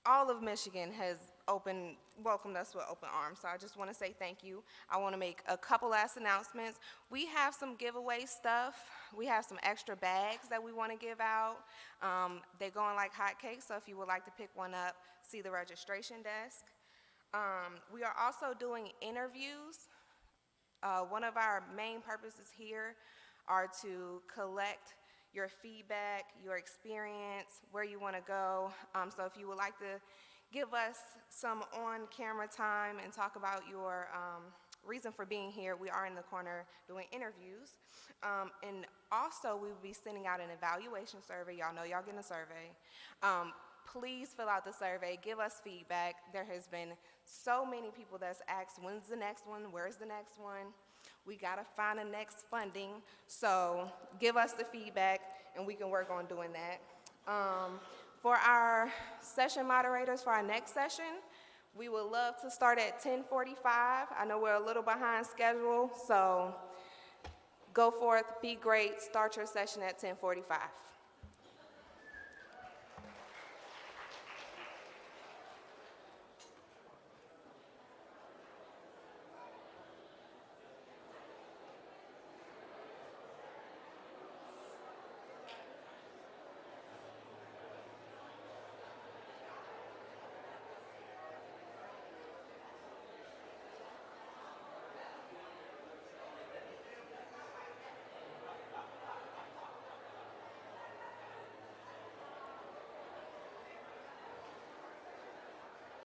all of Michigan has welcomed us with open arms, so I just want to say thank you. I want to make a couple last announcements. We have some giveaway stuff. We have some extra bags that we want to give out. They're going like hotcakes, so if you would like to pick one up, see the registration desk. We are also doing interviews. One of our main purposes here are to collect your feedback, your experience, where you want to go. So if you would like to give us some on-camera time and talk about your reason for being here, we are in the corner doing interviews. And also, we will be sending out an evaluation survey. Y'all know y'all getting a survey. Please fill out the survey, give us feedback. There has been so many people that's asked, when's the next one, where's the next one? We gotta find the next funding, so give us the feedback and we can work on doing that. For our session moderators for our next session, we would love to start at 10:45. I know we're a little behind schedule, so go forth, be great, start your session at 10:45.